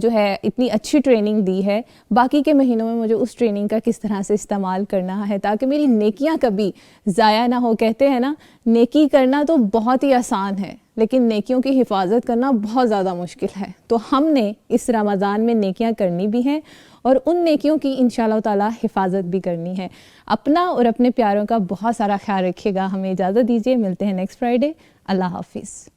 جو ہے اتنی اچھی ٹریننگ دی ہے, باقی کے مہینوں میں مجھے اس ٹریننگ کا کس طرح سے استعمال کرنا ہے تاکہ میری نیکیاں کبھی ضائع نہ ہو. کہتے ہیں نا, نیکی کرنا تو بہت ہی آسان ہے لیکن نیکیوں کی حفاظت کرنا بہت زیادہ مشکل ہے. تو ہم نے اس رمضان میں نیکیاں کرنی بھی ہیں اور ان نیکیوں کی انشاءاللہ تعالیٰ حفاظت بھی کرنی ہے. اپنا اور اپنے پیاروں کا بہت سارا خیال رکھیے گا. ہمیں اجازت دیجیے, ملتے ہیں نیکسٹ فرائیڈے. اللہ حافظ.